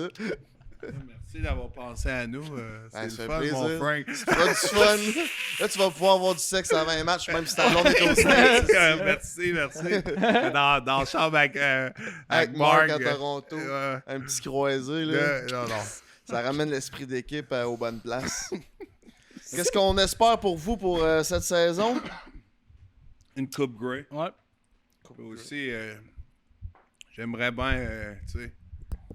Merci d'avoir pensé à nous. C'est ça le fait fun, plaisir. mon Frank. Tu feras du fun. Là, tu vas pouvoir avoir du sexe avant un match, même si ta blonde est au States. Merci. Dans la chambre avec Avec Marc à Marc, Toronto. Un petit croisé, là. non. Ça ramène l'esprit d'équipe aux bonnes places. Qu'est-ce qu'on espère pour vous pour cette saison? Une coupe Grey. Ouais. Puis aussi, j'aimerais bien, tu sais,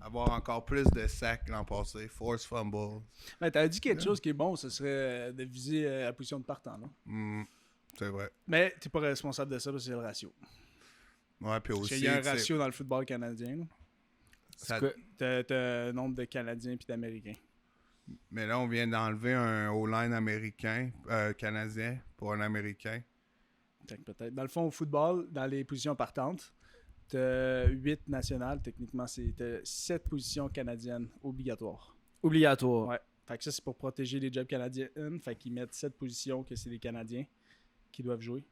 avoir encore plus de sacs l'an passé. Force fumble. Mais t'as dit quelque chose qui est bon, ce serait de viser la position de partant, là. C'est vrai. Mais t'es pas responsable de ça parce que c'est le ratio. Ouais, puis Parce aussi, qu'il y a un tu sais, ratio dans le football canadien. Là. ça- T'as un nombre de Canadiens puis d'Américains. mais là, on vient d'enlever un O-line américain, canadien, pour un Américain. Fait que peut-être. Dans le fond, au football, dans les positions partantes, t'as 8 nationales. Techniquement, t'as 7 positions canadiennes obligatoires. Obligatoire. Ouais. Fait que ça, c'est pour protéger les jobs canadiens. Fait qu'ils mettent 7 positions que c'est les Canadiens qui doivent jouer.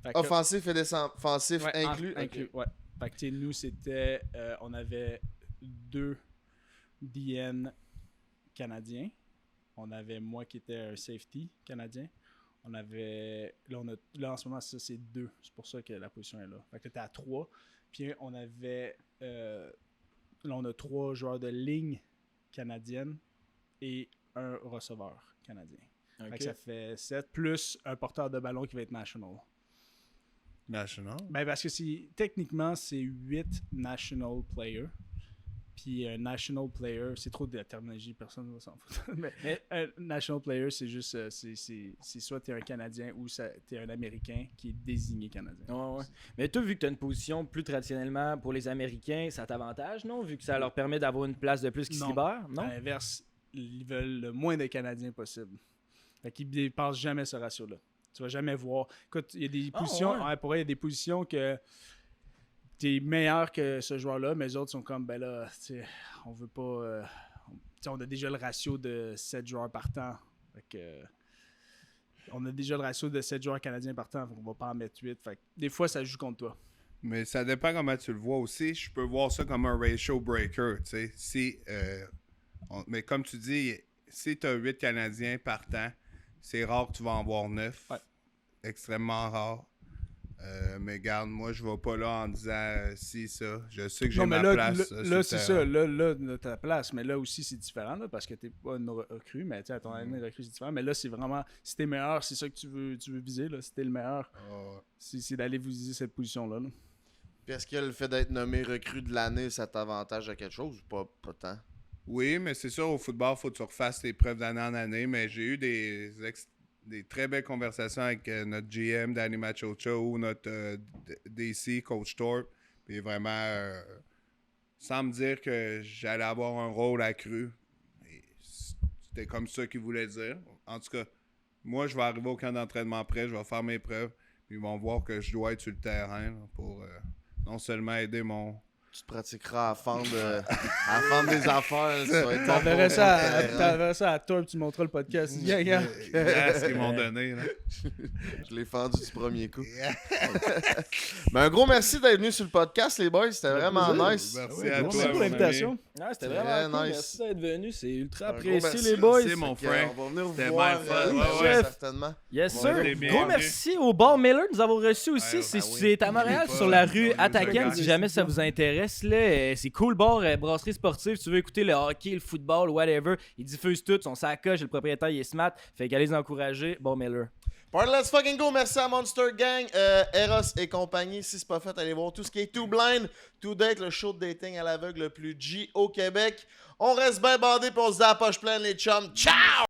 Fait que- Offensif et défensif Ouais, inclus. inclus, ouais. Fait que, tu sais, nous, c'était... on avait 2 DN canadiens. On avait moi qui était un safety canadien. On avait... Là, en ce moment, ça, c'est 2. C'est pour ça que la position est là. Fait que t'étais à 3. Puis on avait... là, on a 3 joueurs de ligne canadienne et un receveur canadien. Fait que ça fait 7, plus un porteur de ballon qui va être national. National. Ben parce que techniquement, c'est 8 national players. Puis un national player, c'est trop de la terminologie, personne ne va s'en foutre. Mais un national player, c'est juste, c'est soit tu es un Canadien ou tu es un Américain qui est désigné Canadien. Ouais. Mais toi, vu que tu as une position plus traditionnellement pour les Américains, ça t'avantage, non? Vu que ça leur permet d'avoir une place de plus qui se Non. libère, non? À l'inverse, ils veulent le moins de Canadiens possible. Fait qu'ils ne dépassent jamais ce ratio-là. Tu vas jamais voir. Écoute, il y a des positions, pour eux, il y a des positions que t'es meilleur que ce joueur-là, mais les autres sont comme, ben là, on veut pas... on a déjà le ratio de 7 joueurs par temps. Fait que, on a déjà le ratio de 7 joueurs canadiens par temps, donc on va pas en mettre 8. Fait que, des fois, ça joue contre toi. Mais ça dépend comment tu le vois aussi. Je peux voir ça comme un ratio breaker, tu sais. Mais comme tu dis, si tu as 8 Canadiens par temps, c'est rare que tu vas en voir 9. Ouais. Extrêmement rare. Mais regarde, moi, je vais pas là en disant si ça. Je sais que j'ai Non, mais ma là, place. là c'est ça. Là, t'as ta place. Mais là aussi, c'est différent là, parce que t'es pas une recrue. Mais tu sais, à ton année recrue, c'est différent. Mais là, c'est vraiment. Si t'es meilleur, c'est ça que tu veux viser. Là. Si t'es le meilleur, c'est d'aller viser cette position-là. Là. Puis est-ce que le fait d'être nommé recrue de l'année, ça t'avantage à quelque chose ou pas tant? Oui, mais c'est sûr, au football, il faut que tu refasses tes preuves d'année en année. Mais j'ai eu des très belles conversations avec notre GM, Danny Machocha, ou notre DC, Coach Thorpe. Puis vraiment, sans me dire que j'allais avoir un rôle accru. C'était comme ça qu'il voulait dire. En tout cas, moi, je vais arriver au camp d'entraînement prêt, je vais faire mes preuves. Puis ils vont voir que je dois être sur le terrain là, pour non seulement aider mon... Tu te pratiqueras à fendre des affaires. Tu vas être T'enverrais ça à toi, tu montreras le podcast. Yes, qu'ils m'ont donné. Là. Je l'ai fendu du premier coup. Mais un gros merci d'être venu sur le podcast, les boys. C'était vraiment nice. Merci à Merci toi. pour mon l'invitation. ami. Ah, c'était Très vraiment cool. nice. Merci d'être venu. C'est ultra Un gros apprécié, merci. les boys. Merci, mon Fait que, frère. on va venir vous C'était voir bien fun. Ouais, ouais. certainement. Yes, Bon, sir. t'es bien Gros venu. merci au Bar Miller de nous avoir reçus aussi. Ouais, C'est à Montréal, N'oublie sur pas, la on rue nous Attaquant, regarde. si jamais ça vous intéresse. Là, c'est cool bar, brasserie sportive. Tu veux écouter le hockey, le football, whatever. Ils diffusent tout. Son sacoche, le propriétaire, il est smart. Fait qu'allez les encourager. Bar Miller. Party, let's fucking go. Merci à Monster Gang, Eros et compagnie. Si c'est pas fait, allez voir tout ce qui est Too Blind, To Date, le show de dating à l'aveugle le plus G au Québec. On reste bien bandés pour on se dit à la poche pleine, les chums. Ciao!